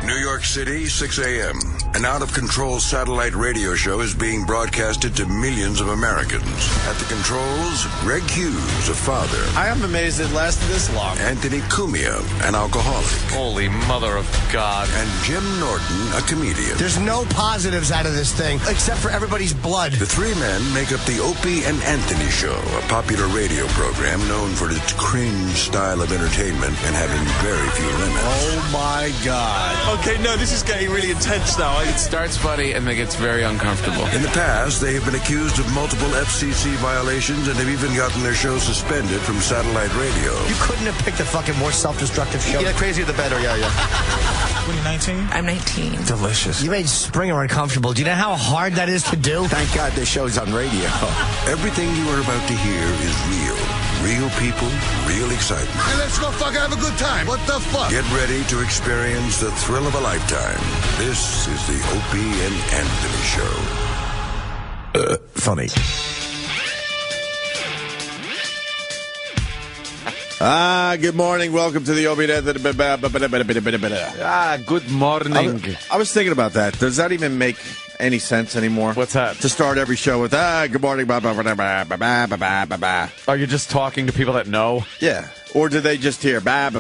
New York City, 6 a.m. An out-of-control satellite radio show is being broadcasted to millions of Americans. At the controls, Greg Hughes, a father. I am amazed it lasted this long. Anthony Cumia, an alcoholic. Holy mother of God. And Jim Norton, a comedian. There's no positives out of this thing, except for everybody's blood. The three men make up the Opie and Anthony Show, a popular radio program known for its cringe style of entertainment and having very few limits. Oh, my God. Okay, no, this is getting really intense now. It starts funny and then gets very uncomfortable. In the past, they have been accused of multiple FCC violations and have even gotten their show suspended from satellite radio. You couldn't have picked a fucking more self-destructive show. Yeah, crazier the better, yeah. 2019? I'm 19. Delicious. You made Springer uncomfortable. Do you know how hard that is to do? Thank God this show's on radio. Everything you are about to hear is real. Real people, real excitement. Hey, let's go fucking have a good time. What the fuck? Get ready to experience the thrill of a lifetime. This is the Opie and Anthony Show. Funny. Good morning. Welcome to the Opie and Anthony. Good morning. I was thinking about that. Does that even make any sense anymore? What's that? To start every show with, good morning, Are you just talking to people that know? Yeah. Or do they just hear Words,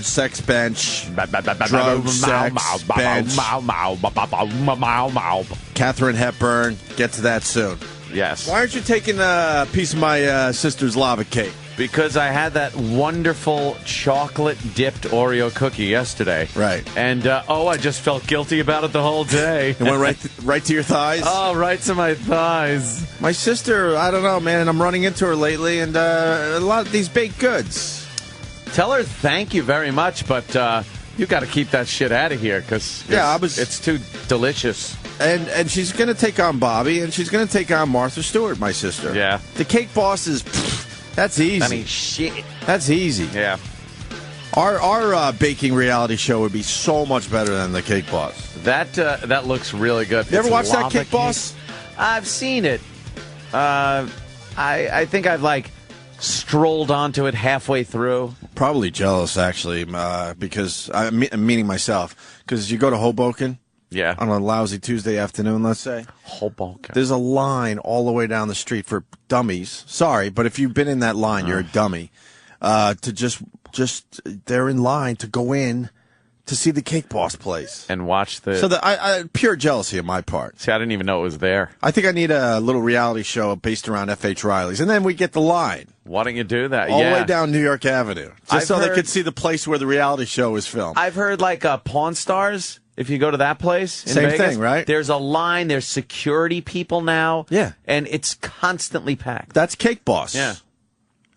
sex bench, drugs, sex, bench. Katharine Hepburn, get to that soon. Yes. Why aren't you taking a piece of my sister's lava cake? Because I had that wonderful chocolate-dipped Oreo cookie yesterday. Right. And, I just felt guilty about it the whole day. It went right to your thighs? Oh, right to my thighs. My sister, I don't know, man. I'm running into her lately, and a lot of these baked goods. Tell her thank you very much, but you got to keep that shit out of here, because it's too delicious. And she's going to take on Bobby, and she's going to take on Martha Stewart, my sister. Yeah. The Cake Boss is... That's easy. I mean, shit. That's easy. Yeah. Our baking reality show would be so much better than the Cake Boss. That looks really good. You ever watched that Cake Boss? I've seen it. I think I've strolled onto it halfway through. Probably jealous, actually, because I'm meaning myself. Because you go to Hoboken. Yeah. On a lousy Tuesday afternoon, let's say. Hoboken. There's a line all the way down the street for dummies. Sorry, but if you've been in that line, you're a dummy. They're in line to go in to see the Cake Boss place. And watch the... So I pure jealousy on my part. See, I didn't even know it was there. I think I need a little reality show based around F.H. Riley's. And then we get the line. Why don't you do that? All the way down New York Avenue. Just so they could see the place where the reality show is filmed. I've heard Pawn Stars... If you go to that place in Vegas, Vegas, thing, right? There's a line. There's security people now. Yeah. And it's constantly packed. That's Cake Boss. Yeah.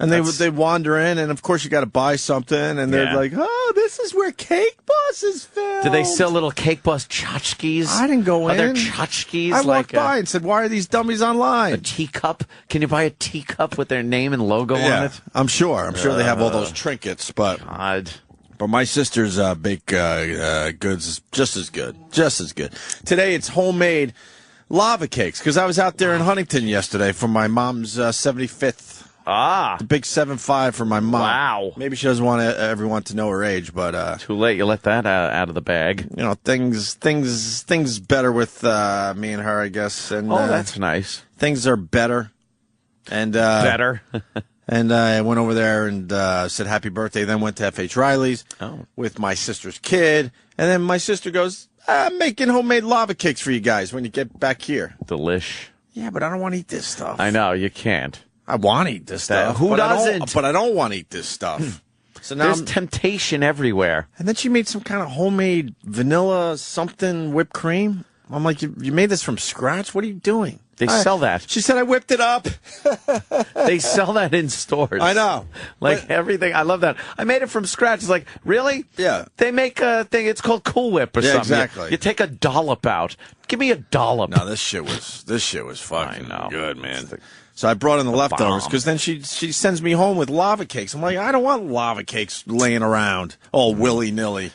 And they wander in, and of course you got to buy something, and they're like, "Oh, this is where Cake Boss is filmed." Do they sell little Cake Boss tchotchkes? I didn't go in. Are there tchotchkes? I walked by and said, "Why are these dummies online?" A teacup? Can you buy a teacup with their name and logo on it? I'm sure. I'm sure they have all those trinkets, but God. But my sister's baked goods is just as good. Just as good. Today it's homemade lava cakes because I was out there in Huntington yesterday for my mom's 75th. Ah. The big 7-5 for my mom. Wow. Maybe she doesn't want everyone to know her age, but... Too late. You let that out of the bag. You know, things better with me and her, I guess. And, that's nice. Things are better. And better. And I went over there and said happy birthday, then went to F.H. Riley's with my sister's kid. And then my sister goes, I'm making homemade lava cakes for you guys when you get back here. Delish. Yeah, but I don't want to eat this stuff. I know, you can't. I want to eat this stuff. Who doesn't? But I don't want to eat this stuff. So now there's temptation everywhere. And then she made some kind of homemade vanilla something whipped cream. I'm like, you made this from scratch? What are you doing? They sell that. She said I whipped it up. They sell that in stores. I know. Everything. I love that. I made it from scratch. It's like, really? Yeah. They make a thing. It's called Cool Whip or something. Exactly. You take a dollop out. Give me a dollop. No, this shit was fucking good, man. So I brought in the leftovers because then she sends me home with lava cakes. I'm like, I don't want lava cakes laying around all willy-nilly.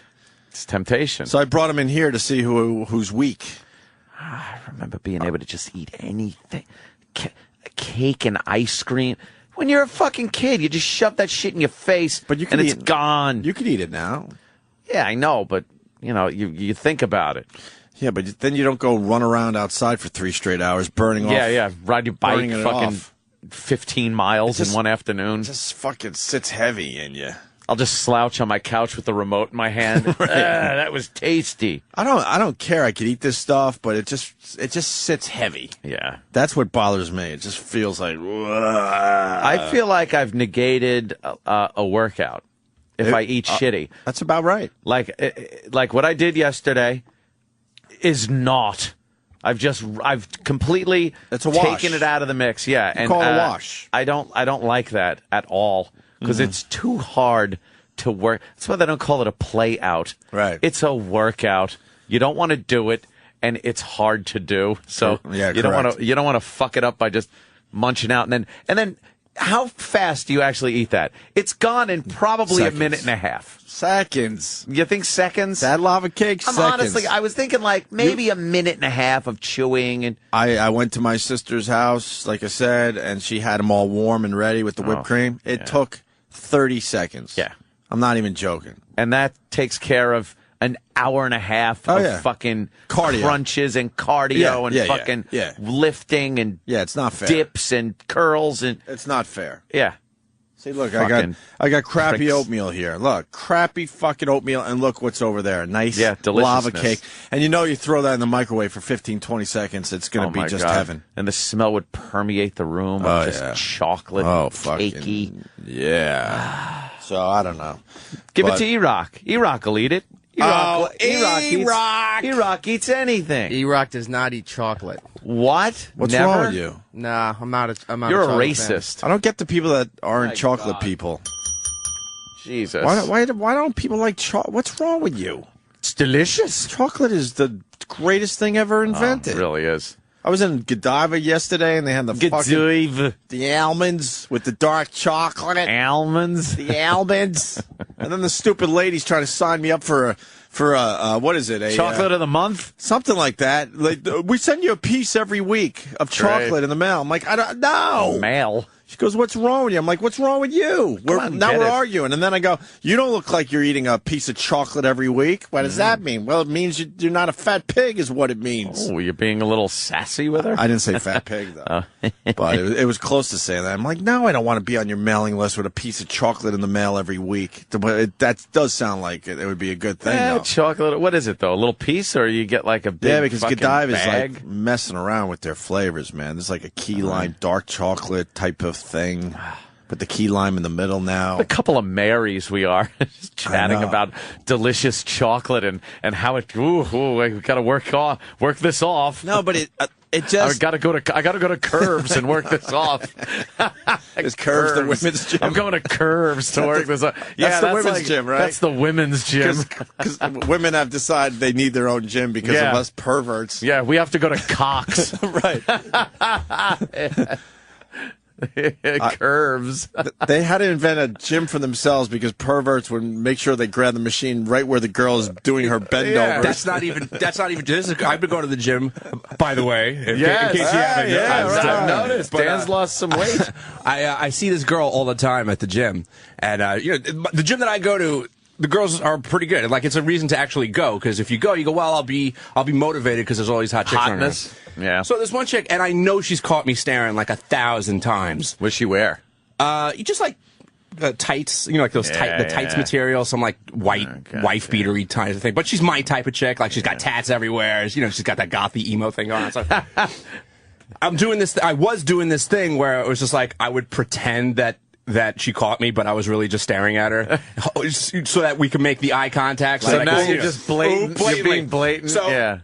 It's temptation. So I brought them in here to see who's weak. I remember being able to just eat anything. A cake and ice cream. When you're a fucking kid, you just shove that shit in your face, and it's gone. You can eat it now. Yeah, I know, but, you think about it. Yeah, but then you don't go run around outside for 3 straight hours burning off. Yeah, ride your bike fucking 15 miles in one afternoon. It just fucking sits heavy in you. I'll just slouch on my couch with the remote in my hand. That was tasty. I don't care. I could eat this stuff, but it just sits heavy. Yeah. That's what bothers me. It just feels like... I feel like I've negated a workout if I eat shitty. That's about right. Like what I did yesterday is not. I've completely taken it out of the mix. Yeah. You call it a wash. I don't like that at all. Because it's too hard to work. That's why they don't call it a play out. Right. It's a workout. You don't want to do it, and it's hard to do. So you don't want to fuck it up by just munching out. And then how fast do you actually eat that? It's gone in probably a minute and a half. Seconds. You think seconds? That lava cake, seconds. Honestly, I was thinking like maybe a minute and a half of chewing. And I went to my sister's house, like I said, and she had them all warm and ready with the whipped cream. It took 30 seconds. Yeah. I'm not even joking. And that takes care of an hour and a half of fucking cardio. Crunches and cardio and fucking lifting and it's not fair. Dips and curls and it's not fair. Yeah. See, look, I got crappy oatmeal here. Look, crappy fucking oatmeal, and look what's over there. Nice lava cake. And you throw that in the microwave for 15, 20 seconds, it's going to be just heaven. And the smell would permeate the room of just chocolate, cakey. Yeah. So, I don't know. Give it to E-Rock. E-Rock will eat it. E-Rock eats anything. E-Rock does not eat chocolate. What? What's wrong with you? Nah, I'm not You're a a racist. Fan. I don't get the people that aren't chocolate people. Jesus. Why don't people like chocolate? What's wrong with you? It's delicious. Chocolate is the greatest thing ever invented. It really is. I was in Godiva yesterday, and they had the almonds with the dark chocolate. Almonds? The almonds. And then the stupid lady's trying to sign me up for what is it? Chocolate of the month? Something like that. Like, we send you a piece every week of chocolate in the mail. I'm like, I don't know. Mail? She goes, what's wrong with you? I'm like, what's wrong with you? We're arguing. And then I go, you don't look like you're eating a piece of chocolate every week. What does that mean? Well, it means you're not a fat pig is what it means. Oh, you're being a little sassy with her? I didn't say fat pig, though. But it was close to saying that. I'm like, no, I don't want to be on your mailing list with a piece of chocolate in the mail every week. But that does sound like it would be a good thing, though. Chocolate, what is it, though? A little piece, or you get like a big because fucking Godiva is bag? like messing around with their flavors, man. There's like a key lime dark chocolate type of thing. Put the key lime in the middle now. A couple of Marys we are. Just chatting about delicious chocolate and how it. We got to work this off. No, but it just. I gotta go to Curves and work this off. Is Curves the women's gym? I'm going to Curves to work this off. That's the women's gym, right? That's the women's gym. Because women have decided they need their own gym because of us perverts. Yeah, we have to go to Cox. Right. Curves. They had to invent a gym for themselves because perverts would make sure they grab the machine right where the girl is doing her bend over. That's not even. I've been going to the gym, by the way. In case you haven't I've noticed. But, Dan's lost some weight. I see this girl all the time at the gym, and the gym that I go to. The girls are pretty good. Like, it's a reason to actually go, because if you go, well, I'll be motivated because there's all these hot chicks around. Yeah. So there's one chick, and I know she's caught me staring like 1,000 times. What's she wear? You just like tights, like those tights material, some like white wife beatery type of thing. But she's my type of chick. Like, she's got tats everywhere. She's got that gothy emo thing on. So I'm doing this. I was doing this thing where it was just like I would pretend that she caught me, but I was really just staring at her so that we could make the eye contact. So now you're just blatant. You're being blatant. So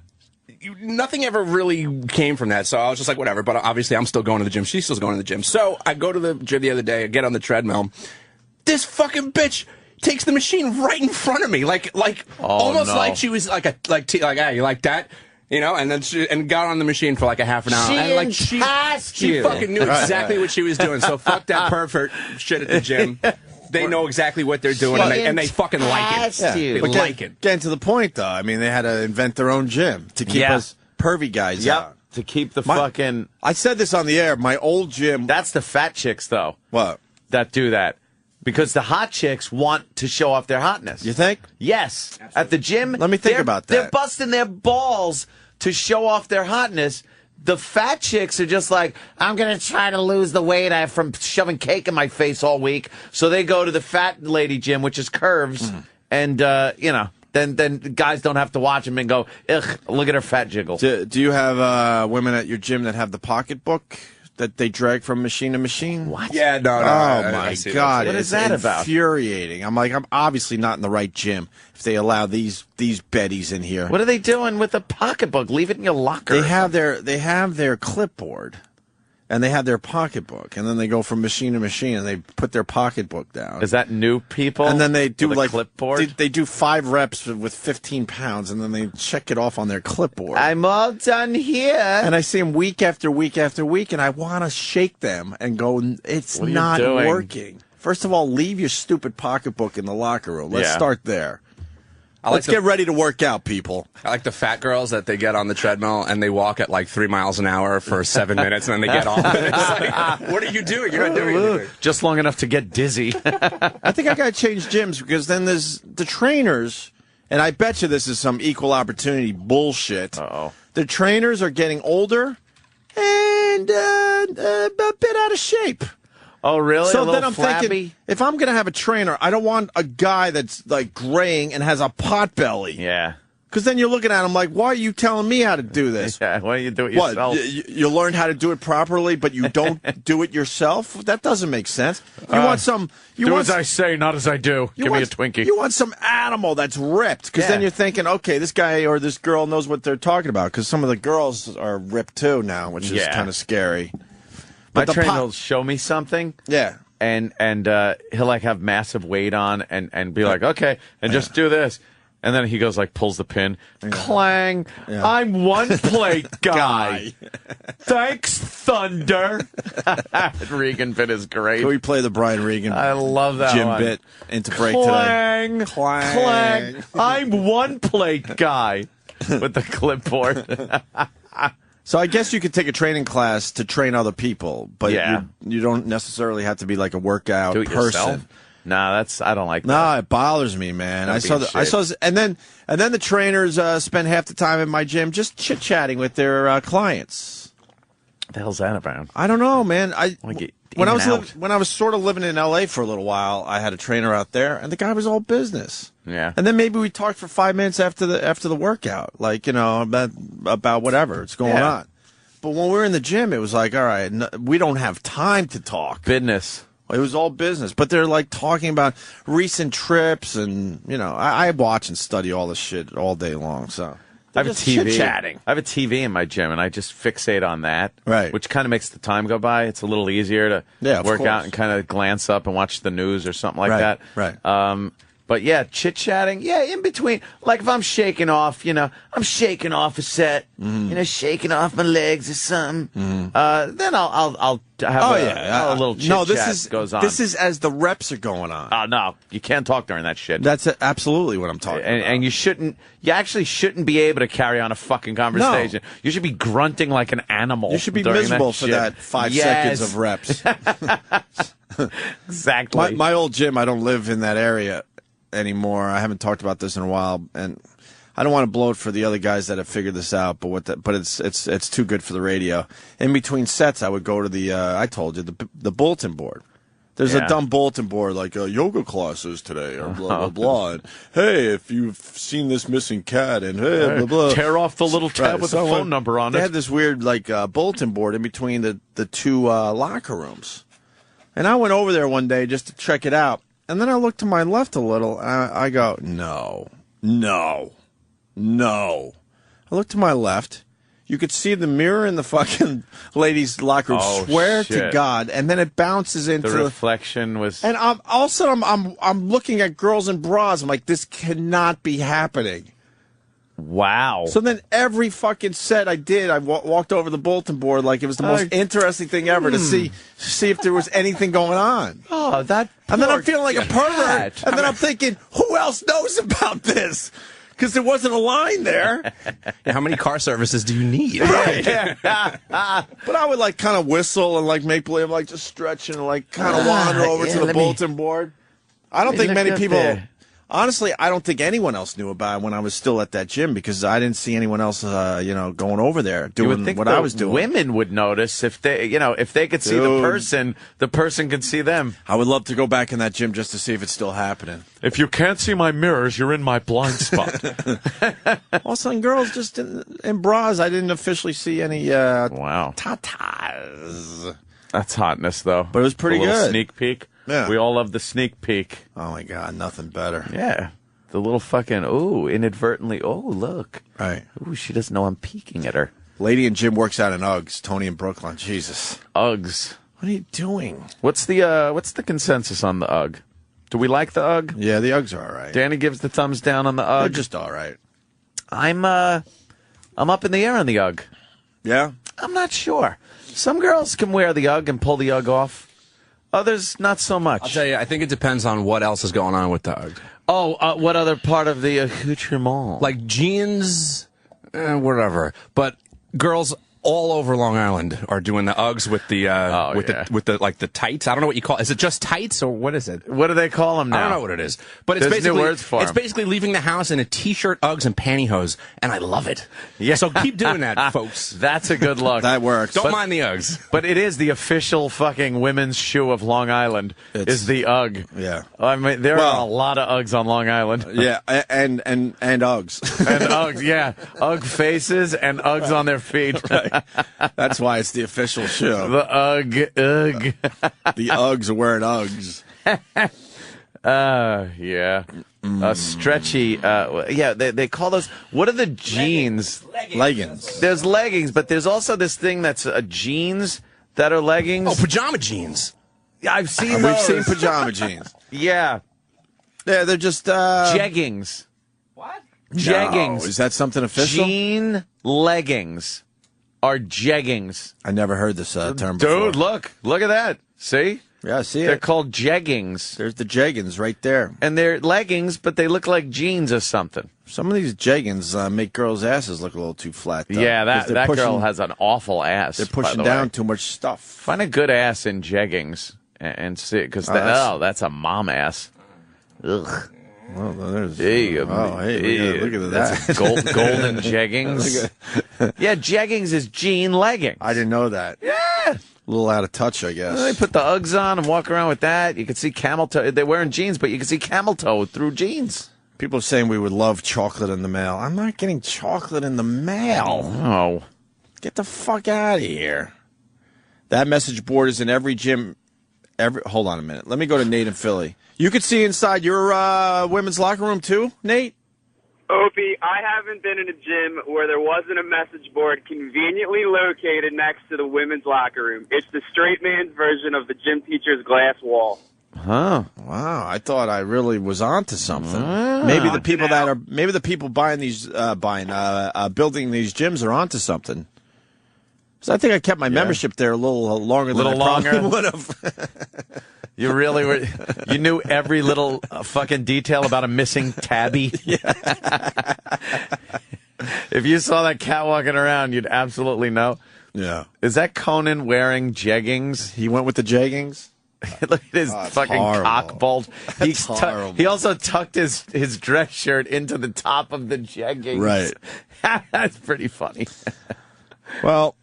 nothing ever really came from that. So I was just like, whatever. But obviously, I'm still going to the gym. She's still going to the gym. So I go to the gym the other day. I get on the treadmill. This fucking bitch takes the machine right in front of me, like like she was like you like that. And then she got on the machine for like a half an hour. She fucking knew exactly what she was doing. So fuck that pervert shit at the gym. They know exactly what they're doing, and they fucking like it. They like it. Getting to the point, though. I mean, they had to invent their own gym to keep us pervy guys out. to keep the fucking... I said this on the air. My old gym... That's the fat chicks, though. What? That do that. Because the hot chicks want to show off their hotness. You think? Yes. Absolutely. At the gym... Let me think about that. They're busting their balls to show off their hotness. The fat chicks are just like, I'm going to try to lose the weight from shoving cake in my face all week. So they go to the fat lady gym, which is curves, and, then guys don't have to watch them and go, ugh, look at her fat jiggle. Do you have women at your gym that have the pocketbook that they drag from machine to machine? What? Yeah, no. Oh, my God. What is that about? It's infuriating. I'm obviously not in the right gym if they allow these betties in here. What are they doing with the pocketbook? Leave it in your locker. They have their clipboard, and they have their pocketbook, and then they go from machine to machine, and they put their pocketbook down. Is that new people? And then they do like clipboard. They do 5 reps with 15 pounds, and then they check it off on their clipboard. I'm all done here. And I see them week after week after week, and I want to shake them and go, it's not working. First of all, leave your stupid pocketbook in the locker room. Let's start there. Let's get ready to work out, people. I like the fat girls that they get on the treadmill and they walk at like 3 miles an hour for 7 minutes and then they get off. It's like, what are you doing? You're not doing anything. Just long enough to get dizzy. I think I got to change gyms because then there's the trainers, and I bet you this is some equal opportunity bullshit. Uh-oh. The trainers are getting older and a bit out of shape. Oh, really? So then I'm thinking, if I'm going to have a trainer, I don't want a guy that's like graying and has a pot belly. Yeah. Because then you're looking at him like, why are you telling me how to do this? Yeah, why don't you do it yourself? What, you learned how to do it properly, but you don't do it yourself? That doesn't make sense. You want some... as I say, not as I do. Give me a Twinkie. You want some animal that's ripped, because then you're thinking, okay, this guy or this girl knows what they're talking about, because some of the girls are ripped too now, which is kind of scary. My trainer will show me something. Yeah. And he'll like have massive weight on and be like, okay, and just do this. And then he goes like, pulls the pin. Clang. Yeah. I'm one plate guy. Thanks, Thunder. Regan bit is great. Can we play the Brian Regan I love that Jim one. bit into break Clang. today? Clang. I'm one plate guy with the clipboard. So I guess you could take a training class to train other people, but you don't necessarily have to be like a workout do it person. Yourself? Nah, I don't like that. No, it bothers me, man. I saw and then the trainers spend half the time in my gym just chit chatting with their clients. What the hell's that about? I don't know, man. When I was sort of living in LA for a little while, I had a trainer out there, and the guy was all business. Yeah. And then maybe we talked for 5 minutes after the workout, like about whatever it's going on. But when we were in the gym, it was like, all right, we don't have time to talk. Business. It was all business, but they're like talking about recent trips, and I watch and study all this shit all day long. So I have a TV. I have a TV in my gym, and I just fixate on that. Right. Which kind of makes the time go by. It's a little easier to work out and kind of glance up and watch the news or something like that. Right. But yeah, chit chatting. Yeah, in between. Like if I'm shaking off, I'm shaking off a set. Shaking off my legs or something. Then I'll have a little chit chat goes on. This is as the reps are going on. Oh no, you can't talk during that shit. That's absolutely what I'm talking about. And you actually shouldn't be able to carry on a fucking conversation. No. You should be grunting like an animal. You should be miserable for that 5 seconds of reps. Exactly. My old gym, I don't live in that area anymore. I haven't talked about this in a while, and I don't want to blow it for the other guys that have figured this out, but it's too good for the radio. In between sets, I would go to I told you, the bulletin board. There's a dumb bulletin board like yoga classes today or blah, blah, blah. And, hey, if you've seen this missing cat and hey, blah, blah. Tear off the little tab with the phone number on it. They had this weird bulletin board in between the two locker rooms. And I went over there one day just to check it out. And then I looked to my left a little, and I go, no. I looked to my left. You could see the mirror in the fucking ladies' locker room. Swear to God. And then it bounces into the reflection was. And all of a sudden, I'm looking at girls in bras. I'm like, this cannot be happening. Wow. So then every fucking set I did, I walked over the bulletin board like it was the most interesting thing ever to see if there was anything going on. Oh, that. And then I'm feeling like a pervert. And then I'm thinking, who else knows about this? because there wasn't a line there. How many car services do you need? Right. But I would like kind of whistle and like make believe like just stretching and like kind of wander over to the bulletin board. I don't think many people. There. Honestly, I don't think anyone else knew about it when I was still at that gym because I didn't see anyone else, going over there doing what I was doing. Women would notice if they, if they could see the person could see them. I would love to go back in that gym just to see if it's still happening. If you can't see my mirrors, you're in my blind spot. Also, in girls just in bras, I didn't officially see any wow tatas. That's hotness, though. But it was pretty good. Sneak peek. Yeah. We all love the sneak peek. Oh, my God. Nothing better. Yeah. The little fucking, inadvertently, look. Right. Ooh, she doesn't know I'm peeking at her. Lady and Jim works out in Uggs. Tony in Brooklyn. Jesus. Uggs. What are you doing? What's the consensus on the Ugg? Do we like the Ugg? Yeah, the Uggs are all right. Danny gives the thumbs down on the Ugg. They're just all right. I'm up in the air on the Ugg. Yeah? I'm not sure. Some girls can wear the Ugg and pull the Ugg off. Others, not so much. I'll tell you, I think it depends on what else is going on with the Ugg. Oh, what other part of the accoutrement? Like jeans, whatever. But girls all over Long Island are doing the Uggs with the the tights. I don't know what you call it. Is it just tights or what is it? What do they call them now? I don't know what it is. But it's There's basically new words for it's 'em. basically leaving the house in a t-shirt, Uggs, and pantyhose, and I love it. Yeah. So keep doing that, folks. That's a good look. That works. Don't mind the Uggs. But it is the official fucking women's shoe of Long Island. Is the Ugg. Yeah. I mean, there are a lot of Uggs on Long Island. Yeah, and Uggs. And Uggs, yeah. Ugg faces and Uggs on their feet. Right. That's why it's the official shoe. The Ugg. The Uggs are wearing Uggs. Yeah. Stretchy. They call those. What are the jeans? Leggings. There's leggings, but there's also this thing that's jeans that are leggings. Oh, pajama jeans. I've seen We've those. seen pajama jeans. Yeah. Yeah, they're just jeggings. What? Jeggings. No. Is that something official? Jean leggings are jeggings. I never heard this term before. Dude, look at that. See? Yeah, I see it. They're called jeggings. There's the jeggings right there. And they're leggings, but they look like jeans or something. Some of these jeggings make girls' asses look a little too flat, though. Yeah, that girl has an awful ass. They're pushing down too much stuff. Find a good ass in jeggings and see, because that's a mom ass. Ugh. Well, there's. Hey, look at that. That's golden jeggings. Yeah, jeggings is jean leggings. I didn't know that. Yeah. A little out of touch, I guess. Well, they put the Uggs on and walk around with that. You can see camel toe. They're wearing jeans, but you can see camel toe through jeans. People are saying we would love chocolate in the mail. I'm not getting chocolate in the mail. Oh. Get the fuck out of here. That message board is in every gym. Hold on a minute. Let me go to Nate in Philly. You could see inside your women's locker room, too, Nate? Opie, I haven't been in a gym where there wasn't a message board conveniently located next to the women's locker room. It's the straight man's version of the gym teacher's glass wall. Huh. Wow. I thought I really was onto something. Maybe the people buying these building these gyms are onto something. So I think I kept my membership there a little longer than I probably would have. You really were. You knew every little fucking detail about a missing tabby. If you saw that cat walking around, you'd absolutely know. Yeah. Is that Conan wearing jeggings? He went with the jeggings? Look at his fucking cock bulge. He also tucked his dress shirt into the top of the jeggings. Right. That's pretty funny. Well,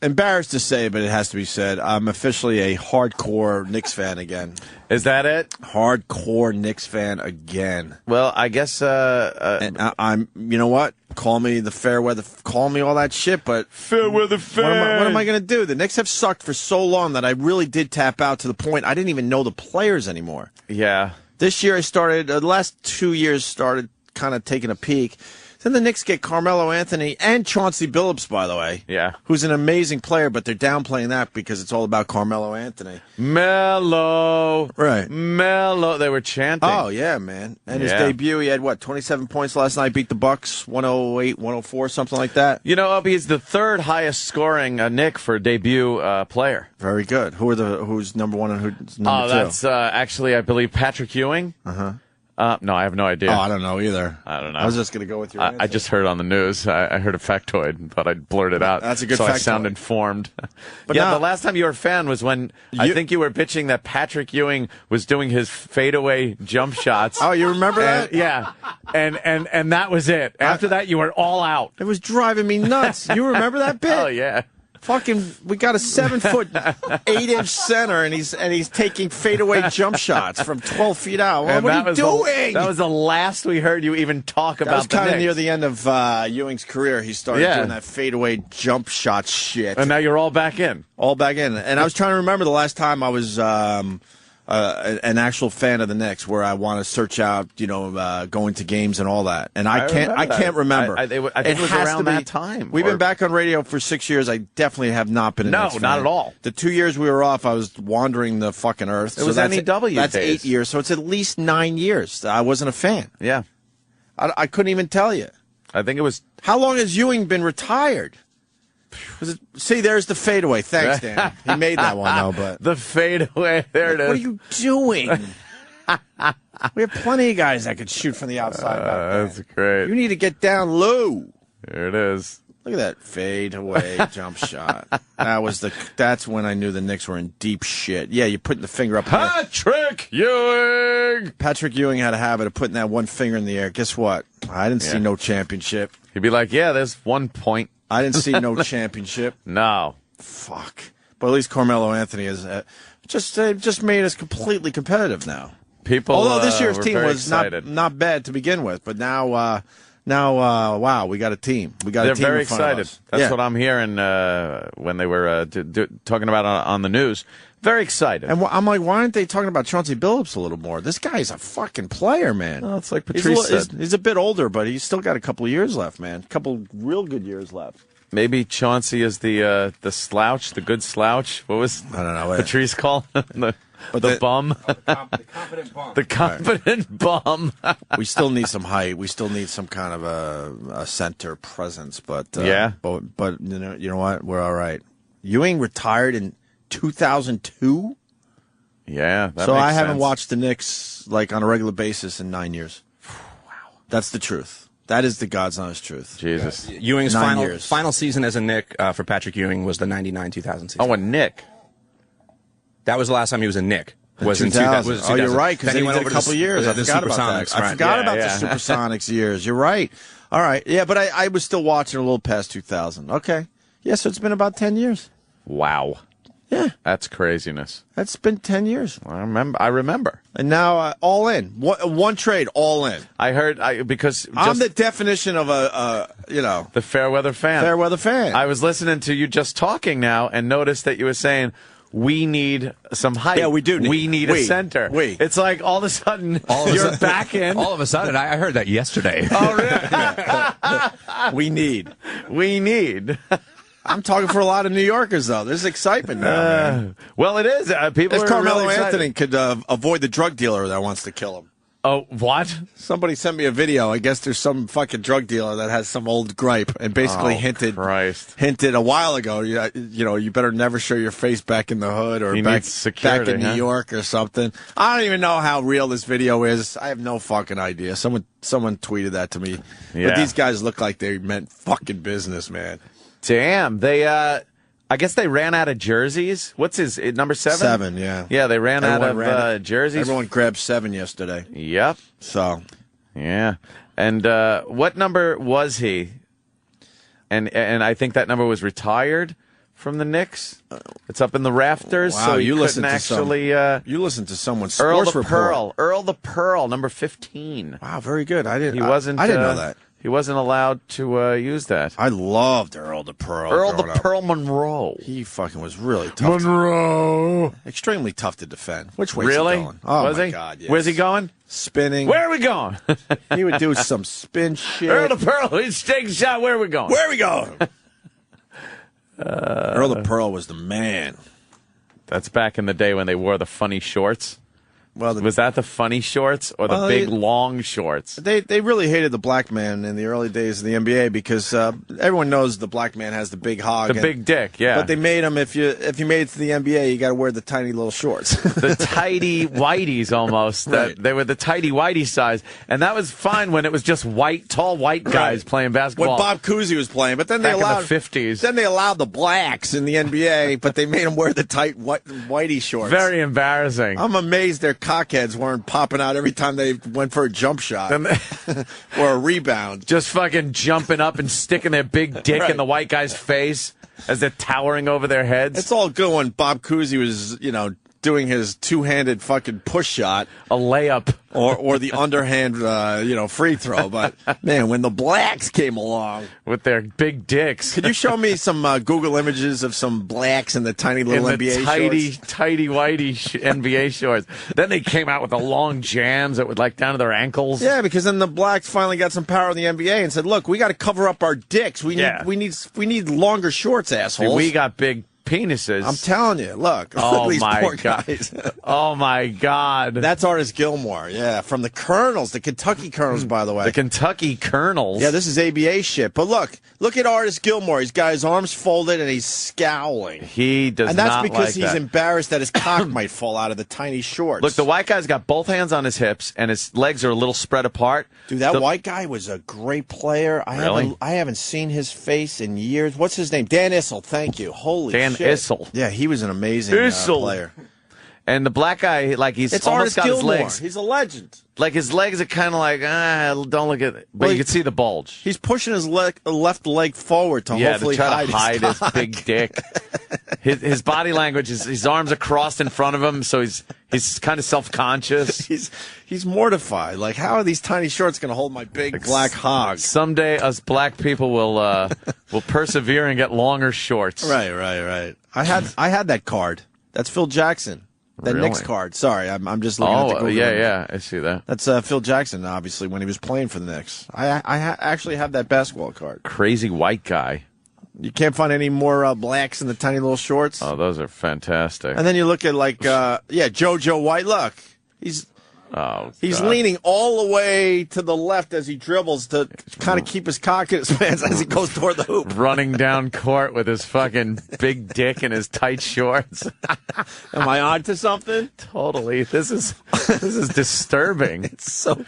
embarrassed to say, but it has to be said, I'm officially a hardcore Knicks fan again. Is that it? Hardcore Knicks fan again. Well, I guess and I'm. You know what? Call me the fair weather. Call me all that shit. But fair weather fan. What am I going to do? The Knicks have sucked for so long that I really did tap out to the point I didn't even know the players anymore. Yeah. This year I started. The last 2 years started kind of taking a peek. Then the Knicks get Carmelo Anthony and Chauncey Billups, by the way. Yeah. Who's an amazing player, but they're downplaying that because it's all about Carmelo Anthony. Melo. Right. Melo. They were chanting. Oh, yeah, man. And his debut, he had, 27 points last night, beat the Bucks, 108, 104, something like that. You know, Opie is the third highest scoring Knick for a debut player. Very good. Who's number one and who's number two? That's actually, I believe, Patrick Ewing. Uh-huh. No, I have no idea. Oh, I don't know either. I don't know. I was just going to go with your answer. I just heard on the news. I heard a factoid, but I'd blurt it out. That's a good so factoid. I sound informed. But yeah, now, the last time you were a fan was when I think you were bitching that Patrick Ewing was doing his fadeaway jump shots. Oh, you remember that? Yeah. And that was it. After that, you were all out. It was driving me nuts. You remember that bit? Oh, yeah. Fucking, we got a 7-foot, 8-inch center, and he's taking fadeaway jump shots from 12 feet out. What are you doing? That was the last we heard you even talk about. That was the kind of Knicks. near the end of Ewing's career. He started doing that fadeaway jump shot shit. And now you're all back in. All back in. And I was trying to remember the last time I was an actual fan of the Knicks, where I want to search out, going to games and all that. And I can't remember. I think it was around that time. We've been back on radio for 6 years. I definitely have not been a Knicks fan. No, not at all. The 2 years we were off, I was wandering the fucking earth. It was NEW That's days. 8 years, so it's at least 9 years. I wasn't a fan. Yeah. I couldn't even tell you. I think it was... How long has Ewing been retired? See, there's the fadeaway. Thanks, Dan. He made that one, though. But the fadeaway. There it is. What are you doing? We have plenty of guys that could shoot from the outside. That's great. You need to get down low. There it is. Look at that fadeaway jump shot. That's when I knew the Knicks were in deep shit. Yeah, you're putting the finger up. Patrick Ewing. Patrick Ewing had a habit of putting that one finger in the air. Guess what? I didn't see no championship. He'd be like, "Yeah, there's 1 point." I didn't see no championship. No. Fuck. But at least Carmelo Anthony has just made us completely competitive now. Although this year's team was not bad to begin with, but now, wow, we got a team. They're very excited. That's what I'm hearing when they were talking about on the news. Very excited. And I'm like, why aren't they talking about Chauncey Billups a little more? This guy's a fucking player, man. Oh, it's like Patrice said. He's a bit older, but he's still got a couple of years left, man. A couple real good years left. Maybe Chauncey is the slouch, the good slouch. What was I don't know. Patrice called the bum? The confident bum. The confident bum. We still need some height. We still need some kind of a center presence. But but you know what? We're all right. Ewing retired in 2002. Yeah, so I haven't watched the Knicks like on a regular basis in 9 years. Wow, that's the truth. That is the God's honest truth. Jesus. Yeah. Ewing's final season as a Knick for Patrick Ewing was the 99-2000 season. Oh, a Knick. That was the last time he was a Knick. Was in 2000. Oh, you're right, because then he went did a couple years. I forgot about that. I forgot about the Supersonics years. You're right. All right. Yeah, but I was still watching a little past 2000. Okay. Yeah, so it's been about 10 years. Wow. Yeah. That's craziness. That's been 10 years. I remember. And now all in. One trade, all in. I heard because I'm the definition of the fair weather fan. Fair weather fan. I was listening to you just talking now and noticed that you were saying we need some height. Yeah, we do. We need a center. It's like all of a sudden you're back in. All of a sudden, I heard that yesterday. Oh, really? We need. I'm talking for a lot of New Yorkers, though. There's excitement now, man. Well, it is. People if are Carmelo really Anthony could avoid the drug dealer that wants to kill him. Oh, what? Somebody sent me a video. I guess there's some fucking drug dealer that has some old gripe and basically hinted a while ago, you better never show your face back in the hood or back in New York or something. I don't even know how real this video is. I have no fucking idea. Someone tweeted that to me. Yeah. But these guys look like they meant fucking business, man. Damn, I guess they ran out of jerseys. What's his number 7? 7, yeah. Yeah, they ran out of jerseys. Everyone grabbed 7 yesterday. Yep. So, yeah. And what number was he? And I think that number was retired from the Knicks. It's up in the rafters. Wow, so you listen to you listened to someone's sports report. Earl the Pearl, number 15. Wow, very good. I didn't know that. He wasn't allowed to use that. I loved Earl the Pearl. Earl the Pearl Monroe. He fucking was really tough. Extremely tough to defend. Which way really? he going? Oh, was my he? God, yes. Where's he going? Spinning. Where are we going? He would do some spin shit. Earl the Pearl, he's taking a shot. Where are we going? Where are we going? Earl the Pearl was the man. That's back in the day when they wore the funny shorts. Well, was that the funny shorts or the big long shorts? They really hated the black man in the early days of the NBA because everyone knows the black man has the big hog, big dick. Yeah, but they made him if you made it to the NBA, you got to wear the tiny little shorts, the tighty whiteys almost. Right. They were the tighty whitey size, and that was fine when it was just tall white guys playing basketball. When Bob Cousy was playing, but then back they allowed in the 50s. Then they allowed the blacks in the NBA, but they made them wear the tight whitey shorts. Very embarrassing. I'm amazed their cockheads weren't popping out every time they went for a jump shot or a rebound. Just fucking jumping up and sticking their big dick in the white guy's face as they're towering over their heads. It's all good when Bob Cousy was, doing his two-handed fucking push shot, a layup, or the underhand, free throw. But man, when the blacks came along with their big dicks, could you show me some Google images of some blacks in the tiny little NBA shorts? tighty whitey NBA shorts? Then they came out with the long jams that would down to their ankles. Yeah, because then the blacks finally got some power in the NBA and said, "Look, we got to cover up our dicks. We need longer shorts, assholes. We got big penises." I'm telling you, look. Oh, these my poor God. guys. Oh, my God. That's Artis Gilmore, yeah, from the Colonels, the Kentucky Colonels, by the way. The Kentucky Colonels? Yeah, this is ABA shit. But look at Artis Gilmore. He's got his arms folded, and he's scowling. He does not. And that's because he's embarrassed that his cock might fall out of the tiny shorts. Look, the white guy's got both hands on his hips, and his legs are a little spread apart. Dude, that white guy was a great player. Really? I haven't seen his face in years. What's his name? Dan Issel, thank you. Holy shit. Dan Issel. Yeah, he was an amazing player. And the black guy, he's it's almost Artis got Gilmore. his legs. He's a legend. His legs are kind of don't look at it. But you can see the bulge. He's pushing his left leg forward to hopefully to try hide to hide his big dick. His body language is his arms are crossed in front of him, so he's kind of self-conscious. He's mortified. Like, how are these tiny shorts going to hold my big black hog? Someday us black people will persevere and get longer shorts. Right. I had that card. That's Phil Jackson. That Really? Knicks card. Sorry, I'm just looking at the Google image. I see that. That's Phil Jackson, obviously, when he was playing for the Knicks. I actually have that basketball card. Crazy white guy. You can't find any more blacks in the tiny little shorts. Oh, those are fantastic. And then you look at JoJo White. Look, he's leaning all the way to the left as he dribbles to kind of keep his cock in his pants as he goes toward the hoop. Running down court with his fucking big dick and his tight shorts. Am I on to something? Totally. This is disturbing. It's so.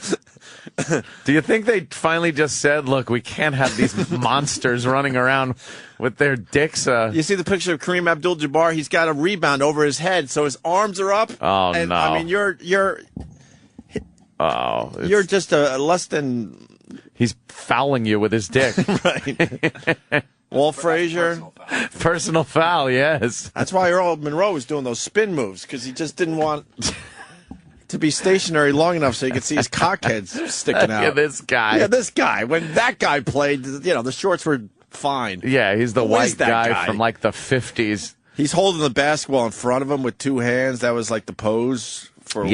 Do you think they finally just said, "Look, we can't have these monsters running around with their dicks"? You see the picture of Kareem Abdul-Jabbar? He's got a rebound over his head, so his arms are up. Oh, and, no! I mean, you're just less than. He's fouling you with his dick, right? Walt Frazier, personal foul. Yes, that's why Earl Monroe was doing those spin moves because he just didn't want to be stationary long enough so you could see his cockheads sticking out. Yeah, this guy. When that guy played, the shorts were fine. Yeah, he's the Who white is that guy from the 50s. He's holding the basketball in front of him with two hands. That was like the pose for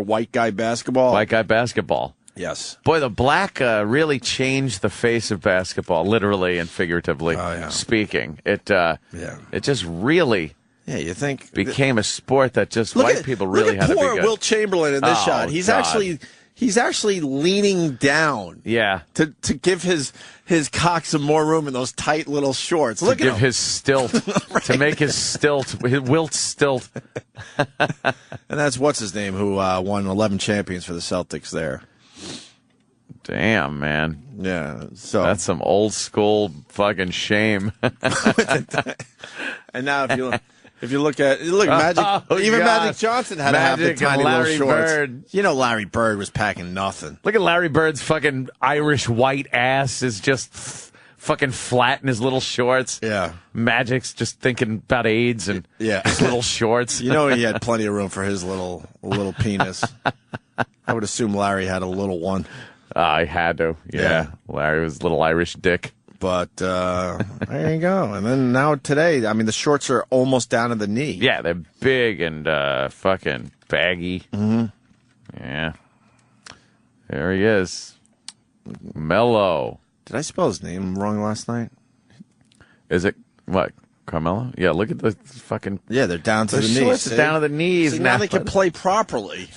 white guy basketball. White guy basketball. Yes. Boy, the black really changed the face of basketball, literally and figuratively speaking. It just really you think became a sport that just white people really had to be good. Poor Wilt Chamberlain in this shot. He's actually leaning down. Yeah. To give his cock some more room in those tight little shorts. Look at him. His stilt. Right. To make his Wilt stilt. And that's what's his name who won 11 champions for the Celtics there. Damn, man. Yeah. So that's some old school fucking shame. And now if you look at Magic, Magic Johnson had to have the tiny little shorts. Bird. Larry Bird was packing nothing. Look at Larry Bird's fucking Irish white ass is just fucking flat in his little shorts. Yeah. Magic's just thinking about AIDS and his little shorts. He had plenty of room for his little penis. I would assume Larry had a little one. I had to. Yeah. Larry was a little Irish dick. But there you go. And then now today, I mean, the shorts are almost down to the knee. Yeah, they're big and fucking baggy. Mm-hmm. Yeah. There he is. Mellow. Did I spell his name wrong last night? Is it what? Carmelo? Yeah, look at the fucking... Yeah, they're down to the knees. Shorts are down to the knees. See, now they can play properly.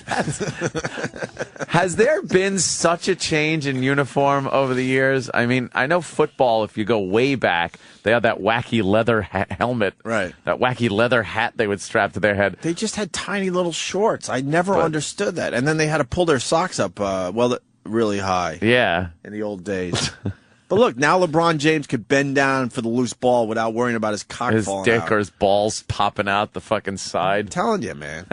Has there been such a change in uniform over the years? I mean, I know football, if you go way back, they had that wacky leather helmet. Right. That wacky leather hat they would strap to their head. They just had tiny little shorts. I never understood that. And then they had to pull their socks up, really high. Yeah. In the old days. But look, now LeBron James could bend down for the loose ball without worrying about his cock falling out. His dick or his balls popping out the fucking side. I'm telling you, man.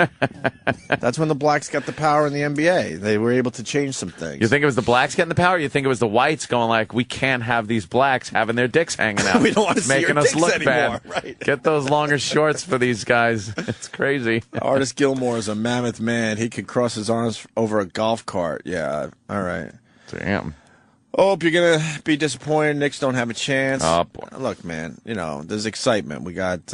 That's when the blacks got the power in the NBA. They were able to change some things. You think it was the blacks getting the power? Or you think it was the whites going like, we can't have these blacks having their dicks hanging out. We don't want to see making your us dicks look anymore. bad. Right. Get those longer shorts for these guys. It's crazy. Artist Gilmore is a mammoth man. He could cross his arms over a golf cart. Yeah, all right. Damn. Hope you're going to be disappointed. Knicks don't have a chance. Oh, boy. Look, man, there's excitement. We got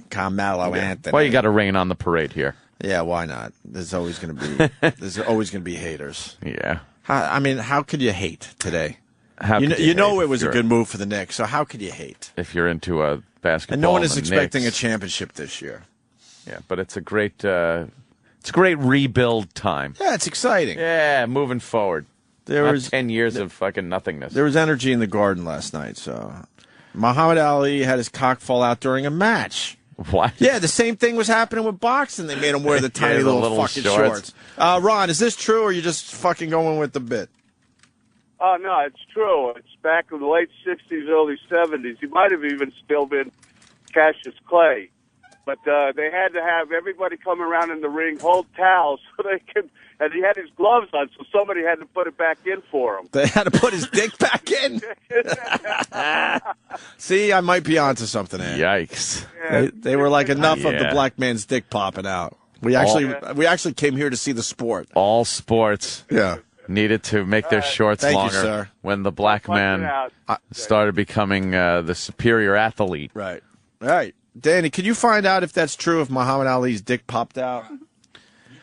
Carmelo Anthony. Well, you got to rain on the parade here. Yeah, why not? There's always going to be haters. Yeah. How could you hate today? It was a good move for the Knicks, so how could you hate? If you're into basketball. And no one is expecting Knicks. a championship this year. Yeah, but it's a great rebuild time. Yeah, it's exciting. Yeah, moving forward. There was 10 years of fucking nothingness. There was energy in the Garden last night. So, Muhammad Ali had his cock fall out during a match. What? Yeah, the same thing was happening with boxing. They made him wear the tiny little fucking shorts. Ron, is this true, or are you just fucking going with the bit? Oh, no, it's true. It's back in the late 60s, early 70s. He might have even still been Cassius Clay. But they had to have everybody come around in the ring, hold towels so they could... And he had his gloves on, so somebody had to put it back in for him. They had to put his dick back in? See, I might be onto something, Ed. Yikes. Yeah. They were like, enough of the black man's dick popping out. We actually came here to see the sport. All sports needed to make their shorts longer sir. When the black man started becoming the superior athlete. Right. All right. Danny, could you find out if that's true, if Muhammad Ali's dick popped out?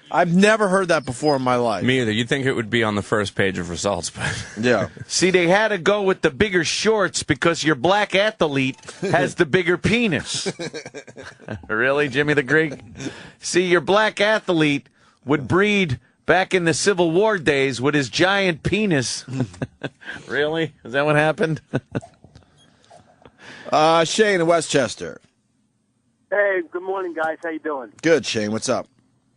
I've never heard that before in my life. Me either. You'd think it would be on the first page of results, but yeah. See, they had to go with the bigger shorts because your black athlete has the bigger penis. Really, Jimmy the Greek? See, your black athlete would breed back in the Civil War days with his giant penis. Really? Is that what happened? Shane in Westchester. Hey, good morning, guys. How you doing? Good, Shane. What's up?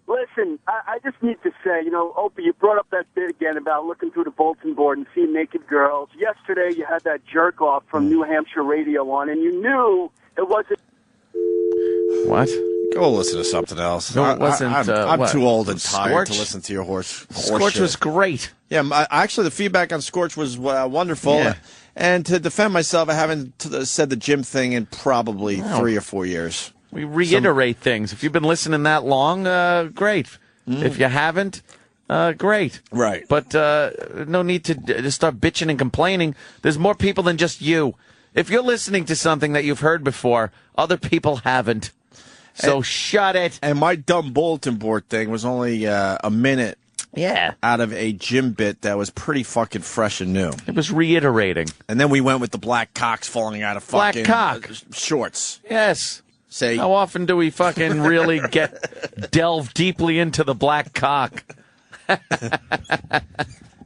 Listen, I just need to say, Opie, you brought up that bit again about looking through the bulletin board and seeing naked girls. Yesterday, you had that jerk-off from New Hampshire radio on, and you knew it wasn't... What? Go listen to something else. No, it wasn't. I'm too old and tired Scorch? to listen to your horse Scorch shit. was great. Yeah, actually, the feedback on Scorch was wonderful. Yeah. And to defend myself, I haven't said the Jim thing in probably 3 or 4 years. We reiterate things. If you've been listening that long, great. If you haven't, great. Right. But no need to start bitching and complaining. There's more people than just you. If you're listening to something that you've heard before, other people haven't. So shut it. And my dumb bulletin board thing was only a minute out of a Jim bit that was pretty fucking fresh and new. It was reiterating. And then we went with the black cocks falling out of fucking black cock. Shorts. Yes. Say, how often do we fucking really delve deeply into the black cock?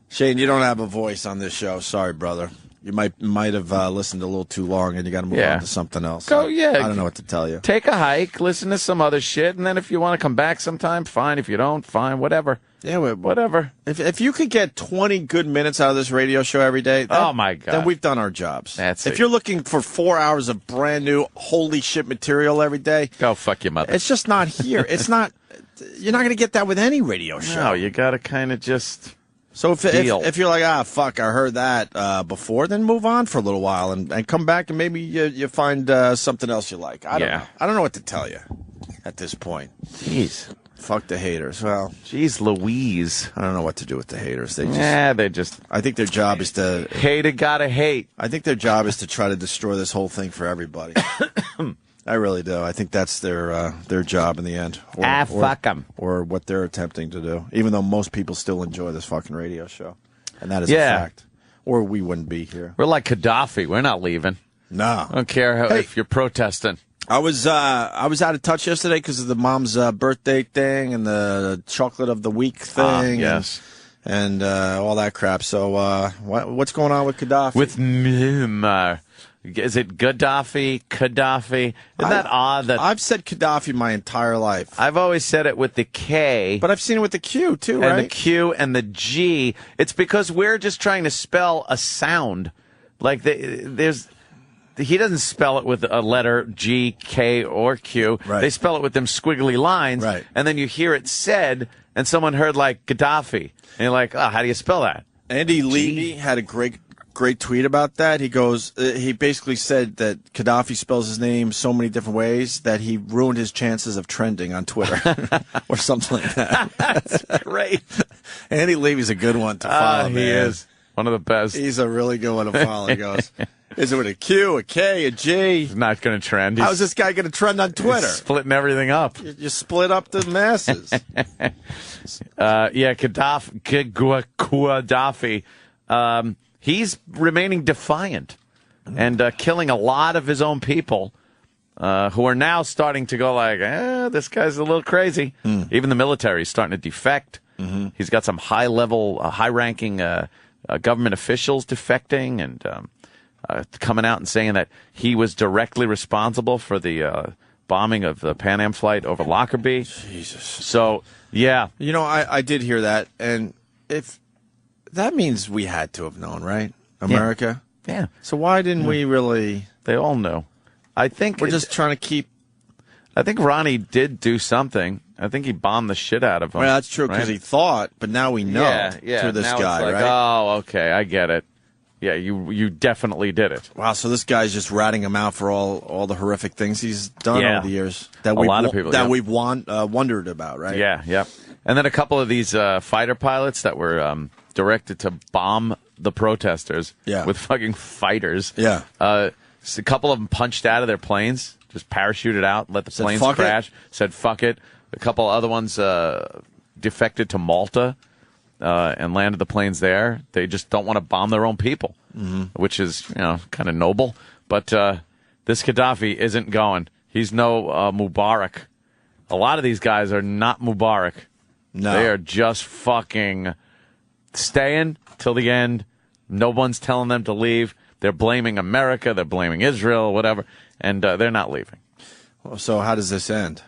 Shane, you don't have a voice on this show. Sorry, brother. You might have listened a little too long, and you got to move on to something else. I don't know what to tell you. Take a hike, listen to some other shit, and then if you want to come back sometime, fine. If you don't, fine. Whatever. Yeah, whatever. If you could get 20 good minutes out of this radio show every day, oh my God, then we've done our jobs. That's if you're looking for 4 hours of brand new holy shit material every day, go fuck your mother. It's just not here. It's not. You're not going to get that with any radio show. No, you got to kind of just. So if you're like, fuck, I heard that before, then move on for a little while and come back and maybe you find something else you like. I don't know. I don't know what to tell you at this point. Jeez. Fuck the haters. Well, jeez Louise. I don't know what to do with the haters. They just, I think their job is to... Hater gotta hate. I think their job is to try to destroy this whole thing for everybody. I really do. I think that's their job in the end. Fuck them. Or what they're attempting to do. Even though most people still enjoy this fucking radio show. And that is a fact. Or we wouldn't be here. We're like Gaddafi. We're not leaving. No. I don't care if you're protesting. I was out of touch yesterday because of the mom's birthday thing and the chocolate of the week thing. Yes. And all that crap. So what's going on with Gaddafi? With is it Gaddafi? Isn't that odd? That I've said Gaddafi my entire life. I've always said it with the K. But I've seen it with the Q, too, right? And the Q and the G. It's because we're just trying to spell a sound. Like, he doesn't spell it with a letter G, K, or Q. Right. They spell it with them squiggly lines. Right. And then you hear it said, and someone heard, like, Gaddafi. And you're like, oh, how do you spell that? Andy Levy had a great tweet about that. He goes, he basically said that Gaddafi spells his name so many different ways that he ruined his chances of trending on Twitter or something like that. That's great. Andy Levy's a good one to follow, He man. is one of the best. He's a really good one to follow. He goes, is it with a Q, a K, a G? He's not going to trend. How's this guy going to trend on Twitter? He's splitting everything up. You split up the masses. Gaddafi. He's remaining defiant and killing a lot of his own people who are now starting to go like, this guy's a little crazy. Even the military is starting to defect. He's got some high-ranking government officials defecting and coming out and saying that he was directly responsible for the bombing of the Pan Am flight over Lockerbie. Jesus. So, yeah. You know, I did hear that, and if that means we had to have known, right? America? Yeah. So why didn't we really? They all know. I think we're just trying to keep. I think Ronnie did do something. I think he bombed the shit out of him. Well, that's true because right? he thought, but now we know through this now guy, it's like, right? Oh, okay, I get it. Yeah, you definitely did it. Wow, so this guy's just ratting him out for all the horrific things he's done over the years that we've wondered about, right? Yeah, yeah. And then a couple of these fighter pilots that were directed to bomb the protesters with fucking fighters. Yeah. So a couple of them punched out of their planes, just parachuted out, let the planes crash, said fuck it. A couple other ones defected to Malta and landed the planes there. They just don't want to bomb their own people, which is, kind of noble. But this Gaddafi isn't going. He's no Mubarak. A lot of these guys are not Mubarak. No. They are just fucking staying till the end. No one's telling them to leave. They're blaming America. They're blaming Israel, whatever. And they're not leaving. So how does this end?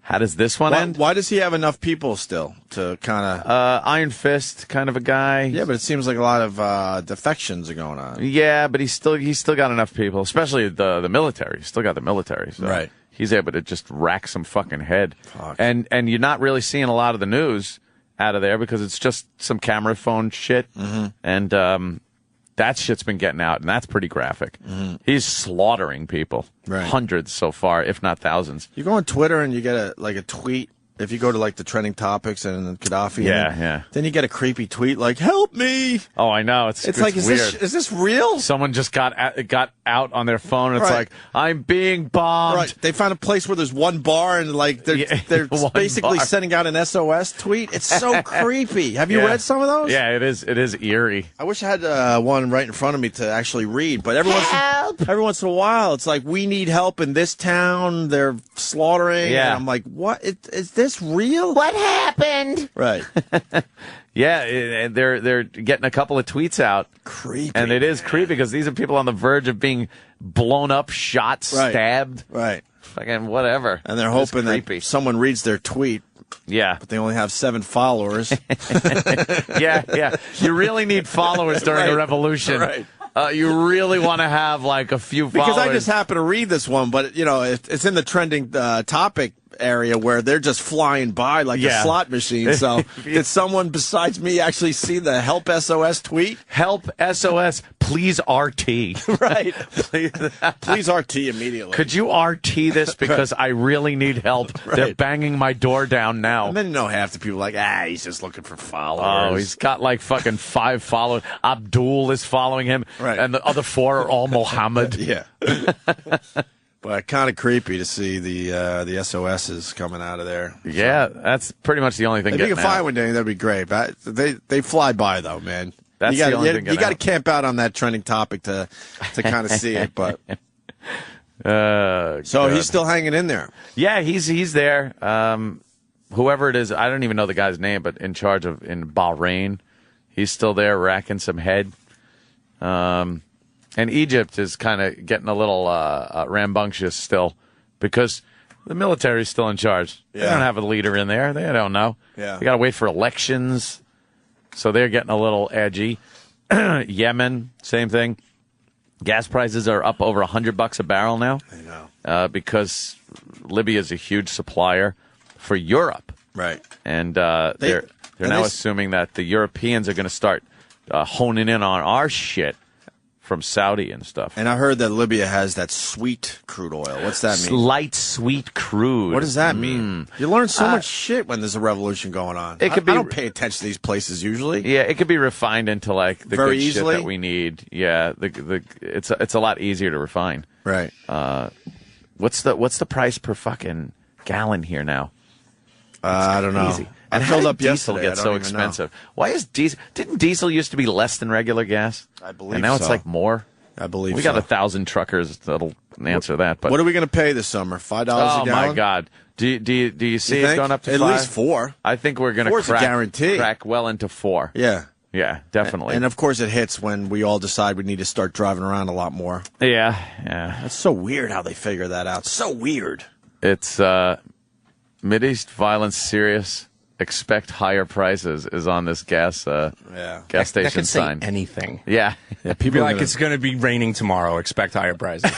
How does this one end? Why does he have enough people still to kind of... Iron Fist kind of a guy. Yeah, but it seems like a lot of defections are going on. Yeah, but he's still got enough people, especially the military. He's still got the military. So right. He's able to just rack some fucking head. Fuck. And you're not really seeing a lot of the news out of there because it's just some camera phone shit. And that shit's been getting out, and that's pretty graphic. He's slaughtering people. Right. Hundreds so far, if not thousands. You go on Twitter and you get a tweet. If you go to the trending topics and Gaddafi, then you get a creepy tweet like "Help me!" Oh, I know. It's like, weird. Is this real? Someone just got out on their phone. And it's like, I'm being bombed. Right. They found a place where there's one bar and they're basically sending out an SOS tweet. It's so creepy. Have you read some of those? Yeah, it is. It is eerie. I wish I had one right in front of me to actually read. But every once in a while, it's like, we need help in this town. They're slaughtering. Yeah. And I'm like, what? Is this real? What happened? Right. Yeah, they're getting a couple of tweets out. Creepy. And it is creepy because these are people on the verge of being blown up, shot, stabbed. Right. Fucking whatever. And they're hoping that someone reads their tweet. Yeah. But they only have 7 followers. Yeah. You really need followers during a revolution. Right. You really want to have a few followers. Because I just happen to read this one, but it's in the trending topic area where they're just flying by like a slot machine. So did someone besides me actually see the Help SOS tweet? Help SOS, please RT. Right. Please RT immediately. Could you RT this because I really need help? Right. They're banging my door down now. And then half the people he's just looking for followers. Oh, he's got fucking 5 followers. Abdul is following him. Right. And the other 4 are all Mohammed. Yeah. But kind of creepy to see the SOSs coming out of there. Yeah, that's pretty much the only thing. If you can find one, Danny, that'd be great. But they fly by though, man. That's the only thing. You got to camp out on that trending topic to kind of see it. But So he's still hanging in there. Yeah, he's there. Whoever it is, I don't even know the guy's name, but in Bahrain, he's still there racking some head. And Egypt is kind of getting a little rambunctious still because the military is still in charge. Yeah. They don't have a leader in there. They don't know. Yeah. They got to wait for elections, so they're getting a little edgy. Yemen, same thing. Gas prices are up over $100 a barrel now. I know. Because Libya is a huge supplier for Europe. Right. And they're now assuming that the Europeans are going to start honing in on our shit from Saudi and stuff. And I heard that Libya has that sweet crude oil. What's that mean? Light sweet crude. What does that mean? You learn so much shit when there's a revolution going on. I don't pay attention to these places usually. Yeah, it could be refined into like the very good easily shit that we need. Yeah, it's a lot easier to refine. Right. What's the price per fucking gallon here now? I don't know. And I filled up diesel yesterday. get so expensive? Why is diesel? Didn't diesel used to be less than regular gas? I believe so. And now it's like more. I believe we got 1,000 truckers that'll answer that. But what are we going to pay this summer? $5 a gallon? Oh my God! Do you see it going up to at 5? least 4? I think we're going to crack well into 4. Yeah. Yeah, definitely. And of course, it hits when we all decide we need to start driving around a lot more. Yeah. That's so weird how they figure that out. So weird. It's Mideast violence serious. Expect higher prices is on this gas station that could sign. Say anything. Yeah. People like it's going to be raining tomorrow. Expect higher prices.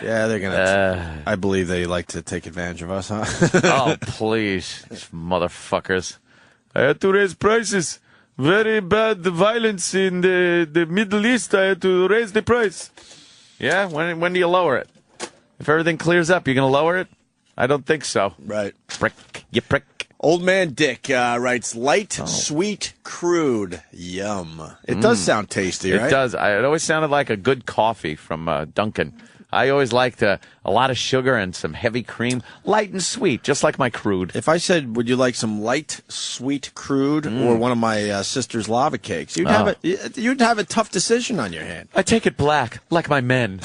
Yeah, they're gonna. I believe they like to take advantage of us, huh? Oh, please, these motherfuckers! I had to raise prices. Very bad violence in the Middle East. I had to raise the price. Yeah, when do you lower it? If everything clears up, you're gonna lower it? I don't think so. Right. Prick, you prick. Old Man Dick writes, light, sweet, crude. Yum. It does sound tasty, right? It does. It always sounded like a good coffee from Dunkin'. I always liked a lot of sugar and some heavy cream. Light and sweet, just like my crude. If I said, would you like some light, sweet, crude, or one of my sister's lava cakes, you'd have a tough decision on your hand. I take it black, like my men.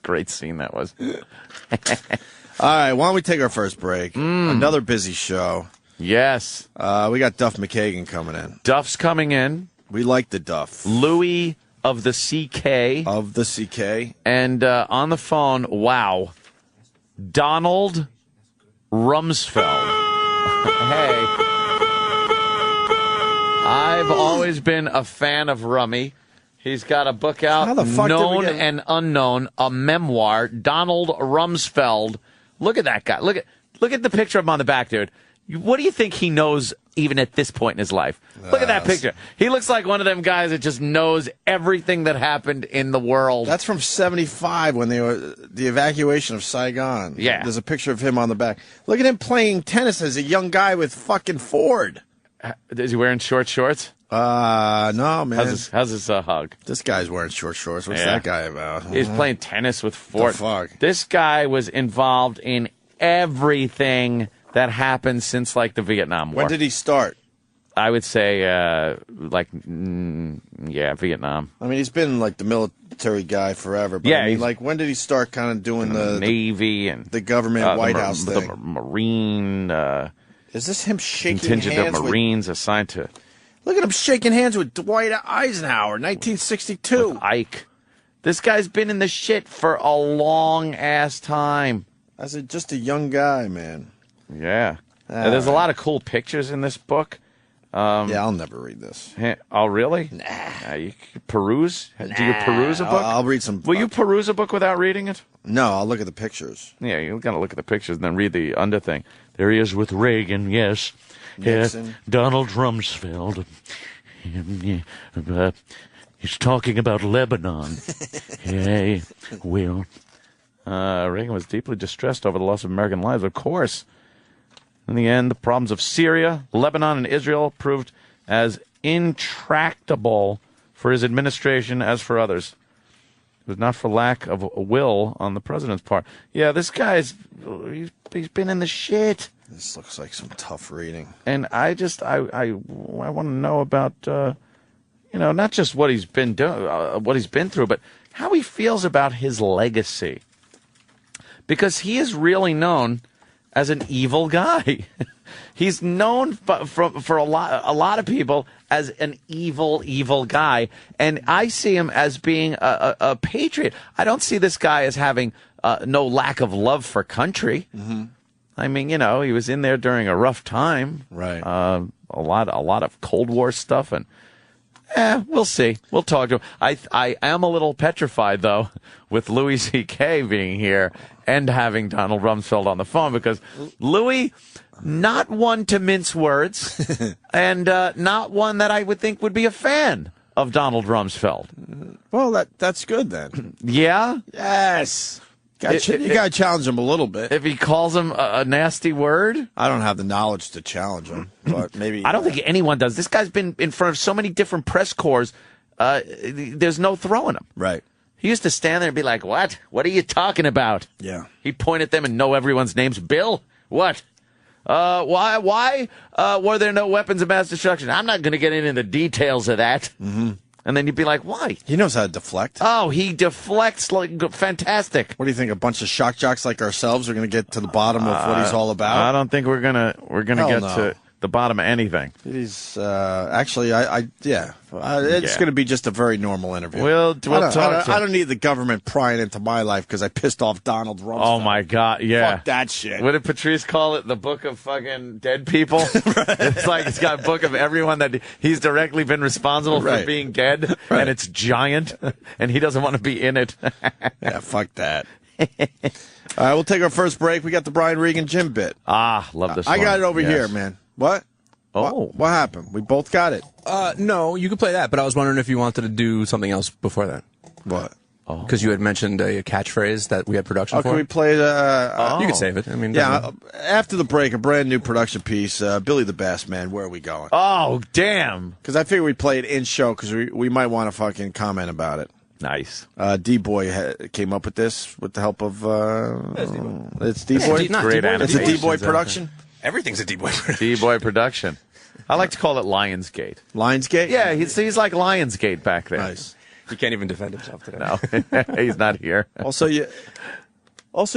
Great scene that was. All right, why don't we take our first break? Another busy show. Yes. We got Duff McKagan coming in. Duff's coming in. We like the Duff. Louis of the CK. Of the CK. And on the phone, wow, Donald Rumsfeld. Hey. I've always been a fan of Rummy. He's got a book out, Known and Unknown, a memoir, Donald Rumsfeld. Look at that guy. Look at the picture of him on the back, dude. What do you think he knows even at this point in his life? Look at that picture. He looks like one of them guys that just knows everything that happened in the world. That's from 75 when they were the evacuation of Saigon. Yeah. There's a picture of him on the back. Look at him playing tennis as a young guy with fucking Ford. Is he wearing short shorts? No, man. How's his hug? This guy's wearing short shorts. What's that guy about? He's playing tennis with Ford. The fuck? This guy was involved in everything that happened since, like, the Vietnam War. When did he start? I would say, Vietnam. I mean, he's been, like, the military guy forever. But yeah. I mean, like, when did he start kind of doing the Navy and the government White House thing? The Marine. Is this him shaking contingent hands of Marines assigned to... Look at him shaking hands with Dwight Eisenhower, 1962. With Ike. This guy's been in the shit for a long-ass time. As just a young guy, man. Yeah. There's a lot of cool pictures in this book. Yeah, I'll never read this. Oh, really? Nah. You peruse? Nah. Do you peruse a book? I'll read some. Will you peruse a book without reading it? No, I'll look at the pictures. Yeah, you got to look at the pictures and then read the under thing. There he is with Reagan, yes. Nixon. Donald Rumsfeld. He's talking about Lebanon. Hey, Will. Reagan was deeply distressed over the loss of American lives, of course. In the end, the problems of Syria, Lebanon, and Israel proved as intractable for his administration as for others. It was not for lack of will on the president's part. Yeah, this guy's he's been in the shit. This looks like some tough reading. And I want to know about not just what he's been doing, what he's been through, but how he feels about his legacy. Because he is really known as an evil guy. He's known for a lot of people as an evil guy. And I see him as being a patriot. I don't see this guy as having no lack of love for country. Mm-hmm. I mean, he was in there during a rough time. Right. A lot of Cold War stuff. And we'll see. We'll talk to him. I am a little petrified, though, with Louis C.K. being here and having Donald Rumsfeld on the phone, because Louis, not one to mince words, and not one that I would think would be a fan of Donald Rumsfeld. Well, that's good then. Yeah? Yes. You got to challenge him a little bit. If he calls him a nasty word? I don't have the knowledge to challenge him, but maybe. I don't think anyone does. This guy's been in front of so many different press corps, there's no throwing him. Right. He used to stand there and be like, what? What are you talking about? Yeah. He'd point at them and know everyone's names. Bill? What? Why were there no weapons of mass destruction? I'm not going to get into the details of that. Mm-hmm. And then you'd be like, why? He knows how to deflect. Oh, he deflects like fantastic. What do you think? A bunch of shock jocks like ourselves are going to get to the bottom of what he's all about? I don't think we're gonna get to the bottom of anything. He's actually, it's going to be just a very normal interview. We'll talk. I don't need the government prying into my life because I pissed off Donald Rumsfeld. Oh my God, yeah. Fuck that shit. What did Patrice call it? The book of fucking dead people? Right. It's like it's got a book of everyone that he's directly been responsible for being dead, and it's giant, and he doesn't want to be in it. Yeah, fuck that. All right, we'll take our first break. We got the Brian Regan Jim bit. Love this I one. got it over here, man. What? Oh. What happened? We both got it. No, you could play that, but I was wondering if you wanted to do something else before that. What? Because you had mentioned a catchphrase that we had production for. Can we play the... You can save it. I mean, after the break, a brand new production piece, Billy the Bass Man, Where Are We Going? Oh, damn. Because I figured we'd play it in show because we might want to fucking comment about it. Nice. D-Boy came up with this with the help of... it's D-Boy? Great animation. It's a D-Boy production? Everything's a D-Boy production. D-Boy production. I like to call it Lionsgate. Lionsgate? Yeah, he's like Lionsgate back there. Nice. He can't even defend himself today. No, he's not here. Also, you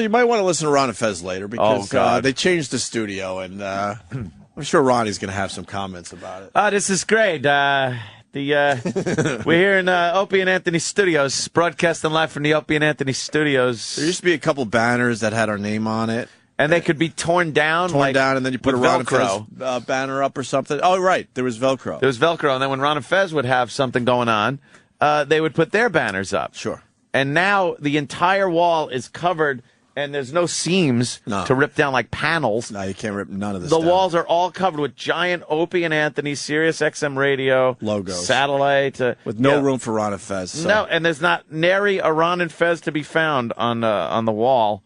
might want to listen to Ron and Fez later because they changed the studio, and I'm sure Ronnie's going to have some comments about it. This is great. We're here in Opie and Anthony Studios, broadcasting live from the Opie and Anthony Studios. There used to be a couple banners that had our name on it. And they could be torn down, and then you put a Ron Velcro. and Fez banner up or something. Oh, right. There was Velcro. And then when Ron and Fez would have something going on, they would put their banners up. Sure. And now the entire wall is covered, and there's no seams to rip down like panels. No, you can't rip none of this The down. walls are all covered with giant Opie and Anthony, Sirius XM radio, logos, satellite. With no room for Ron and Fez. So. No, and there's not nary a Ron and Fez to be found on the wall.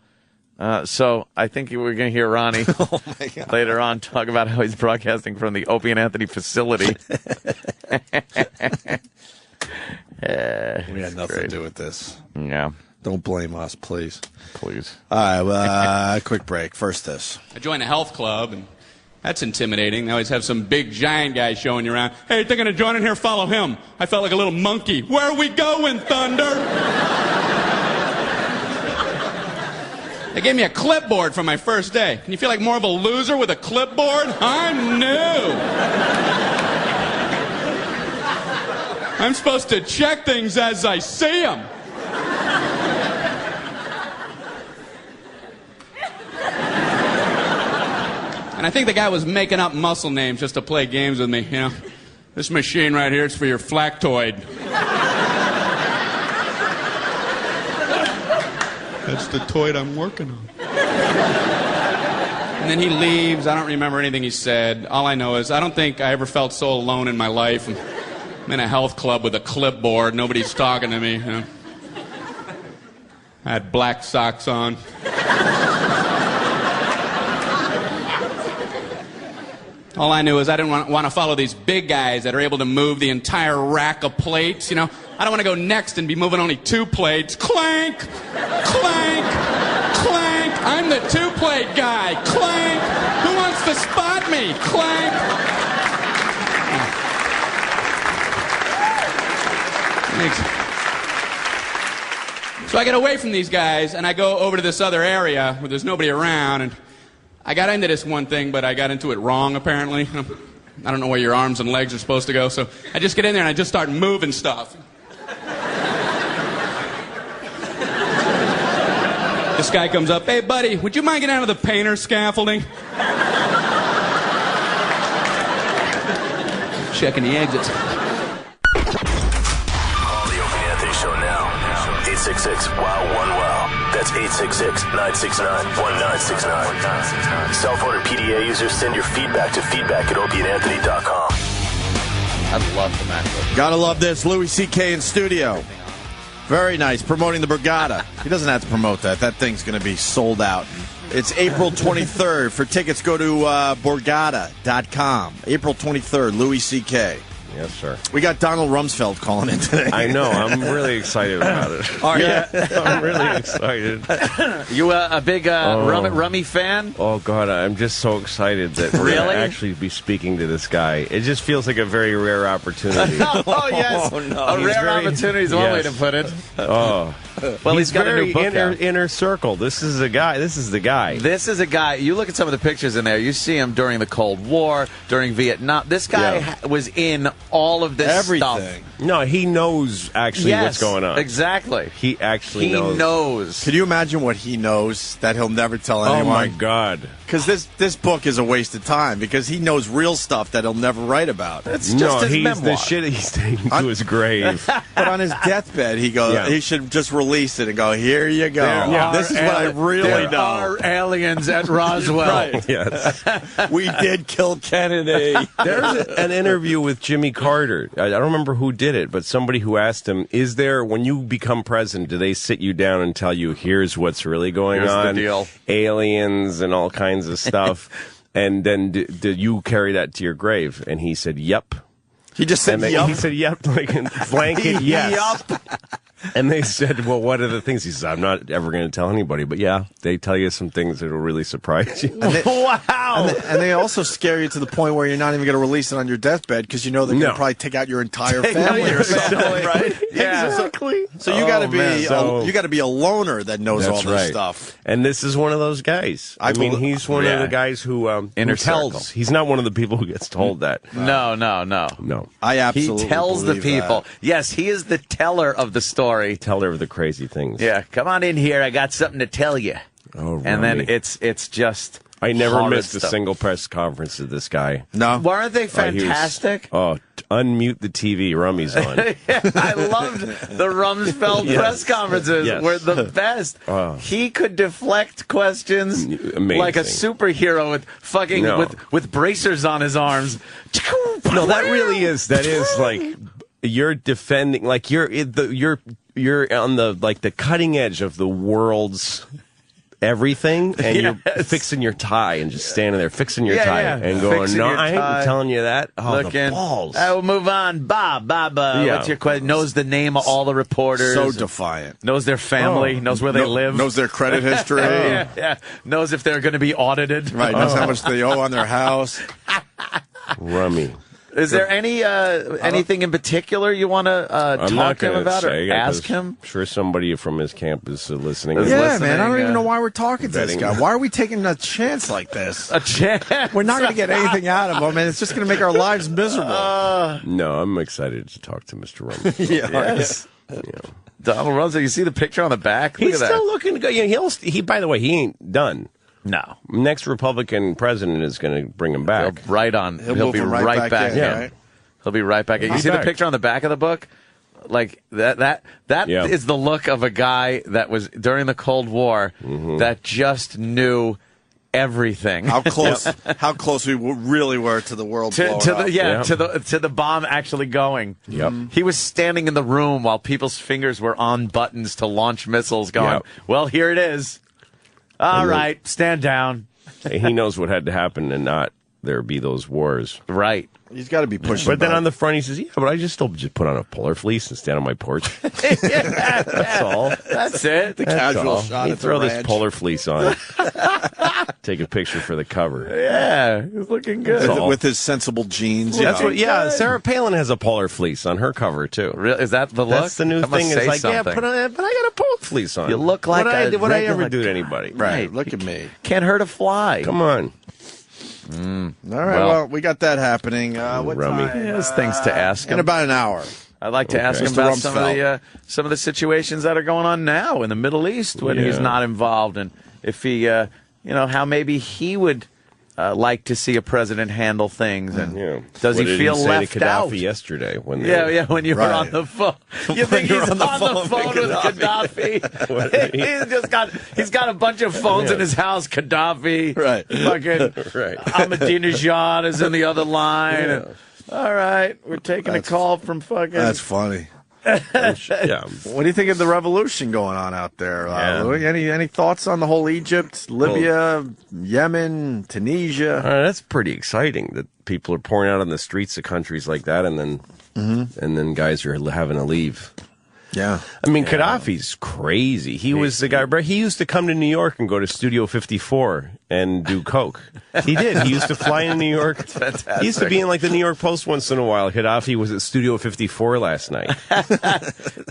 So I think we're going to hear Ronnie later on talk about how he's broadcasting from the Opie and Anthony facility. We had nothing to do with this. Yeah. Don't blame us, please. Please. All right, well, quick break. First this. I joined a health club, and that's intimidating. They always have some big giant guy showing you around. Hey, think I'm going to join in here? Follow him. I felt like a little monkey. Where are we going, Thunder? They gave me a clipboard for my first day. Can you feel like more of a loser with a clipboard? I'm new. I'm supposed to check things as I see them. And I think the guy was making up muscle names just to play games with me, you know. This machine right here is for your flactoid. That's the toy I'm working on. And then he leaves. I don't remember anything he said. All I know is I don't think I ever felt so alone in my life. I'm in a health club with a clipboard. Nobody's talking to me. You know? I had black socks on. All I knew is I didn't want to follow these big guys that are able to move the entire rack of plates, you know. I don't want to go next and be moving only 2 plates. Clank! Clank! Clank! I'm the 2-plate guy. Clank! Who wants to spot me? Clank! So I get away from these guys, and I go over to this other area where there's nobody around, and I got into this one thing, but I got into it wrong, apparently. I don't know where your arms and legs are supposed to go, so I just get in there and I just start moving stuff. This guy comes up, "Hey, buddy, would you mind getting out of the painter scaffolding?" Checking the exits. Call the Opie and Anthony Show now. 866-WOW-1-WOW. That's 866-969-1969. Cell phone or PDA users, send your feedback to feedback@opieandanthony.com. I love the MacBook. Gotta love this. Louis C.K. in studio. Very nice. Promoting the Borgata. He doesn't have to promote that. That thing's going to be sold out. It's April 23rd. For tickets, go to Borgata.com. April 23rd, Louis C.K. Yes, sir. We got Donald Rumsfeld calling in today. I know. I'm really excited about it. Are you? I'm really excited. You a big Rummy fan? Oh, God. I'm just so excited that we're going to actually be speaking to this guy. It just feels like a very rare opportunity. Oh, yes. Oh, no. A rare opportunity is one way to put it. Oh. Well, he's got very a new book inner circle. This is the guy. This is the guy. This is a guy. You look at some of the pictures in there. You see him during the Cold War, during Vietnam. This guy was in all of this stuff. No, he knows actually what's going on. Exactly. He actually knows. He knows. Can you imagine what he knows that he'll never tell anyone? Oh, my God. Because this book is a waste of time because he knows real stuff that he'll never write about. It's just his memoir. The shit he's taking to his grave. But on his deathbed, he goes. He should just release it and go, "Here you go. This is what I really know. There are aliens at Roswell." Right. Yes. We did kill Kennedy. There's an interview with Jimmy Carter. I don't remember who did it, but somebody who asked him, "Is there, when you become president, do they sit you down and tell you, here's what's really going on? The deal. Aliens and all kinds of stuff." And then do you carry that to your grave? And he said, "Yep." He just said, "Yep." He said, "Yep," like a blanket, yes. Yep. And they said, "Well, what are the things?" He said, "I'm not ever going to tell anybody, but yeah, they tell you some things that will really surprise you." Wow! And they also scare you to the point where you're not even going to release it on your deathbed because you know they're going to probably take out your entire family or something, right? Yeah, exactly. So you got to be you got to be a loner that knows all this stuff. And this is one of those guys. I mean, he's one of the guys who tells. He's not one of the people who gets told that. No. I absolutely he tells the people. That. Yes, he is the teller of the story. Teller of the crazy things. Yeah, come on in here. I got something to tell you. Oh, and then it's just. I never missed a single press conference of this guy. No, weren't they fantastic? Unmute the TV. Rummy's on. I loved the Rumsfeld press conferences. Were the best. He could deflect questions like a superhero with fucking with bracers on his arms. No, that really is. That is like you're defending. Like you're on the cutting edge of the world's everything, and you're fixing your tie and just standing there fixing your tie and going, fixing "No, I ain't telling you that." Oh, the balls! I will move on. Bob. What's your question? Knows the name of all the reporters. So defiant. Knows their family. Knows where they live. Knows their credit history. Knows if they're going to be audited. Right. Knows how much they owe on their house. Rummy. Is there anything in particular you want to talk to him about or ask him? I'm sure somebody from his camp is listening. Man, I don't even know why we're talking to this guy. Why are we taking a chance like this? A chance? We're not going to get anything out of him, and it's just going to make our lives miserable. No, I'm excited to talk to Mr. Rumsfeld. Yes. Donald Rumsfeld, you see the picture on the back? He's still looking good. He, by the way, he ain't done. No. Next Republican president is going to bring him back. He'll be right back in. Right? He'll be right back in. You see the picture on the back of the book? Like that is the look of a guy that was during the Cold War that just knew everything. How close we really were to the world to the bomb actually going. Yep. He was standing in the room while people's fingers were on buttons to launch missiles going, well, here it is. All right, stand down. He knows what had to happen and not there be those wars. Right. He's got to be pushing. But then on the front, he says, but I just put on a polar fleece and stand on my porch. That's all. That's it. The casual shot. You throw this polar fleece on. Take a picture for the cover. Yeah, he's looking good. With his sensible jeans. That's what. Yeah, Sarah Palin has a polar fleece on her cover, too. Really? Is that the look? That's the new thing. It's like, but I got a polar respectfully, son. You look like what I ever do to anybody? Right. Look at me. Can't hurt a fly. Come on. All right. Well, we got that happening. What Rummy. time? There's things to ask him. In about an hour. I'd like to ask him Mr. about some of the situations that are going on now in the Middle East when he's not involved, and if he, how maybe he would like to see a president handle things, and does he feel left to Gaddafi out? Yesterday, when when you were on the phone, you think he's on the phone with Gaddafi? he's got a bunch of phones in his house. Gaddafi, right? Fucking right. Ahmadinejad is in the other line. Yeah. All right, we're taking a call from fucking. That's funny. Yeah. What do you think of the revolution going on out there, Louis? Any thoughts on the whole Egypt, Libya, Yemen, Tunisia? That's pretty exciting that people are pouring out on the streets of countries like that, and then guys are having to leave. Yeah. I mean, Gaddafi's crazy. He was the guy. He used to come to New York and go to Studio 54 and do coke. He did. He used to fly into New York. Fantastic. He used to be in like the New York Post once in a while. Gaddafi was at Studio 54 last night.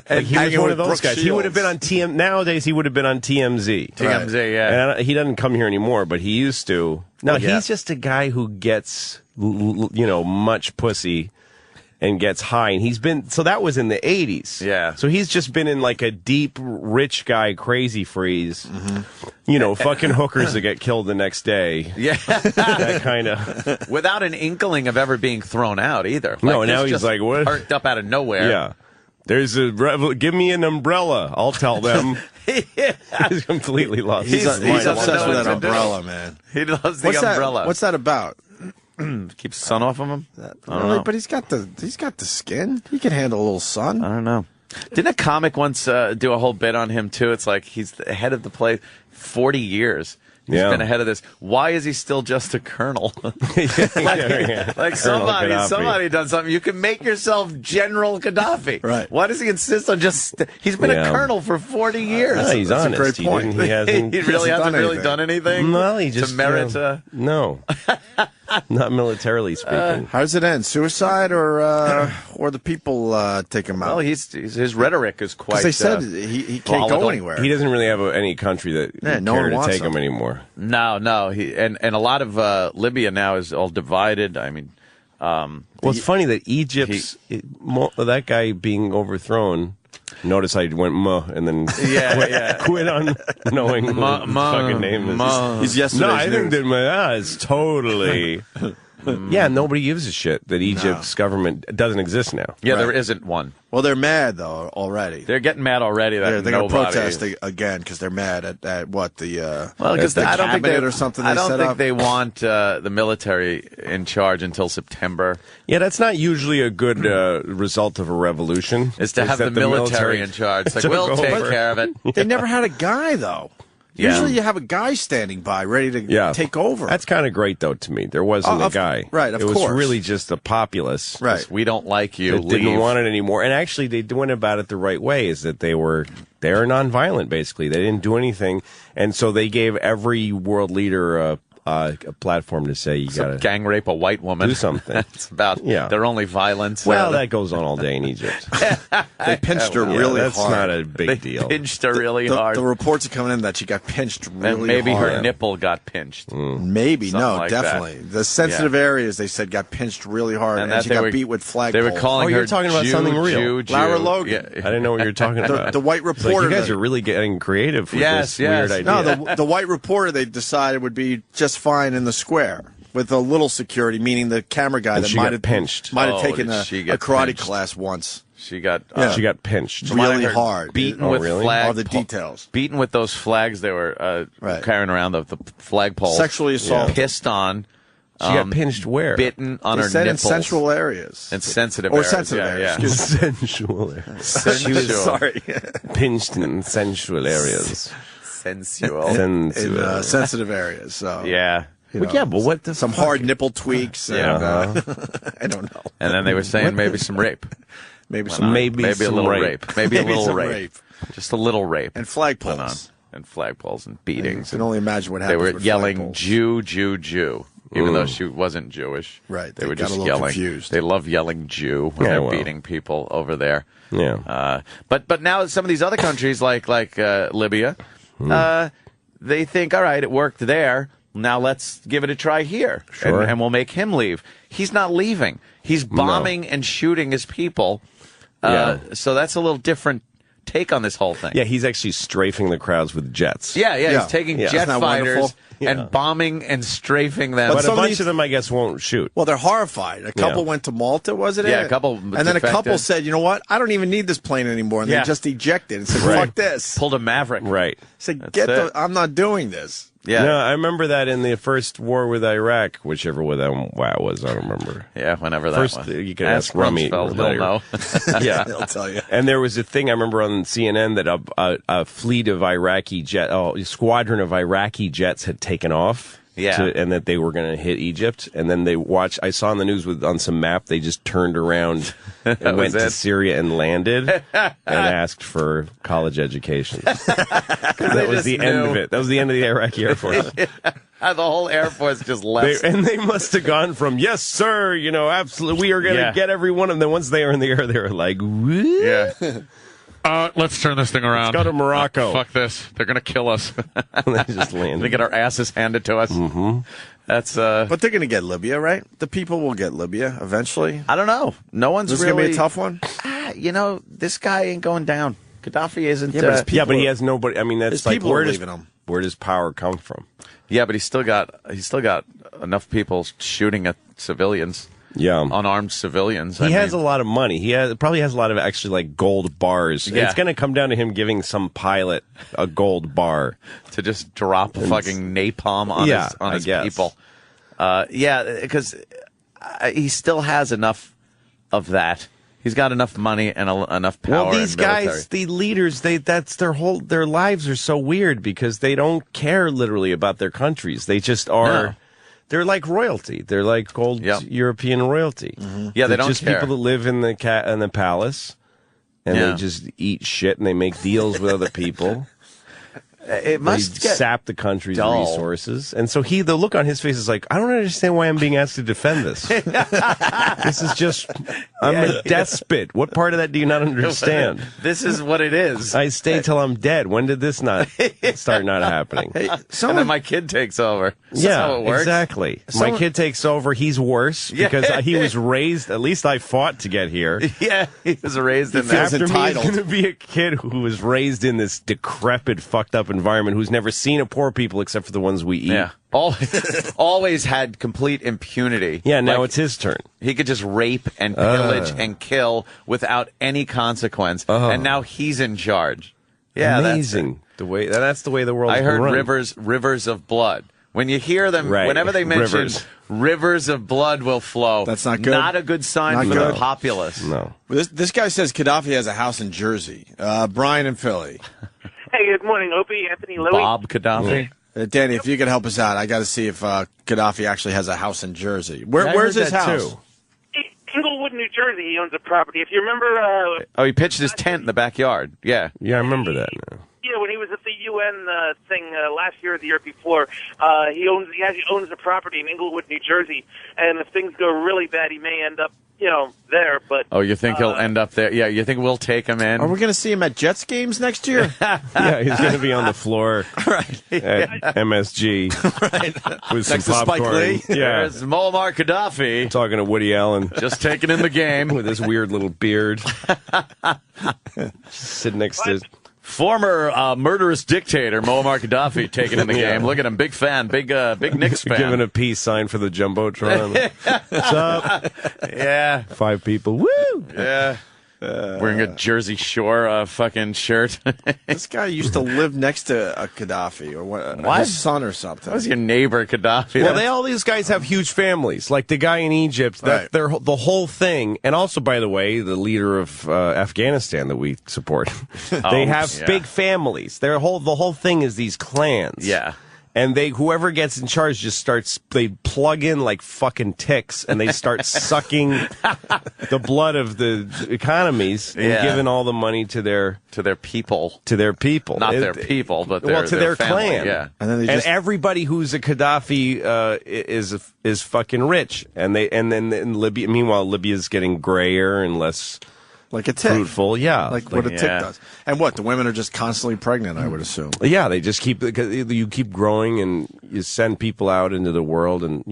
And he was one of those guys. He would have been on Nowadays, he would have been on TMZ. TMZ, yeah. And he doesn't come here anymore, but he used to. No, he's just a guy who gets, much pussy and gets high, and so that was in the 80s. Yeah. So he's just been in like a deep, rich guy crazy freeze. Fucking hookers that get killed the next day. Yeah. That kind of. Without an inkling of ever being thrown out either. No, now he's like, what? Perked up out of nowhere. Yeah. There's give me an umbrella. I'll tell them. He's completely lost. He's obsessed with that umbrella, man. He loves the umbrella. What's that about? Keep the sun off of him? I don't know. But he's got the skin. He can handle a little sun. I don't know. Didn't a comic once do a whole bit on him too? It's like he's the head of the place 40 years. He's been ahead of this. Why is he still just a colonel? Like somebody done something. You can make yourself General Gaddafi. Right. Why does he insist on he's been a colonel for 40 years. No, he's honest. A great point. He hasn't really done anything? Well, he just to merit no. Not militarily speaking. How does it end? Suicide or the people take him out? Well, his rhetoric is quite. They said he can't go anywhere. He doesn't really have any country that care to take him anymore. No. And a lot of Libya now is all divided. I mean, well, it's funny that Egypt's that guy being overthrown. Notice I went and then quit on knowing the fucking name is. He's yesterday's I think that it's totally. Nobody gives a shit that Egypt's government doesn't exist now. Yeah, there isn't one. Well, they're mad though already. They're getting mad already. That they're going to protest again because they're mad at what the because I don't think or something. I don't think they want the military in charge until September. Yeah, that's not usually a good result of a revolution. Is to have the military in charge. It's like we'll take care of it. They never had a guy though. Yeah. Usually you have a guy standing by ready to take over. That's kind of great, though, to me. There wasn't a guy. Right, of course. It was really just the populace. Right. We don't like you. That didn't want it anymore. And actually, they went about it the right way, is that they were nonviolent, basically. They didn't do anything. And so they gave every world leader a platform to say you got to gang rape a white woman. Do something. It's about their only violence. Well, that goes on all day in Egypt. They pinched her really hard. That's not a big deal. Pinched her really hard. The reports are coming in that she got pinched really hard. And maybe her nipple got pinched. Maybe. Something no, definitely. The sensitive areas, they said, got pinched really hard. And she got beat with flagpoles. They were calling her you're talking about something real. Lara Logan. Yeah. I didn't know what you were talking about. The white reporter. You guys are really getting creative with this weird idea. No, the white reporter they decided would be just fine in the square with a little security, meaning the camera guy that might have pinched. Might have taken a karate class once. She got pinched really hard, beaten with flag. All the details, beaten with those flags they were carrying around the flagpole. Sexually assaulted, pissed on. She got pinched where? Bitten on her nipples. In sensual areas. In sensitive areas. Sensitive areas. Yeah. Sensual areas. She was sorry. Pinched in sensual areas. Sensual. In sensitive areas. So yeah. But what? Some hard nipple tweaks. And, I don't know. And then they were saying maybe some rape. Maybe a little rape. Maybe a little rape. Just a little rape. And flagpoles. And flagpoles and beatings. You can only imagine what happened. They were yelling Jew, Jew, Jew. even though she wasn't Jewish. Right. They were got just a little yelling. confused. They love yelling Jew when they're beating people over there. Yeah. But now some of these other countries like Libya, they think, all right, it worked there. Now let's give it a try here, and we'll make him leave. He's not leaving. He's bombing and shooting his people. So that's a little different take on this whole thing. Yeah, he's actually strafing the crowds with jets. Yeah, he's taking jet fighters and bombing and strafing them. But a bunch of them, I guess, won't shoot. Well, they're horrified. A couple went to Malta, wasn't it? Yeah, a couple And then a couple said, you know what? I don't even need this plane anymore. And they just ejected and said, fuck this. Pulled a Maverick. Right. Said, I'm not doing this. Yeah. No, I remember that in the first war with Iraq, whichever one that was, I don't remember. Yeah, whenever that was. You could ask Rummy. He'll know. Yeah. He'll tell you. And there was a thing I remember on CNN that a fleet of a squadron of Iraqi jets had taken off. Yeah. And that they were going to hit Egypt. And then I saw on the news on some map, they just turned around and went to Syria and landed and asked for college education. That was the end of it. That was the end of the Iraqi Air Force. The whole Air Force just left. They must have gone from, yes, sir, absolutely, we are going to get everyone. And then once they were in the air, they were like, what? Yeah. Let's turn this thing around. Let's go to Morocco. Fuck this. They're going to kill us. They just landed. They get our asses handed to us. Mm-hmm. That's But they're going to get Libya, right? The people will get Libya eventually. I don't know. No one's This is really... going to be a tough one? This guy ain't going down. Gaddafi isn't... but he has nobody... I mean, that's like... People are leaving him. Where does power come from? Yeah, but he's still got enough people shooting at civilians. Yeah. Unarmed civilians. He has a lot of money. He probably has a lot of actually like gold bars. Yeah. It's going to come down to him giving some pilot a gold bar to just drop fucking napalm on his people. Because he still has enough of that. He's got enough money and enough power. Well, these and military. guys, the leaders, that's their lives are so weird because they don't care literally about their countries. They just are. No. They're like royalty. They're like old European royalty. Mm-hmm. Yeah, they don't just care. people that live in the palace, and they just eat shit and they make deals with other people. It must sap the country's dull. resources, and so the look on his face is like, I don't understand why I'm being asked to defend this. This is just, I'm a despot. What part of that do you not understand? This is what it is. I stay till I'm dead. When did this not start not happening? And then my kid takes over. That's how it works. Exactly. My kid takes over. He's worse because he was raised. At least I fought to get here. Yeah, he was raised in that. After me, he's going to be a kid who was raised in this decrepit, fucked up environment, who's never seen a poor people except for the ones we eat. Yeah. Always had complete impunity. Yeah, now it's his turn. He could just rape and pillage and kill without any consequence, and now he's in charge. Yeah, amazing. That's the way the world. I heard run. rivers of blood. When you hear them, whenever they mention rivers of blood will flow. That's not good. Not a good sign for the populace. No. This guy says Gaddafi has a house in Jersey. Brian in Philly. Hey, good morning, Opie, Anthony, Louie. Bob Gaddafi. Danny, if you could help us out, I got to see if Gaddafi actually has a house in Jersey. Where's his house? Too. Inglewood, New Jersey. He owns a property. If you remember, he pitched his tent in the backyard. Yeah, I remember that now. Yeah, when he was at the UN thing last year or the year before, he owns a property in Inglewood, New Jersey. And if things go really bad, he may end up, there. But you think he'll end up there? Yeah, you think we'll take him in? Are we going to see him at Jets games next year? Yeah, he's going to be on the floor at MSG with next some popcorn. To Spike Lee. Yeah, there's Muammar Gaddafi talking to Woody Allen, just taking in the game with his weird little beard, sitting next to. Former murderous dictator Muammar Gaddafi taking in the game. Look at him, big fan, big Knicks fan. Giving a peace sign for the Jumbotron. What's up? Yeah. 5 people. Woo! Yeah. Wearing a Jersey Shore fucking shirt. This guy used to live next to Gaddafi or what? His son or something. That was your neighbor, Gaddafi. Well, all these guys have huge families. Like the guy in Egypt, they're the whole thing. And also, by the way, the leader of Afghanistan that we support, they have big families. The whole thing is these clans. Yeah. And whoever gets in charge just starts, they plug in like fucking ticks and they start sucking the blood of the economies and giving all the money to their people. To their people. Not their people, but to their family, clan. Yeah. And everybody who's a Gaddafi is fucking rich. And then in Libya, meanwhile, Libya's getting grayer and less like a tick. Fruitful, yeah. Like what a tick does. And what, the women are just constantly pregnant, I would assume. Yeah, they just you keep growing and you send people out into the world and,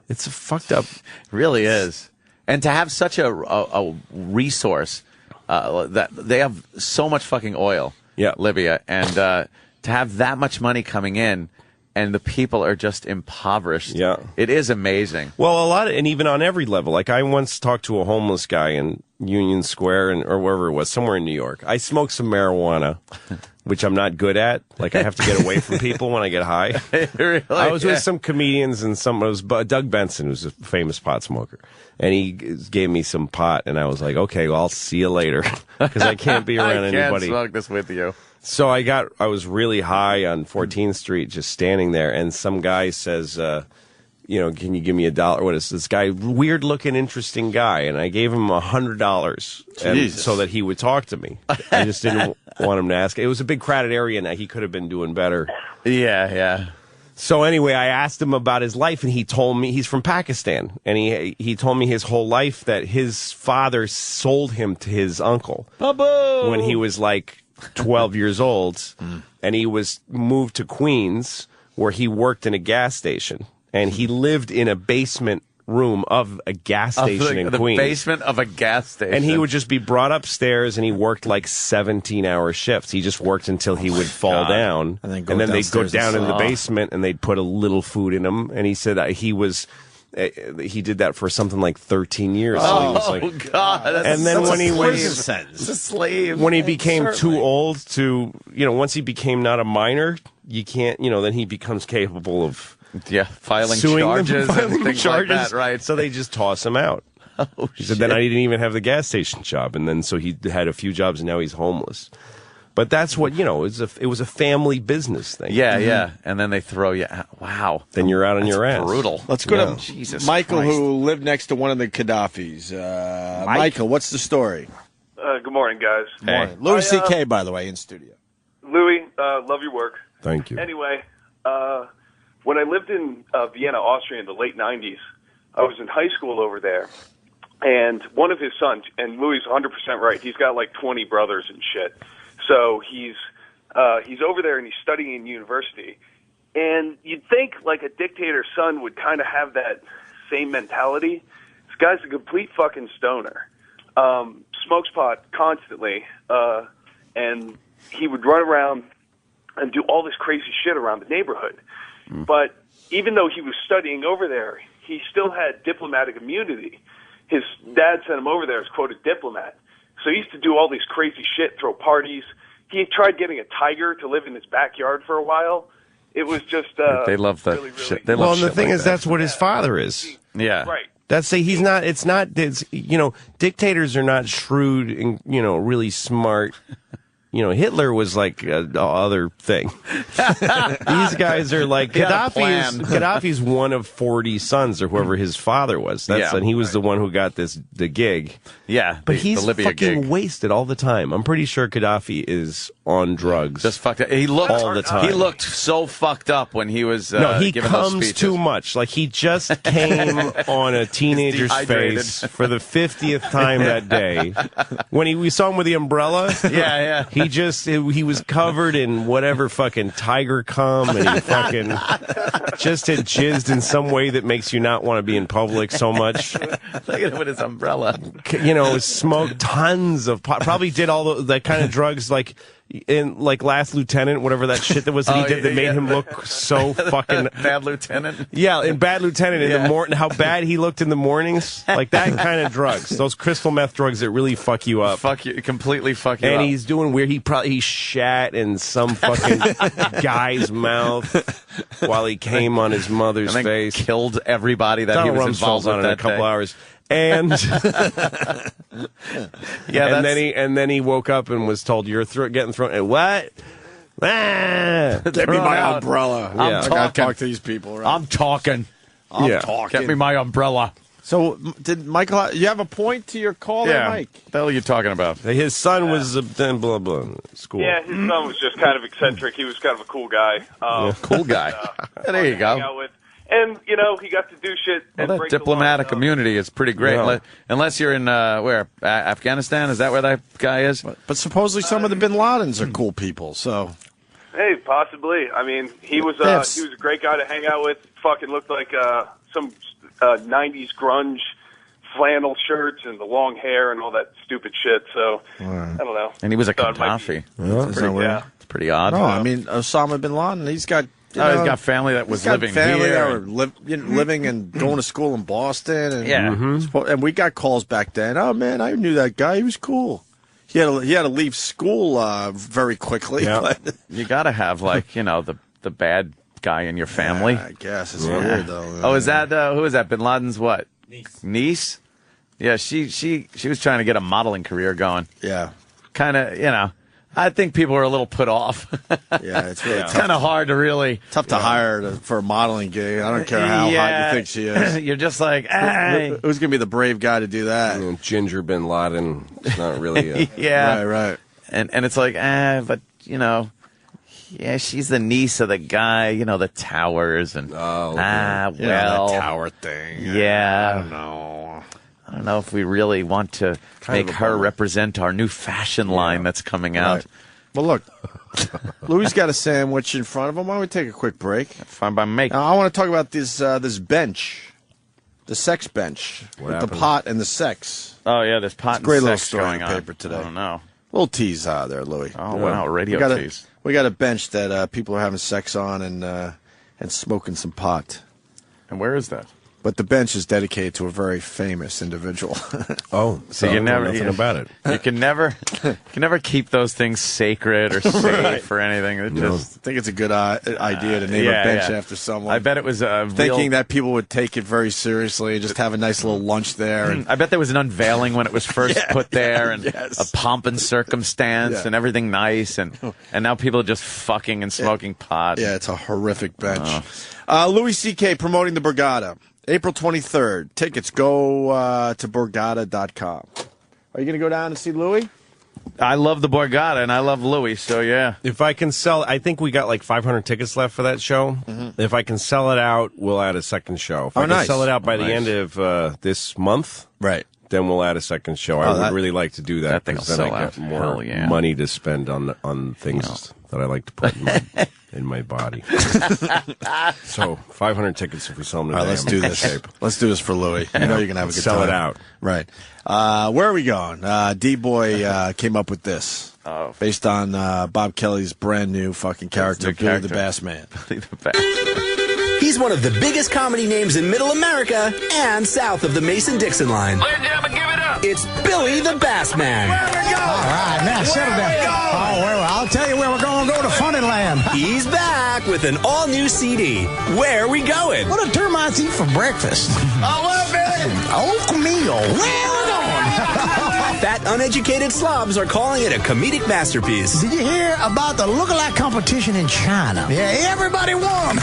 it's a fucked up. Really is. And to have such a resource, that they have so much fucking oil, Libya, and to have that much money coming in, and the people are just impoverished. Yeah. It is amazing. Well, and even on every level. Like, I once talked to a homeless guy in Union Square or wherever it was, somewhere in New York. I smoked some marijuana, which I'm not good at. Like, I have to get away from people when I get high. Really? I was with some comedians and it was Doug Benson, who's a famous pot smoker. And he gave me some pot, and I was like, okay, well, I'll see you later. Because I can't be around anybody. I can't smoke this with you. So I was really high on 14th Street, just standing there, and some guy says, can you give me $1? What is this guy? Weird looking, interesting guy. And I gave him $100 so that he would talk to me. I just didn't want him to ask. It was a big crowded area, and he could have been doing better. Yeah. So anyway, I asked him about his life, and he told me he's from Pakistan, and he told me his whole life that his father sold him to his uncle when he was like 12 years old, and he was moved to Queens, where he worked in a gas station, and he lived in a basement room of a gas station in Queens. The basement of a gas station. And he would just be brought upstairs, and he worked like 17-hour shifts. He just worked until he would fall down, and then they'd go down in the basement, and they'd put a little food in him. And he said he did that for something like 13 years. God! And then when he was a slave, when he became too old to, once he became not a minor, you can't, then he becomes capable of filing suing charges them, and things like that, right? So they just toss him out. He said, then I didn't even have the gas station job, and then so he had a few jobs, and now he's homeless. But that's what, it was a family business thing. Yeah. And then they throw you out. Wow. Then you're out on your ass. Brutal. Let's go to Michael, who lived next to one of the Gaddafis. Michael, what's the story? Good morning, guys. Good morning. Louis C.K., by the way, in studio. Louis, love your work. Thank you. Anyway, when I lived in Vienna, Austria in the late 90s, I was in high school over there. And one of his sons, and Louis is 100% right, he's got like 20 brothers and shit. So he's over there and he's studying in university. And you'd think like a dictator's son would kind of have that same mentality. This guy's a complete fucking stoner. Smokes pot constantly. And he would run around and do all this crazy shit around the neighborhood. But even though he was studying over there, he still had diplomatic immunity. His dad sent him over there as, quote, a diplomat. So he used to do all these crazy shit, throw parties. He tried getting a tiger to live in his backyard for a while. It was just they love that really, shit. They love and the thing is, that's what his father is. Yeah, right. Dictators are not shrewd and, really smart. Hitler was like the other thing. These guys are like, Gaddafi's one of 40 sons or whoever his father was. And he was the one who got the gig. Yeah, but he's the Libya fucking gig. wasted all the time. I'm pretty sure Gaddafi is on drugs. Just fucked up. He looked all the time. He looked so fucked up when he was he giving comes those speeches. too much. Like, he just came on a teenager's face for the 50th time that day. When we saw him with the umbrella, he was covered in whatever fucking tiger cum, and he fucking just had jizzed in some way that makes you not want to be in public so much. Look at him with his umbrella. Smoked tons of pot. Probably did all that kind of drugs like in like Last Lieutenant, whatever that shit that was that he did that made him look so fucking Bad Lieutenant. Yeah, in Bad Lieutenant in the morning, how bad he looked in the mornings, like that kind of drugs. Those crystal meth drugs that really fuck you up. Completely fuck you up. And he's doing weird. He shat in some fucking guy's mouth while he came on his mother's and then face. Killed everybody that Donald he was involved with on that in a couple day. hours. And then he woke up and was told, "You're getting thrown." And what? Get me my umbrella. I gotta talk to these people. Right? I'm talking. Get me my umbrella. So, did Michael? You have a point to your call, there, Mike? What the hell are you talking about? His son was blah blah blah. School. Yeah, his son was just kind of eccentric. He was kind of a cool guy. Cool guy. There you go. And he got to do shit. Well, that diplomatic immunity is pretty great. Yeah. Unless you're in Afghanistan. Is that where that guy is? But supposedly some of the Bin Ladens are cool people. So, hey, possibly. I mean, he was a great guy to hang out with. Fucking looked like some 90s grunge flannel shirts and the long hair and all that stupid shit. So I don't know. And he was a Gaddafi. It's pretty odd. No, I mean Osama bin Laden. He's got. He's got family that was living here. Living and going to school in Boston. And, and we got calls back then. Oh, man, I knew that guy. He was cool. He had to leave school very quickly. Yeah. You got to have, the bad guy in your family. Yeah, I guess. It's weird, though. Oh, is that, who is that? Bin Laden's what? Niece? Yeah, she was trying to get a modeling career going. Yeah. Kind of, I think people are a little put off. Yeah, it's really kind of hard to really... Tough to hire for a modeling gig. I don't care how hot you think she is. You're just like, who's going to be the brave guy to do that? Ginger bin Laden. It's not really yeah. Right. And it's like, but, she's the niece of the guy, the towers. And, that tower thing. Yeah. I don't know. I don't know if we really want to make her represent our new fashion line that's coming out. Well, look, Louis got a sandwich in front of him. Why don't we take a quick break? Fine by me. Now, I want to talk about this bench, the sex bench, with the pot and the sex. Oh, yeah, there's pot and great sex little story going in the paper today. I don't know. Little tease there, Louis. Oh, wow, radio tease. We got a bench that people are having sex on and smoking some pot. And where is that? But the bench is dedicated to a very famous individual. So you never nothing about it. You can never keep those things sacred or safe or anything. I think it's a good idea to name a bench after someone. I bet it was thinking that people would take it very seriously and just have a nice little lunch there. And I bet there was an unveiling when it was first put there, and a pomp and circumstance and everything nice, and now people are just fucking and smoking pot. Yeah, it's a horrific bench. Louis C.K. promoting the Borgata. April 23rd. Tickets, go to Borgata.com. Are you going to go down and see Louis? I love the Borgata, and I love Louis, so yeah. If I can sell, I think we got like 500 tickets left for that show. Mm-hmm. If I can sell it out, we'll add a second show. If I can sell it out by the end of this month, right, then we'll add a second show. I would really like to do that because then I get more money to spend on things that I like to put in my body. So 500 tickets if we sell them today. All right, let's do this. Let's do this for Louis. You know you're going to have a good sell time. It out. Right. Where are we going? D-Boy came up with this based on Bob Kelly's brand new fucking character, Billy the Bass Man. Billy the Bass Man. He's one of the biggest comedy names in Middle America and south of the Mason-Dixon line. Ladies and gentlemen, give it up. It's Billy the Bass Man. Where we go? All right, now settle down. Oh, well, I'll tell you where we're going to go to Funnyland. He's back with an all-new CD. Where are we going? What do termites eat for breakfast? Oatmeal. Where are we going? Fat, uneducated slobs are calling it a comedic masterpiece. Did you hear about the lookalike competition in China? Yeah, everybody won.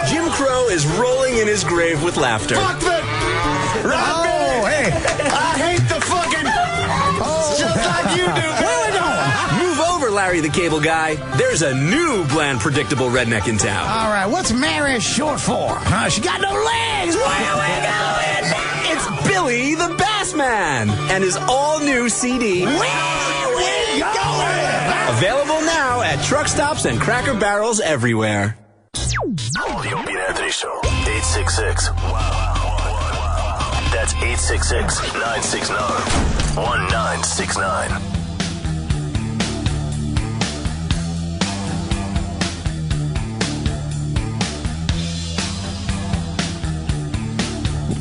Jim Crow is rolling in his grave with laughter. Fuck that! Oh, hey. I hate the fucking... just like you do. Where are we going? Move over, Larry the Cable Guy. There's a new bland, predictable redneck in town. All right, what's Mary short for? She got no legs. Where are we going? It's Billy the Bass Man and his all-new CD. Where are we going? Available now at truck stops and Cracker Barrels everywhere. Call the Opie and Anthony Show. 866-WOW. That's 866-969-1969.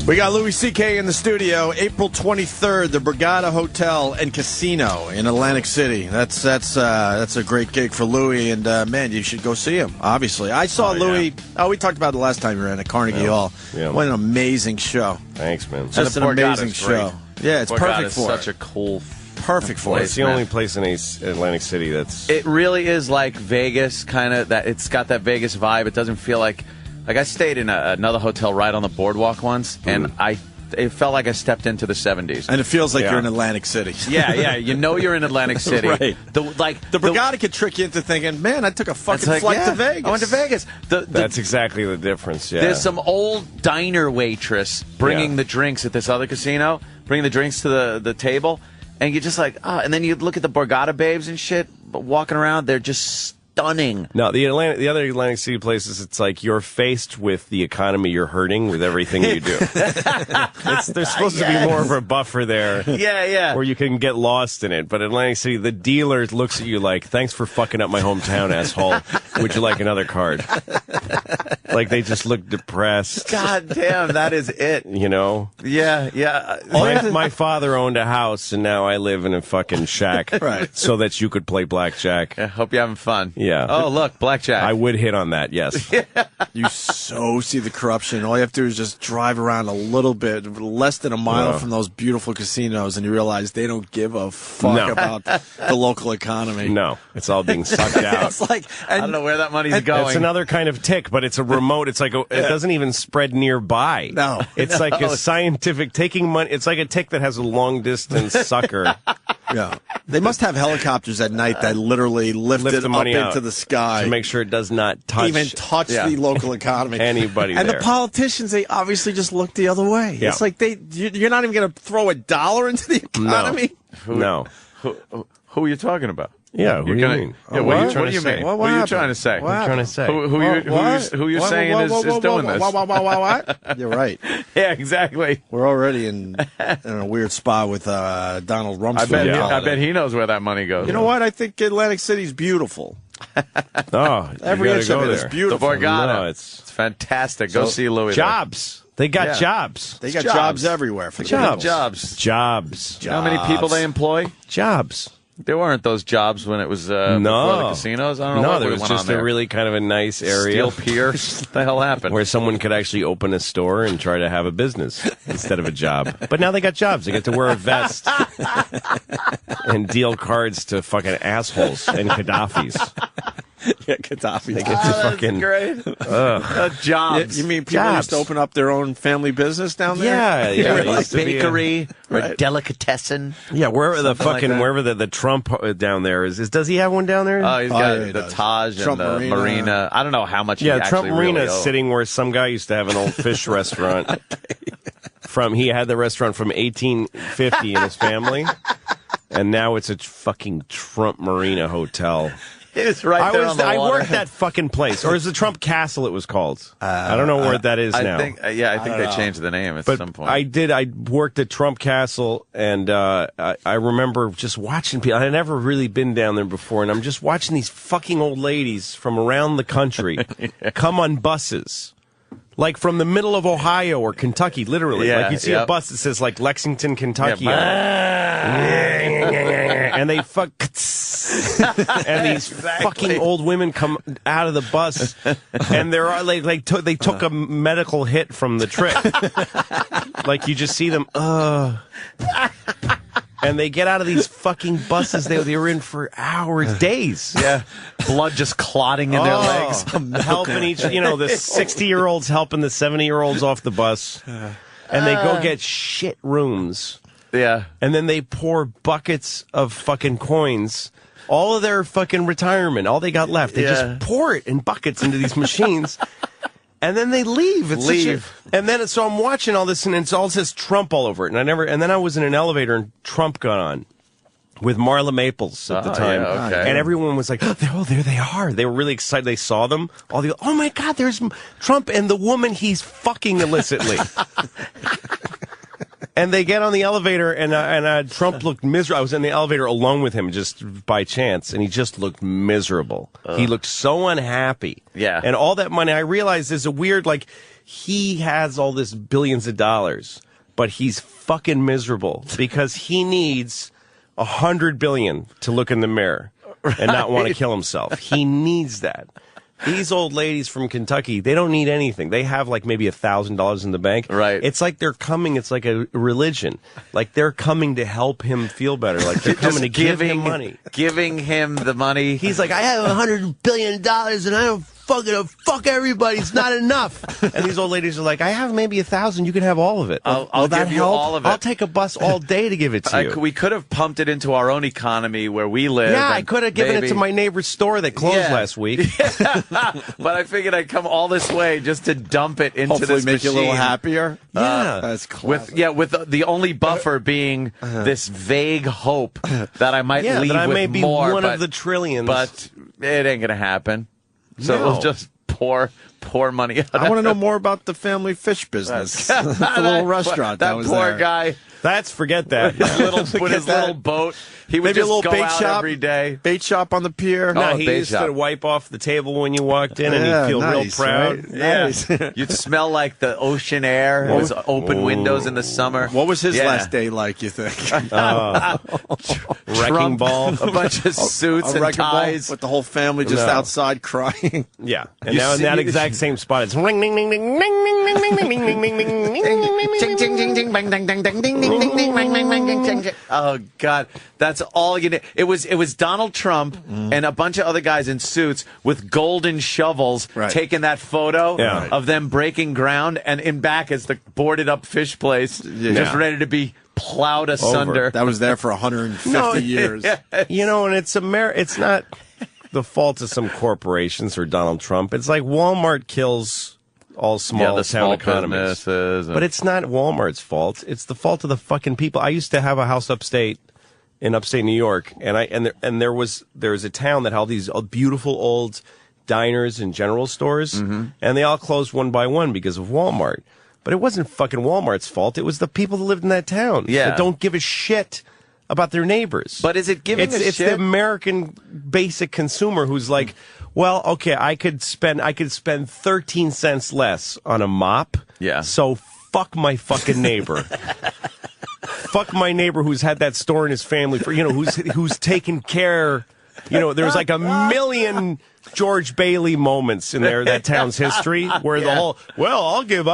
We got Louis C.K. in the studio. April 23rd, the Borgata Hotel and Casino in Atlantic City. That's a great gig for Louis, and man, you should go see him. Obviously, I saw Louis. We talked about it the last time you were in at Carnegie Hall. Yeah. What an amazing show! Thanks, man. Just an amazing show. Yeah, it's perfect for such a cool perfect for it. It's the only place in Atlantic City that's... It really is like Vegas, kind of. That it's got that Vegas vibe. It doesn't feel like I stayed in another hotel right on the boardwalk once, and it felt like I stepped into the 70s. And it feels like you're in Atlantic City. Yeah. You know you're in Atlantic City. Right. The Borgata could trick you into thinking, man, I took a fucking flight to Vegas. I went to Vegas. That's exactly the difference, yeah. There's some old diner waitress bringing the drinks at this other casino, bringing the drinks to the table, and you're just like, and then you look at the Borgata babes and shit walking around, they're just stunning. No, the other Atlantic City places, it's like you're faced with the economy you're hurting with everything you do. There's supposed to be more of a buffer there. Yeah. Where you can get lost in it. But Atlantic City, the dealer looks at you like, thanks for fucking up my hometown, asshole. Would you like another card? Like they just look depressed. God damn, that is it. You know? Yeah. My father owned a house, and now I live in a fucking shack so that you could play blackjack. I hope you're having fun. Yeah. Oh, look, blackjack. I would hit on that, yes. You so see the corruption. All you have to do is just drive around a little bit, less than a mile from those beautiful casinos, and you realize they don't give a fuck about the local economy. No, it's all being sucked out. It's like, I don't know where that money's going. It's another kind of tick, but it's a remote. It's like it doesn't even spread nearby. No. It's like a scientific taking money. It's like a tick that has a long distance sucker. Yeah. They must have helicopters at night that literally lift it the money up out into the sky. To make sure it does not touch the local economy. Anybody and there. The politicians, they obviously just look the other way. Yeah. It's like you're not even going to throw $1 into the economy? No. Who are you talking about? Yeah, who do you mean? Yeah, what do you mean? What are you trying to say? What are you trying to say? Who you saying is doing this? What? You're right. Yeah, exactly. We're already in a weird spot with Donald Rumsfeld. I bet he knows where that money goes. You know what? I think Atlantic City's beautiful. Every inch of it is beautiful. The Borgata. No, it's fantastic. Go see Louis. Jobs. They got jobs. They got jobs everywhere. For Jobs. How many people they employ? Jobs. There weren't those jobs when it was before the casinos. I don't know. There was just a really kind of a nice area. Steel Pier. What the hell happened? Where someone could actually open a store and try to have a business instead of a job. But now they got jobs. They get to wear a vest and deal cards to fucking assholes and Gaddafis. Yeah, Gaddafi. They get to fucking great. Jobs. You mean people used to open up their own family business down there? Yeah. Like bakery or delicatessen. Yeah, wherever the fucking wherever the Trump down there is. Does he have one down there? Oh, he's got the Taj Trump and the Marina. I don't know how much. Yeah, Trump Marina is sitting where some guy used to have an old fish restaurant. He had the restaurant from 1850 in his family, and now it's a fucking Trump Marina hotel. It's right there on the water. I worked that fucking place. Or is the Trump Castle it was called? I don't know where that is now. I think they changed the name at some point. I worked at Trump Castle, and I remember just watching people. I had never really been down there before, and I'm just watching these fucking old ladies from around the country come on buses. Like from the middle of Ohio or Kentucky, literally. Yeah, like you see a bus that says like Lexington, Kentucky. And they fuck. And these fucking old women come out of the bus, and they're like they took a medical hit from the trip. Like you just see them, and they get out of these fucking buses they were in for hours, days. Yeah, blood just clotting in their legs. Helping the 60-year-olds helping the 70-year-olds off the bus, and they go get shit rooms. Yeah, and then they pour buckets of fucking coins. All of their fucking retirement, all they got left, they just pour it in buckets into these machines, and then they leave. And then so I'm watching all this, and it all says Trump all over it. And then I was in an elevator, and Trump got on with Marla Maples at the time, and everyone was like, "Oh, there they are!" They were really excited. They saw them. Oh my God, there's Trump and the woman he's fucking illicitly. And they get on the elevator, and Trump looked miserable. I was in the elevator alone with him just by chance, and he just looked miserable. He looked so unhappy. Yeah. And all that money, I realized, is a weird, like, he has all this billions of dollars, but he's fucking miserable because he needs $100 billion to look in the mirror and not want to kill himself. He needs that. These old ladies from Kentucky, they don't need anything. They have like maybe $1,000 in the bank. Right. It's like they're coming. It's like a religion. Like they're coming to help him feel better. Like they're coming to give him money. Giving him the money. He's like, I have $100 billion and I don't fuck everybody. It's not enough. And these old ladies are like, I have maybe 1,000. You can have all of it. I'll give you all of it. I'll take a bus all day to give it to you. We could have pumped it into our own economy where we live. Yeah, I could have given it to my neighbor's store that closed last week. But I figured I'd come all this way just to dump it into Hopefully this make machine. you a little happier. Yeah. That's classic. With the only buffer being this vague hope that I might leave that I with may be more, one but, of the trillions. But it ain't gonna happen. So we'll just pour money out. I want to know more about the family fish business. the little restaurant that was poor there. guy. Forget that. With his little boat. He would Maybe just a little go bait out shop every day. Bait shop on the pier. No, Oh, he bait used shop. to wipe off the table when you walked in, and Yeah, he'd feel nice, real proud. right? Yeah. Nice. You'd smell like the ocean air. It was open windows in the summer. What was his Yeah. last day like, you think? Wrecking Trump, ball. a bunch of suits A and wrecking ball ties. with the whole family just No. outside crying. Yeah, and You now in see- that exact same spot, it's ring, ding, ding, ding, ding, ding, ding, ding, ding, ding, ding, ding, ding, ding. Oh God, that's all you need. It was Donald Trump and a bunch of other guys in suits with golden shovels taking that photo of them breaking ground, and in back is the boarded up fish place just ready to be plowed asunder. That was there for 150 years. You know, and it's not the fault of some corporations or Donald Trump. It's like Walmart kills all small the town small economies. businesses and- But it's not Walmart's fault. It's the fault of the fucking people. I used to have a house in upstate New York, and there was a town that had all these beautiful old diners and general stores, and they all closed one by one because of Walmart. But it wasn't fucking Walmart's fault. It was the people that lived in that town that don't give a shit about their neighbors. But is it giving a It's shit? the American basic consumer who's like, well, okay, I could spend 13 cents less on a mop. Yeah. So fuck my fucking neighbor. Fuck my neighbor who's had that store in his family for, who's taken care. There's like a million George Bailey moments in that town's history where the whole, I'll give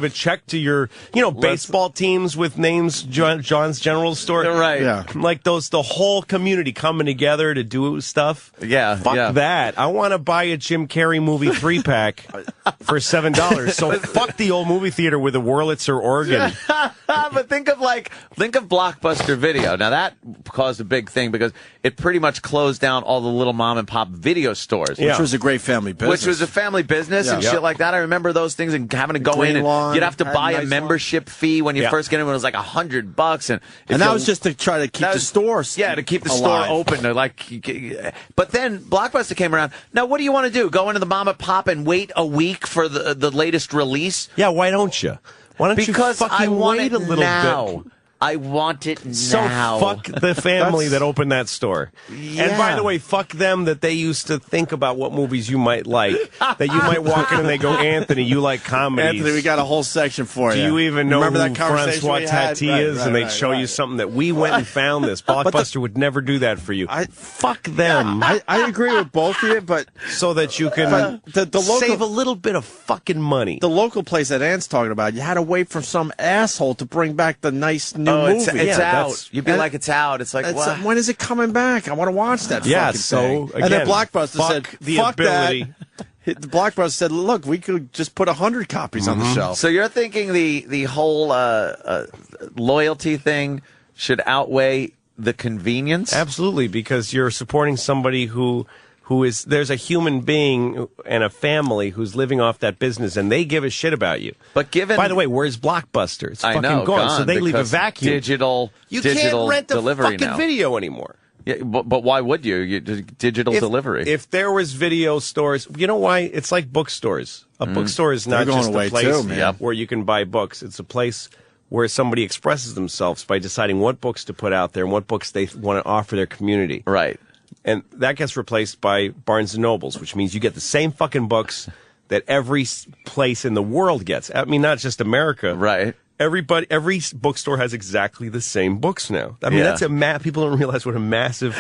a check to your, baseball teams with names, John's General Store. Right. Yeah. Like the whole community coming together to do stuff. Yeah. Fuck that. I want to buy a Jim Carrey movie 3-pack for $7. So fuck the old movie theater with a Wurlitzer organ. But think of Blockbuster Video. Now that caused a big thing because it pretty much closed down all the little mom and pop video stores. Which was a great family business. Which was a family business and shit like that. I remember those things and having to go in and you'd have to buy a membership fee when you first get in when it was like $100. And that was just to try to keep the stores to keep the alive. store open. But then Blockbuster came around. Now what do you want to do? Go into the mom and pop and wait a week for the latest release? Yeah, why don't you? Why don't because you fucking I want wait it a little now. bit? I want it now. So fuck the family that opened that store. And by the way, fuck them that they used to think about what movies you might like. That you might walk in and they go, Anthony, you like comedies. Anthony, we got a whole section for you. Do you even know Remember who that conversation Francois we had? Tati is? Right, And they'd right, show right. you something that we went and found this. Blockbuster would never do that for you. Fuck them. I agree with both of you, but so that you can the local, save a little bit of fucking money. The local place that Ann's talking about, you had to wait for some asshole to bring back the nice new movie. It's out. You'd be like, it's out. It's like, what? When is it coming back? I want to watch that fucking thing. Again, and then Blockbuster said, the fuck ability. that. The Blockbuster said, look, we could just put 100 copies on the shelf. So you're thinking the whole loyalty thing should outweigh the convenience? Absolutely, because you're supporting somebody who is, there's a human being and a family who's living off that business, and they give a shit about you. But by the way, where's Blockbuster? It's fucking know, gone. So they leave a because vacuum. You can't rent a delivery fucking now. video anymore. Yeah, but why would you? Digital delivery. If there was video stores, you know why? It's like bookstores. A bookstore is not They're going just away a place too, man. where you can buy books. It's a place where somebody expresses themselves by deciding what books to put out there and what books they want to offer their community. Right. And that gets replaced by Barnes and Nobles, which means you get the same fucking books that every place in the world gets. I mean, not just America. Right. Every bookstore has exactly the same books now. I mean, that's people don't realize what a massive.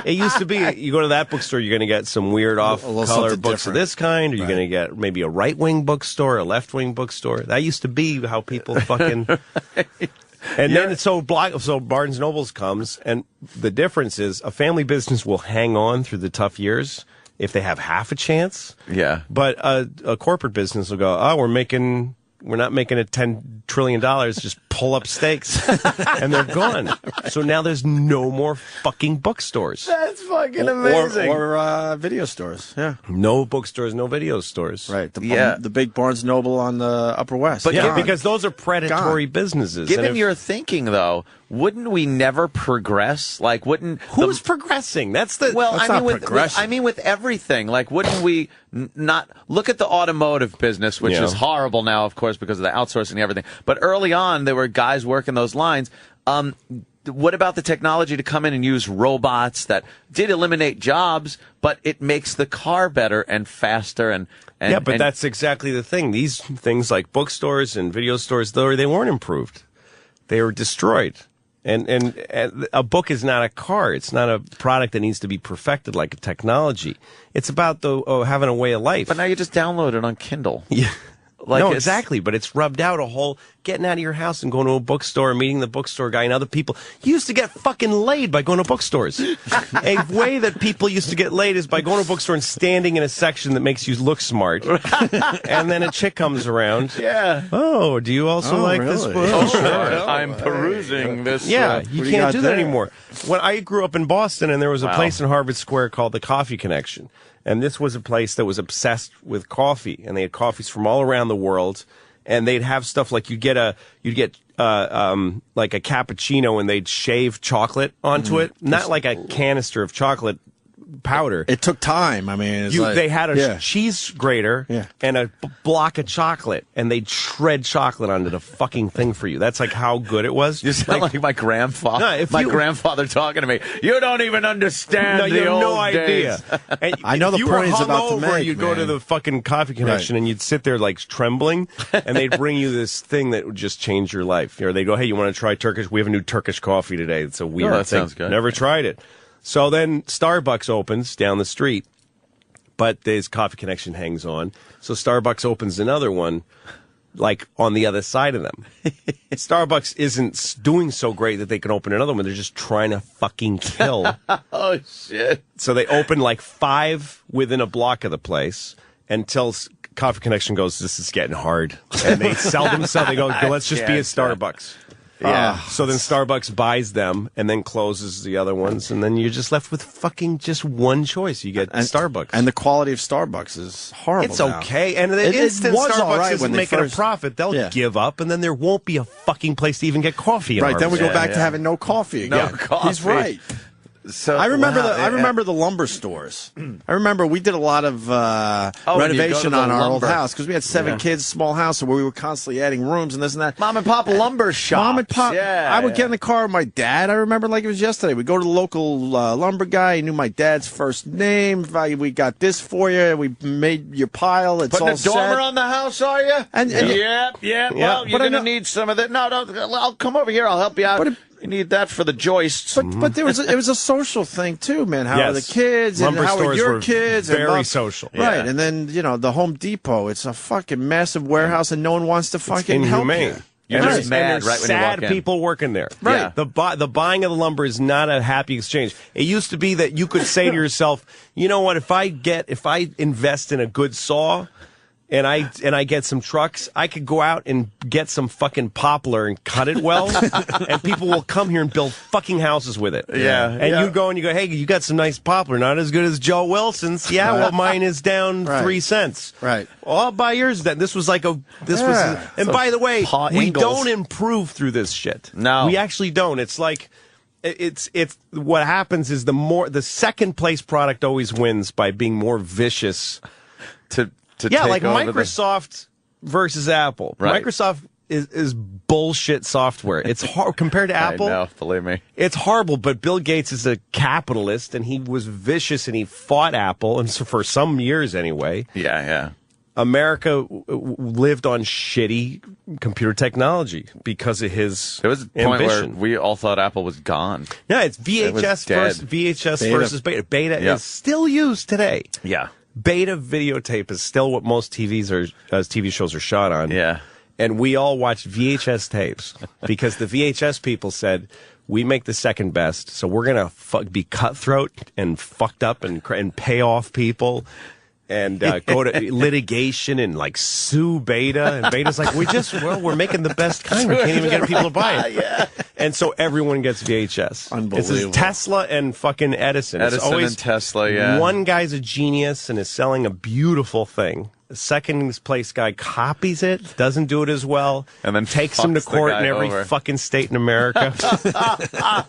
It used to be. You go to that bookstore, you're going to get some weird off-color books of this kind, or you're going to get maybe a right-wing bookstore, a left-wing bookstore. That used to be how people fucking. And then so Barnes & Noble's comes, and the difference is a family business will hang on through the tough years if they have half a chance. Yeah. But a corporate business will go, we're not making it $10 trillion, just pull up stakes. And they're gone. So now there's no more fucking bookstores. That's fucking amazing. Or video stores. Yeah. No bookstores, no video stores. Right. The big Barnes & Noble on the Upper West. But because those are predatory businesses. Given your thinking, though, wouldn't we never progress? Like, who's progressing? That's the I mean with everything. Like, wouldn't we not look at the automotive business, which is horrible now, of course, because of the outsourcing and everything. But early on, there were guys working those lines. What about the technology to come in and use robots that did eliminate jobs, but it makes the car better and faster and that's exactly the thing. These things like bookstores and video stores, though, they weren't improved. They were destroyed. And a book is not a car. It's not a product that needs to be perfected like a technology. It's about having a way of life. But now you just download it on Kindle. Yeah. No, exactly. But it's rubbed out getting out of your house and going to a bookstore and meeting the bookstore guy and other people. You used to get fucking laid by going to bookstores. A way that people used to get laid is by going to a bookstore and standing in a section that makes you look smart. And then a chick comes around. Yeah. Oh, do you also like this book? Oh, sure. I'm perusing this. Yeah, you can't do that anymore. When I grew up in Boston, and there was a place in Harvard Square called the Coffee Connection. And this was a place that was obsessed with coffee, and they had coffees from all around the world. And they'd have stuff like you'd get like a cappuccino, and they'd shave chocolate onto it, not like a canister of chocolate powder. It took time. I mean, they had a cheese grater and a block of chocolate, and they'd shred chocolate onto the fucking thing for you. That's like how good it was. You sound like my grandfather. Grandfather talking to me. You don't even understand the old days. And I know the point he's about to make. You'd go to the fucking Coffee Connection, and you'd sit there like trembling, and they'd bring you this thing that would just change your life. Or they'd go, "Hey, you want to try Turkish? We have a new Turkish coffee today. It's a weird thing. Sounds good. Never tried it." So then Starbucks opens down the street, but this Coffee Connection hangs on. So Starbucks opens another one, like on the other side of them. Starbucks isn't doing so great that they can open another one. They're just trying to fucking kill. Oh, shit. So they open like 5 within a block of the place until Coffee Connection goes, this is getting hard. And they sell themselves. They go, let's just be a Starbucks. Yeah. So then Starbucks buys them and then closes the other ones, and then you're just left with fucking just one choice. You get Starbucks. And the quality of Starbucks is horrible. It's okay. And the instant Starbucks isn't making a profit, they'll give up, and then there won't be a fucking place to even get coffee. Right. Then we go back to having no coffee again. No coffee. He's right. So I remember the lumber stores. I remember we did a lot of renovation on our old house because we had 7 kids, small house, where we were constantly adding rooms and this and that. Mom and pop lumber shops. Mom and pop. I would get in the car with my dad. I remember like it was yesterday. We'd go to the local lumber guy. He knew my dad's first name. We got this for you. We made your pile. It's putting all a dormer set. on the house, are you? Yeah. Well, you're going to need some of that. No, I'll come over here. I'll help you out. You need that for the joists. But it was a social thing too, man. How are the kids and how are your kids? Very social. Right. And then, the Home Depot, it's a fucking massive warehouse and no one wants to fucking help you. You're just mad right when you walk in. Sad people working there. Right. Yeah. The buying of the lumber is not a happy exchange. It used to be that you could say to yourself, you know what, if I invest in a good saw, and I get some trucks, I could go out and get some fucking poplar and cut it well, and people will come here and build fucking houses with it. Yeah. And you go, hey, you got some nice poplar, not as good as Joe Wilson's. Yeah, well, mine is down 3 cents. Right. Well, I'll buy yours then. This was like and by the way, we don't improve through this shit. No. We actually don't. It's like, it's what happens is the second place product always wins by being more vicious like Microsoft versus Apple. Right. Microsoft is bullshit software. It's hard compared to Apple. I know, believe me. It's horrible, but Bill Gates is a capitalist, and he was vicious, and he fought Apple, and so for some years anyway. Yeah. America lived on shitty computer technology because of his There was a point where ambition. we all thought Apple was gone. Yeah, it's It was VHS dead. versus Beta. Beta Yep. is still used today. Yeah. Beta videotape is still what most TV shows are shot on. Yeah. And we all watched VHS tapes because the VHS people said, we make the second best, so we're going to be cutthroat and fucked up and pay off people and go to litigation and like sue Beta. And Beta's like, we're making the best kind. We can't even get people to buy it. Yeah. And so everyone gets VHS. Unbelievable. It's Tesla and fucking Edison. It's Edison always and Tesla, yeah. One guy's a genius and is selling a beautiful thing. The second place guy copies it, doesn't do it as well, and then takes him to fucks the court guy in every over. fucking state in America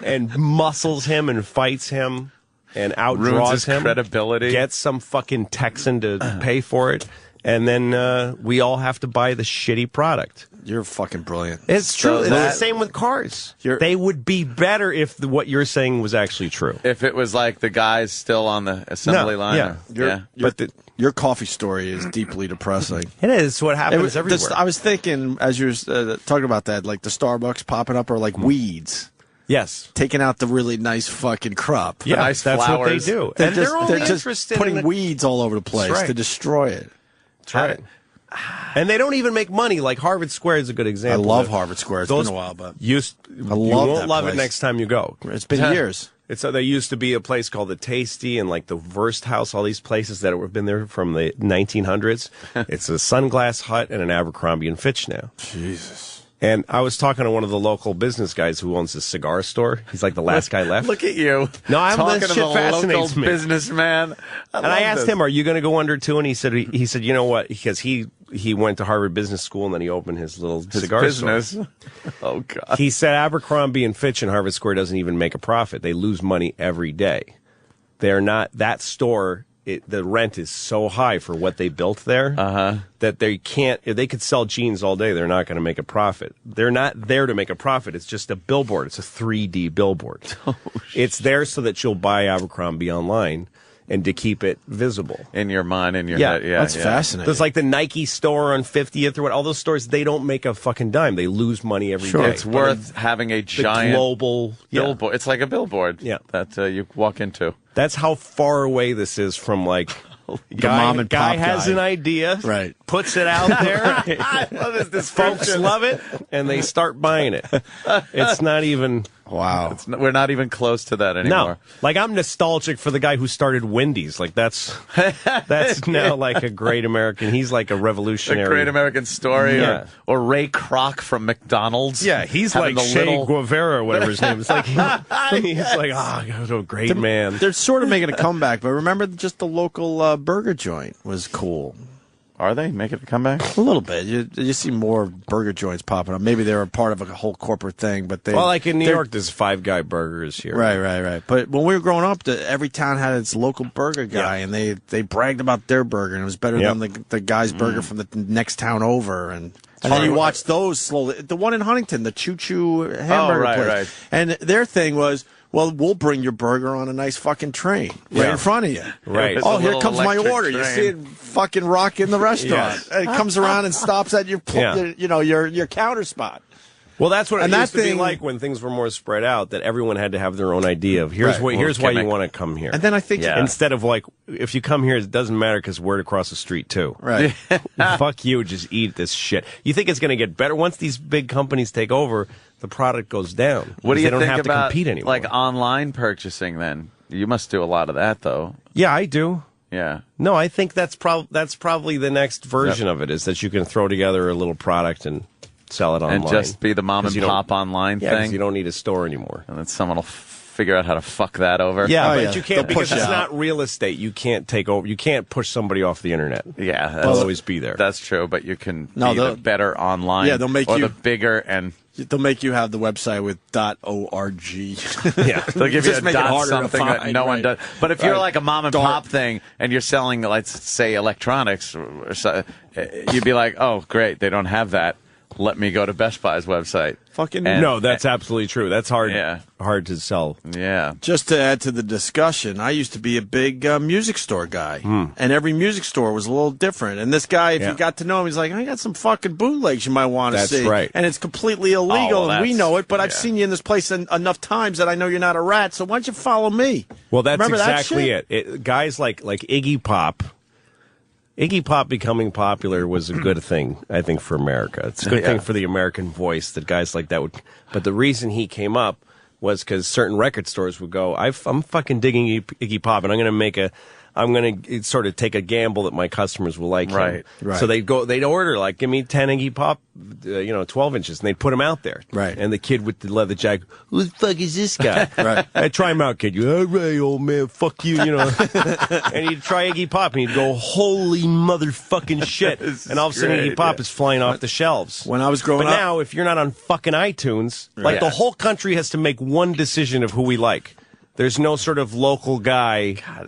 and muscles him and fights him and Ruins outdraws his him. credibility. Gets some fucking Texan to pay for it. And then we all have to buy the shitty product. You're fucking brilliant. It's true. So It's that- the same with cars. They would be better if what you're saying was actually true. If it was like the guys still on the assembly line. Yeah. or- Your coffee story is deeply depressing. It is. What happens everywhere. I was thinking, as you were talking about that, like the Starbucks popping up are like weeds. Yes. Taking out the really nice fucking crop. Yeah, that's what they do. They're And just, they're only they're just interested putting in weeds all over the place right. to destroy it. That's right. And they don't even make money. Like Harvard Square is a good example. I love Harvard Square. It's been a while, but you love won't that love place. it next time you go. It's been years. It's there used to be a place called the Tasty and like the Verst House. All these places that have been there from the 1900s. It's a Sunglass Hut and an Abercrombie and Fitch now. Jesus. And I was talking to one of the local business guys who owns a cigar store. He's like the last guy left. Look at you. No, I'm talking this to shit the fascinates local me. businessman. And I asked him, "Are you going to go under too?" And he said, you know what? Because he went to Harvard Business School and then he opened his little cigar business. store. Oh God. He said Abercrombie and Fitch and Harvard Square doesn't even make a profit. They lose money every day. They're not that store. The rent is so high for what they built there that they can't. If they could sell jeans all day, they're not going to make a profit. They're not there to make a profit. It's just a billboard. It's a 3D billboard. It's there so that you'll buy Abercrombie online and to keep it visible in your mind, in your head. Yeah, that's fascinating. There's like the Nike store on 50th or what. All those stores, they don't make a fucking dime. They lose money every day. It's worth having a The giant global billboard. It's like a billboard that you walk into. That's how far away this is from like mom and guy pop has guy. an idea, Right. puts it out there. I love this Folks love it, and they start buying it. It's not even. Wow. We're not even close to that anymore. No, like I'm nostalgic for the guy who started Wendy's. Like that's now like a great American. He's like a revolutionary. A great American story, Yeah. or Ray Kroc from McDonald's. Yeah, he's having like the Che little- Guevara or whatever his name is. Like he's like, a great man. They're sort of making a comeback, but remember just the local burger joint was cool. Are they making a comeback? A little bit. You see more burger joints popping up. Maybe they were part of a whole corporate thing, but they. Well, like in New they're- York, there's Five Guy Burgers here. Right. But when we were growing up, every town had its local burger guy, and they bragged about their burger, and it was better than the guy's burger from the next town over, and then you watch those slowly. The one in Huntington, the Choo Choo hamburger place, right. and their thing was, well, we'll bring your burger on a nice fucking train right in front of you. Right. Oh, It's a here little comes my electric order. You train. see it fucking rock in the restaurant. Yeah. And it comes around and stops at your, Yeah. your counter spot. Well, that's what And it that used to be thing- like when things were more spread out. That everyone had to have their own idea of here's Right. here's why you gimmick. want to come here. And then I think instead of like if you come here, it doesn't matter because we're across the street too. Right. Fuck you, just eat this shit. You think it's going to get better once these big companies take over? The product goes down. What do because you they don't think have about to compete anymore? like online purchasing? Then you must do a lot of that, though. Yeah, I do. Yeah. No, I think that's probably the next version of it is that you can throw together a little product and sell it online And just be the mom and 'Cause you don't- pop online Yeah, 'cause thing. you don't need a store anymore. And then someone will figure out how to fuck that over. Yeah, Oh, but yeah. you can't They'll push because it's you out. not real estate. You can't take over. You can't push somebody off the internet. Yeah, They'll always be there. That's true, but you can No, be the they'll- better online. Yeah, they'll make or you- the bigger and They'll make you have the website with .org. Yeah, they'll give you Just a make it dot harder to something that find, no one right. does. But if you're Right. like a mom and pop thing and you're selling, let's say, electronics, or so, you'd be like, oh, great, they don't have that. let me go to Best Buy's website. No, that's absolutely true. That's hard. Yeah. Hard to sell. Yeah. Just to add to the discussion, I used to be a big music store guy, and every music store was a little different. And this guy, if you got to know him, he's like, I got some fucking bootlegs you might want to see. That's right. And it's completely illegal, well, and we know it, but I've yeah. seen you in this place enough times that I know you're not a rat, so why don't you follow me? Well, that's Remember exactly that shit? it. Guys like Iggy Pop. Iggy Pop becoming popular was a good thing, I think, for America. It's a good thing for the American voice that guys like that would. But the reason he came up was because certain record stores would go, I'm fucking digging Iggy Pop, and I'm going to sort of take a gamble that my customers will like him. Right. So they'd order, like, give me 10 Iggy Pop, 12 inches, and they'd put them out there. Right. And the kid with the leather jacket, who the fuck is this guy? Right. Hey, try him out, kid. You, all right, old man, fuck you, And he'd try Iggy Pop, and he'd go, holy motherfucking shit. And all of a sudden, Iggy Pop is flying off the shelves. When I was growing But up, now, if you're not on fucking iTunes, like the whole country has to make one decision of who we like. There's no sort of local guy. God,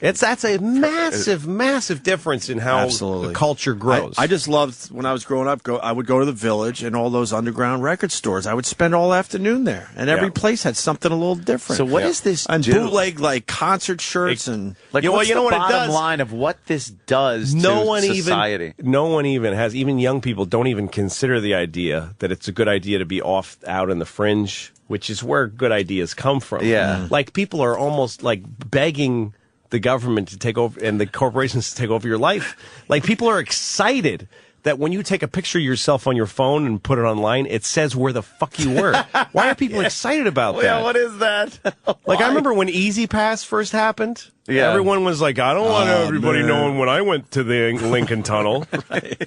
that's a massive difference in how the culture grows. I just loved when I was growing up. I would go to the Village and all those underground record stores. I would spend all afternoon there, and every place had something a little different. So what does this and do? bootleg like concert shirts and like you know what bottom it does? line of what this does to society? No one even has. Even young people don't even consider the idea that it's a good idea to be out in the fringe, which is where good ideas come from. Yeah. Like people are almost like begging the government to take over and the corporations to take over your life. Like people are excited that when you take a picture of yourself on your phone and put it online, it says where the fuck you were. Why are people excited about that? Yeah, what is that? Like I remember when Easy Pass first happened. Yeah. Everyone was like, I don't want everybody knowing when I went to the Lincoln Tunnel.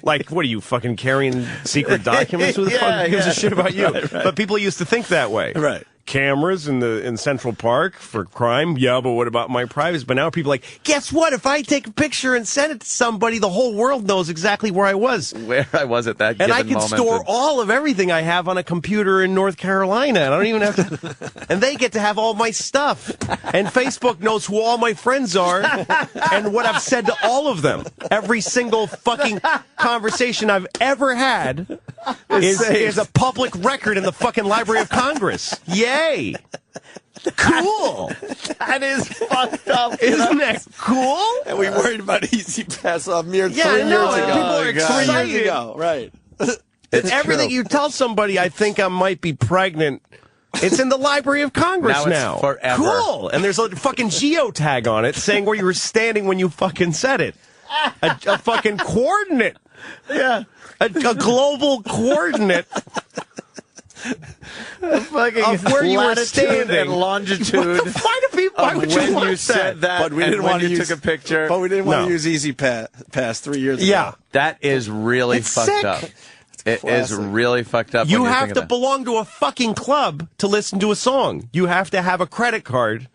Like, what are you, fucking carrying secret documents? Who the fuck gives a shit about you? Right. But people used to think that way. Right. Cameras in Central Park for crime? Yeah, but what about my privacy? But now people are like, guess what? If I take a picture and send it to somebody, the whole world knows exactly where I was. Where I was at that and given I can moment. store all of everything I have on a computer in North Carolina. And I don't even have to. And they get to have all my stuff. And Facebook knows who all my friends are and what I've said to all of them. Every single fucking conversation I've ever had is a public record in the fucking Library of Congress. Yay! Cool. That is fucked up. Isn't that cool? And we worried about Easy Pass a mere 3 Yeah, years no, ago. people are excited. 3 years ago, right? It's everything true. you tell somebody, I think I might be pregnant. It's in the Library of Congress now. It's forever. Cool. And there's a fucking geotag on it saying where you were standing when you fucking said it. A fucking coordinate. Yeah. A global coordinate. Fucking of where you were standing and longitude. Why do people? Why would when you want you said that? But we didn't when want to you use, took a picture. But we didn't want No. to use Easy Pass 3 years ago. Yeah. That is really It's fucked sick. up. It is really fucked up. You when have think to of that. belong to a fucking club to listen to a song. You have to have a credit card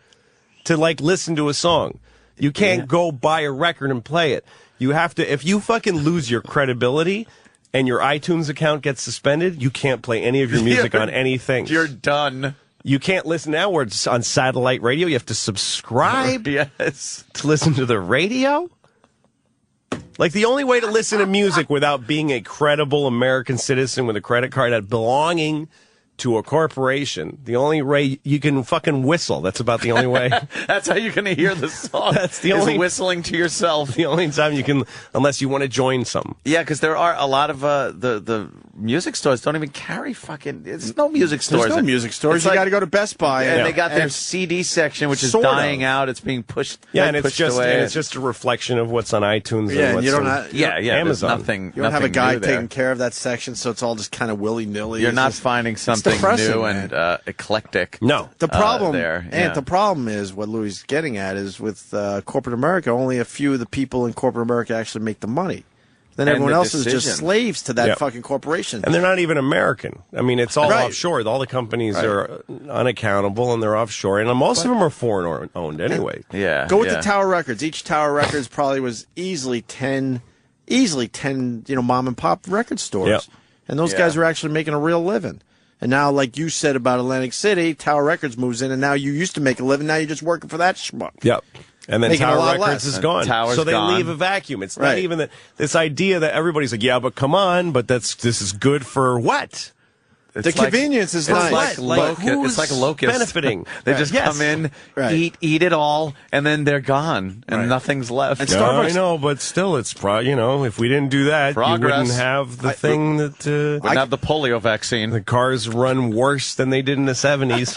to like listen to a song. You can't go buy a record and play it. You have to. If you fucking lose your credibility and your iTunes account gets suspended, you can't play any of your music on anything. You're done. You can't listen now where it's on satellite radio. You have to subscribe Yes. to listen to the radio. Like, the only way to listen to music without being a credible American citizen with a credit card and belonging to a corporation, the only way you can fucking whistle. That's about the only way. That's how you're going to hear the song. That's the is only whistling to yourself. The only time you can, unless you want to join some. Yeah, because there are a lot of the music stores don't even carry fucking. There's no music stores. There's no music stores. It's You like- got to go to Best Buy, and they got their and CD section, which is sort of. dying out. It's being pushed. Yeah, and pushed it's away. just a reflection of what's on iTunes. Yeah, and and what's you don't on have- there's Amazon. nothing. You don't have a nothing guy new there. taking care of that section, so it's all just kind of willy-nilly. You're It's not just- finding it's something depressing, new man. and eclectic. No. The problem, there. and the problem is what Louis is getting at is with corporate America, only a few of the people in corporate America actually make the money. Then And everyone the else is just decision. slaves to that Yeah. fucking corporation. And they're not even American. I mean, it's all Right. offshore. All the companies Right. are unaccountable and they're offshore. And most of them are foreign owned anyway. Yeah. Go with yeah. the Tower Records. Each Tower Records probably was easily 10, mom and pop record stores. Yep. And those guys were actually making a real living. And now, like you said about Atlantic City, Tower Records moves in, and now you used to make a living. Now you're just working for that schmuck. Yep. And then Making a Tower lot Records less. is gone. Tower's so they gone. leave a vacuum. It's Right. not even this idea that everybody's like, yeah, but come on, but this is good for what? The convenience is nice. It's like a locust. Benefiting. They just Yes. come in, Right. eat it all, and then they're gone, and nothing's left. And Yeah, Starbucks- I know, but still, it's if we didn't do that, Progress. you wouldn't have the thing that Wouldn't have the polio vaccine. the cars run worse than they did in the 70s.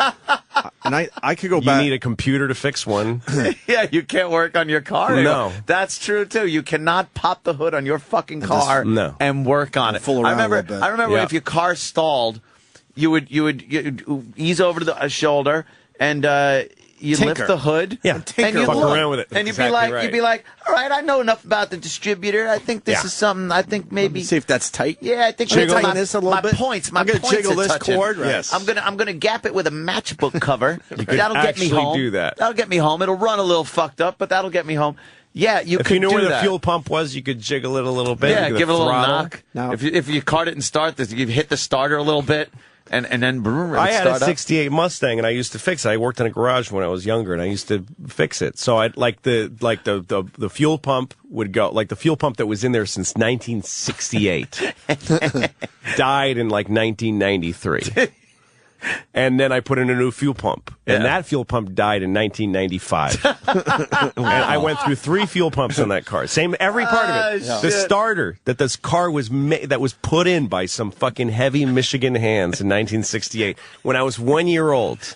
And I could go You back. need a computer to fix one. Yeah, you can't work on your car. No. That's true too. You cannot pop the hood on your fucking car No. and work on it. Fool around a little bit. I remember Yeah. if your car stalled, you would ease over to the shoulder and you Tinker. lift the hood. Yeah, and tinker. you Fuck look. around with it. And Exactly you'd be like, all right, I know enough about the distributor. I think this Yeah. is something. I think maybe. See if that's tight. Yeah, I think Jiggle maybe this a little my bit. points. My I'm gonna points jiggle are this touching. cord. Right. Yes. I'm gonna gap it with a matchbook cover. could That'll get me actually home. do that. That'll get me home. It'll run a little fucked up, but that'll get me home. Yeah, you If could you knew do where the that. fuel pump was, you could jiggle it a little bit. Yeah, You could give it a little throttle. knock. Now- If you cart it and start this, you hit the starter a little bit, and then brrr, I had a start up. 68 Mustang, and I used to fix it. I worked in a garage when I was younger, and I used to fix it. So I the fuel pump would go the fuel pump that was in there since 1968 died in 1993. And then I put in a new fuel pump, and that fuel pump died in 1995. And I went through 3 fuel pumps on that car. Same every part of it. The shit. starter that this car was that was put in by some fucking heavy Michigan hands in 1968 when I was 1 year old.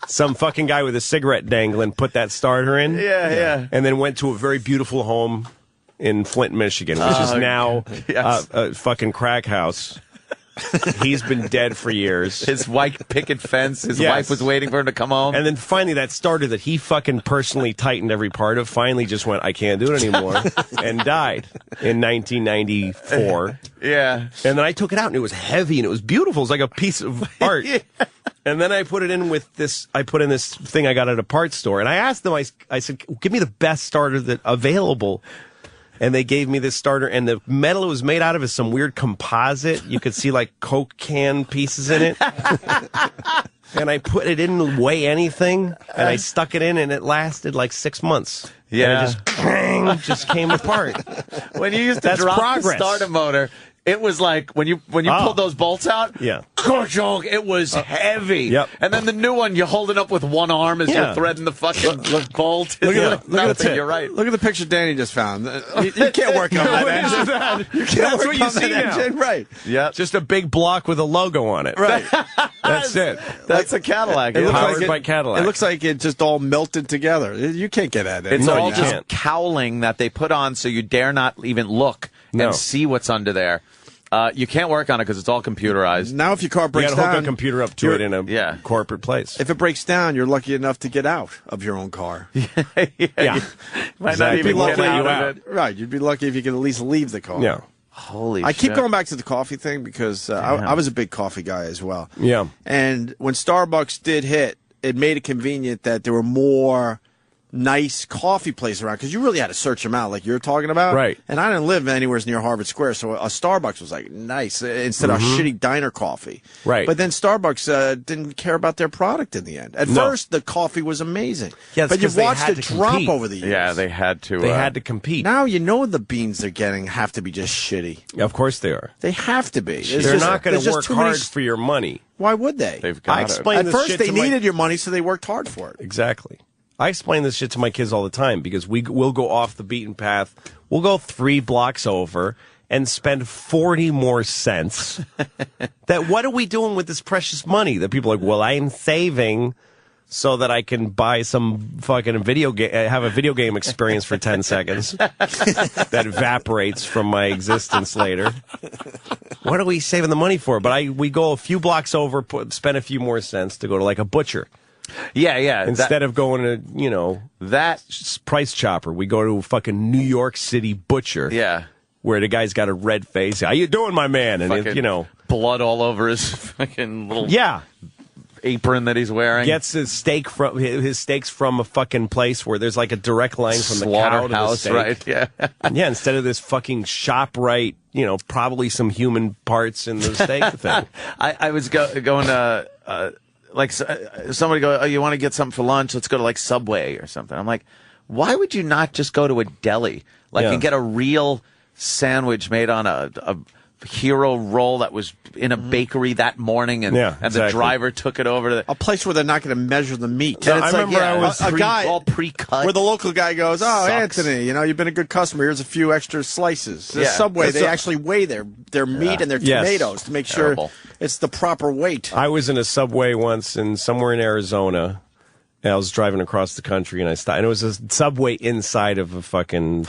Some fucking guy with a cigarette dangling put that starter in. Yeah. And then went to a very beautiful home in Flint, Michigan, which is now yes. a fucking crack house. He's been dead for years. His white picket fence. His Yes. wife was waiting for him to come home. And then finally that starter that he fucking personally tightened every part of finally just went, I can't do it anymore, and died in 1994. Yeah. And then I took it out, and it was heavy, and it was beautiful. It was like a piece of art. Yeah. And then I put it in with this. I put in this thing I got at a parts store, and I asked them. I said, "Give me the best starter that available." And they gave me this starter, and the metal it was made out of is some weird composite. You could see Coke can pieces in it. And I put it in weigh anything, and I stuck it in, and it lasted 6 months. Yeah. And it just came apart. When you used to That's drop progress. the starter motor, it was like when you pulled those bolts out. Yeah. It was heavy. Yep. And then the new one, you hold it up with one arm as Yeah. you're threading the fucking bolt. Look at the thing. You're right. Look at the picture Danny just found. You can't work on that engine. You can't That's work what you on see that now. engine. Right. Yeah. Just a big block with a logo on it. Right. That's it. That's a Cadillac. It looks Powered like by Cadillac. It looks like it just all melted together. You can't get at it. It's No, all you just can't. cowling that they put on so you dare not even look No. and see what's under there. You can't work on it because it's all computerized. Now, if your car You breaks got to hook down, a computer up to it in a Yeah. corporate place. if it breaks down, you're lucky enough to get out of your own car. yeah. Might not Exactly. even Won't get let out you of out. it. Right. You'd be lucky if you could at least leave the car. Yeah. Holy I keep shit. going back to the coffee thing because I was a big coffee guy as well. Yeah. And when Starbucks did hit, it made it convenient that there were more nice coffee places around because you really had to search them out like you're talking about. Right. And I didn't live anywhere near Harvard Square, so a Starbucks was nice instead of shitty diner coffee. Right. But then Starbucks didn't care about their product in the end. At first, the coffee was amazing. Yeah, it's but you've 'cause they watched had it to drop compete. over the years. Yeah, they had to. They had to compete. Now you know the beans they're getting have to be just shitty. Of course they are. They have to be. It's They're just- not going there's to just work too many hard for your money. Why would they? They've got I it. explain At this first, shit they to my- needed your money, so they worked hard for it. Exactly. I explain this shit to my kids all the time because we'll go off the beaten path. We'll go 3 blocks over and spend 40 more cents. That what are we doing with this precious money? That people are like, well, I'm saving so that I can buy some fucking video game, have a video game experience for 10 seconds that evaporates from my existence later. What are we saving the money for? But we go a few blocks over, spend a few more cents to go to a butcher. Yeah. Instead of going to, that Price Chopper, we go to a fucking New York City butcher. Yeah. Where the guy's got a red face. How you doing, my man? And, Fucking blood all over his fucking little apron that he's wearing. Gets his steaks from a fucking place where there's a direct line from the cow to the Slaughterhouse, steak. right? Yeah. Yeah, instead of this fucking ShopRite, probably some human parts in the steak thing. I was going to... somebody go, oh, you want to get something for lunch? Let's go to Subway or something. I'm like, why would you not just go to a deli and get a real sandwich made on a hero roll that was in a bakery that morning, and the driver took it over to a place where they're not going to measure the meat. And it's I remember a guy all pre-cut, where the local guy goes, "Oh, Sucks. Anthony, you've been a good customer. Here's a few extra slices." The Subway, they actually weigh their meat and their tomatoes to make sure it's the proper weight. I was in a Subway once somewhere in Arizona. And I was driving across the country, and I stopped. And it was a Subway inside of a fucking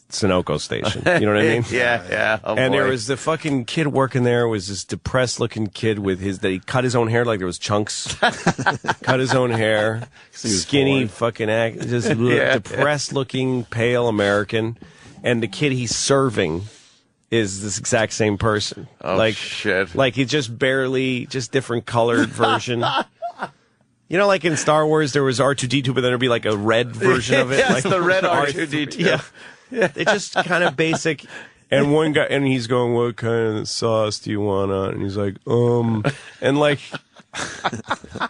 Sunoco station. You know what I mean? Yeah. Oh, and boy. there was the fucking kid working there. Was this depressed-looking kid that he cut his own hair like there was chunks. Cut his own hair, skinny fucking just depressed-looking, pale American, and the kid he's serving is this exact same person. Oh shit! Like he just different colored version. Like in Star Wars, there was R2-D2, but then there'd be like a red version of it. Yes, like the red R2-D2. Yeah. They just kind of basic. And one guy, and he's going, "What kind of sauce do you want on?" And he's like, and like,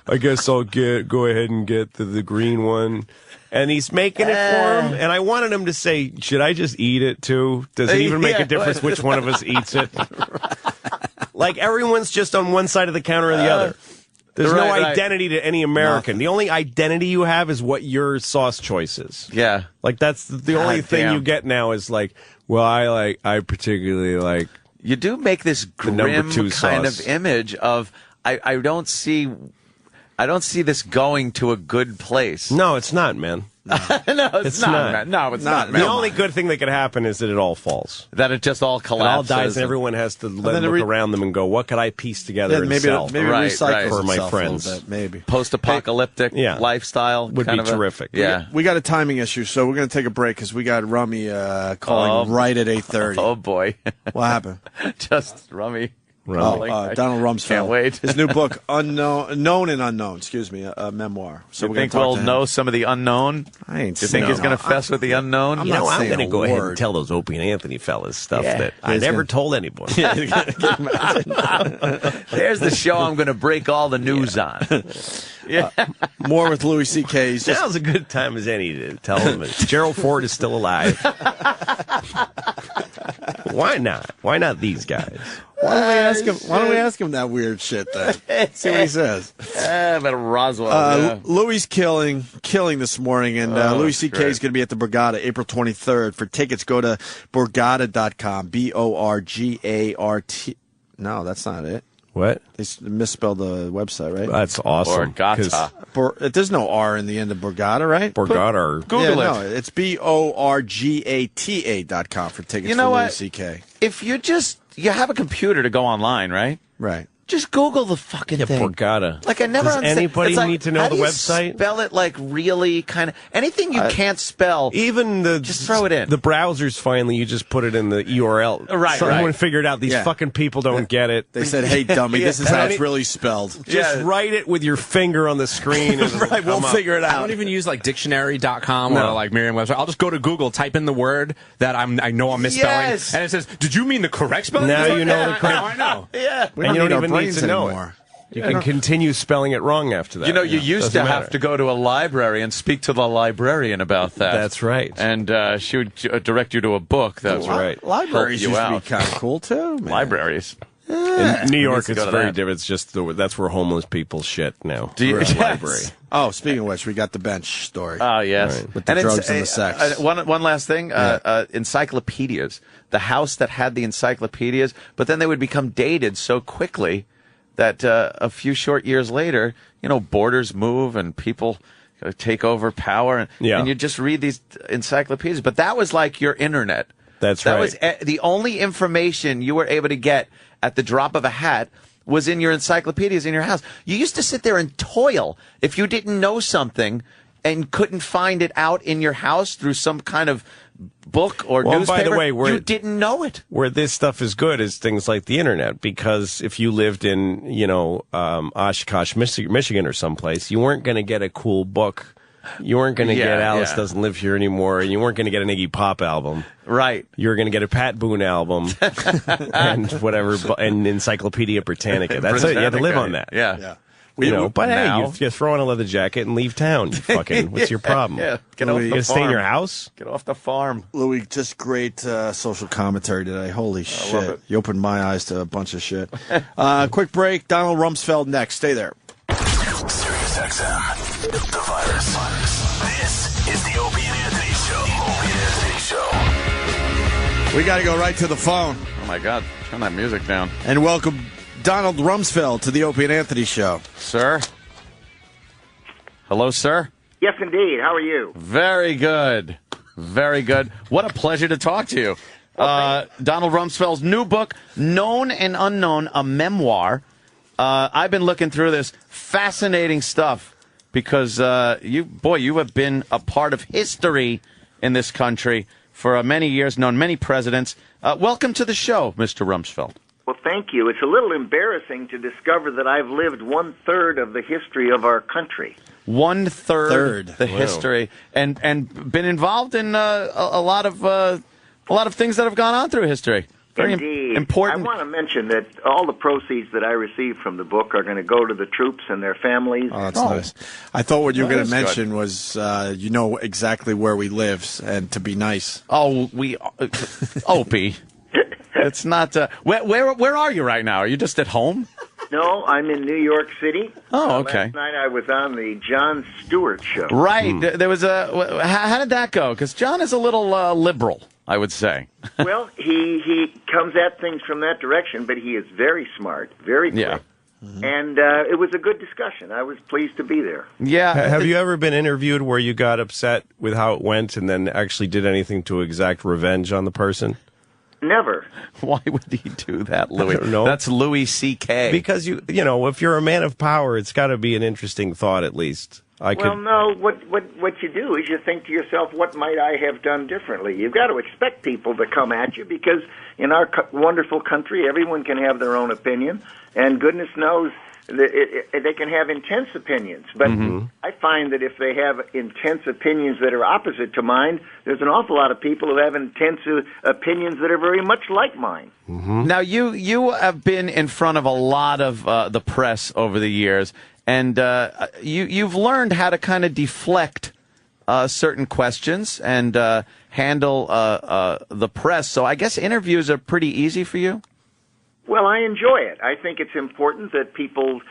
I guess I'll go ahead and get the green one. And he's making it for him. And I wanted him to say, "Should I just eat it too? Does it even make a difference which one of us eats it?" Like everyone's just on one side of the counter or the other. There's no identity to any American. Nothing. The only identity you have is what your sauce choice is. Yeah. Like that's the only thing you get now is like, well, I particularly like. You do make this grim kind of image of I don't see this going to a good place. No, it's not, man. No, it's not. Man. No, it's not. Man. The only good thing that could happen is that it all falls. That it just all collapses. It all dies, and everyone has to look around them and go, "What could I piece together and sell recycle for my friends?" A little bit, maybe post-apocalyptic lifestyle would be terrific. Yeah, we got a timing issue, so we're going to take a break because we got Rummy calling right at 8:30. Oh boy, what happened? Just Rummy. Donald Rumsfeld. Can't wait. His new book, Known and Unknown, a memoir. So you think we'll know some of the unknown? I ain't You think he's going to fess with the unknown? I'm going to go ahead and tell those Opie and Anthony fellas stuff that I never told anyone. There's the show I'm going to break all the news on. More with Louis C.K. Now's a good time as any to tell them that Gerald Ford is still alive. Why not? Why not these guys? Why don't we ask him that weird shit then? See what he says. About Roswell. Louis killing this morning, and Louis C.K. is going to be at the Borgata April 23rd. For tickets, go to Borgata.com. BORGART. No, that's not it. What? They misspelled the website, right? That's awesome. Borgata. There's no R in the end of Borgata, right? Borgata. Google it. No, it's BORGATA.com for tickets for Louis C.K. If you have a computer to go online, right? Right. Just Google the fucking thing. Borgata. Like I never Does understand. Anybody need to know the website? Spell it like really kind of anything you can't spell. Even just throw it in. The browsers finally, you just put it in the URL. Right. Someone figured out these fucking people don't get it. They said, "Hey, dummy, this is how it's really spelled." Just write it with your finger on the screen. And right, we'll figure it out. I don't even use like dictionary.com or like Merriam-Webster. I'll just go to Google, type in the word that I know I'm misspelling, and it says, "Did you mean the correct spelling?" Now you know the correct. Now I know. Yeah. And you don't even need to know it. You can continue spelling it wrong after that. You used to have to go to a library and speak to the librarian about that. That's right. And she would direct you to a book. That's right. Libraries used to be kind of cool, too. Man. Libraries. In New York, it's very different. It's just that's where homeless people shit now. Library. Oh, speaking of which, we got the bench story. Oh, yes. Right. With the drugs and the sex. One last thing. Encyclopedias. The house that had the encyclopedias, but then they would become dated so quickly that a few short years later, borders move and people take over power, and you just read these encyclopedias. But that was like your internet. That was the only information you were able to get at the drop of a hat was in your encyclopedias in your house. You used to sit there and toil if you didn't know something and couldn't find it out in your house through some kind of book or newspaper. By the way, you didn't know it. Where this stuff is good is things like the internet, because if you lived in, Oshkosh, Michigan or someplace, you weren't going to get a cool book. You weren't going to get Alice Doesn't Live Here Anymore, and you weren't going to get an Iggy Pop album. Right. You were going to get a Pat Boone album and whatever, and Encyclopedia Britannica. That's it. You had to live on that. Yeah. But now. hey, you throw on a leather jacket and leave town. You fucking, what's your problem? Yeah, get off the farm. Stay in your house? Get off the farm. Louis, just great social commentary today. Holy shit. love it. You opened my eyes to a bunch of shit. Quick break. Donald Rumsfeld next. Stay there. Sirius XM, the virus. This is the Opie and Anthony Show. Opie and Anthony Show. We got to go right to the phone. Oh, my God. Turn that music down. And welcome Donald Rumsfeld to the Opie and Anthony Show. Sir? Hello, sir? Yes, indeed. How are you? Very good. Very good. What a pleasure to talk to you. Donald Rumsfeld's new book, Known and Unknown, a memoir. I've been looking through this. Fascinating stuff because you have been a part of history in this country for many years, known many presidents. Welcome to the show, Mr. Rumsfeld. Well, thank you. It's a little embarrassing to discover that I've lived 1/3 of the history of our country. 1/3 the history, and been involved in a lot of things that have gone on through history. Very Indeed. important. I want to mention that all the proceeds that I received from the book are going to go to the troops and their families. Oh, that's nice. I thought what you were going to mention was you know exactly where we live, and to be nice. Oh, Opie. It's not. Where are you right now? Are you just at home? No, I'm in New York City. Oh, okay. Last night I was on the Jon Stewart show. Right. There was a. How did that go? Because John is a little liberal, I would say. Well, he comes at things from that direction, but he is very smart, very quick. Yeah. And it was a good discussion. I was pleased to be there. Yeah. Have you ever been interviewed where you got upset with how it went and then actually did anything to exact revenge on the person? Never. Why would he do that, Louis? I don't know. That's Louis C.K. Because you know, if you're a man of power, it's got to be an interesting thought at least. No. What you do is you think to yourself, what might I have done differently? You've got to expect people to come at you because in our wonderful country, everyone can have their own opinion, and goodness knows they can have intense opinions. But I find that if they have intense opinions that are opposite to mine, there's an awful lot of people who have intense opinions that are very much like mine. Now, you have been in front of a lot of the press over the years, and you've learned how to kind of deflect certain questions and handle the press. So I guess interviews are pretty easy for you? Well, I enjoy it. I think it's important that people,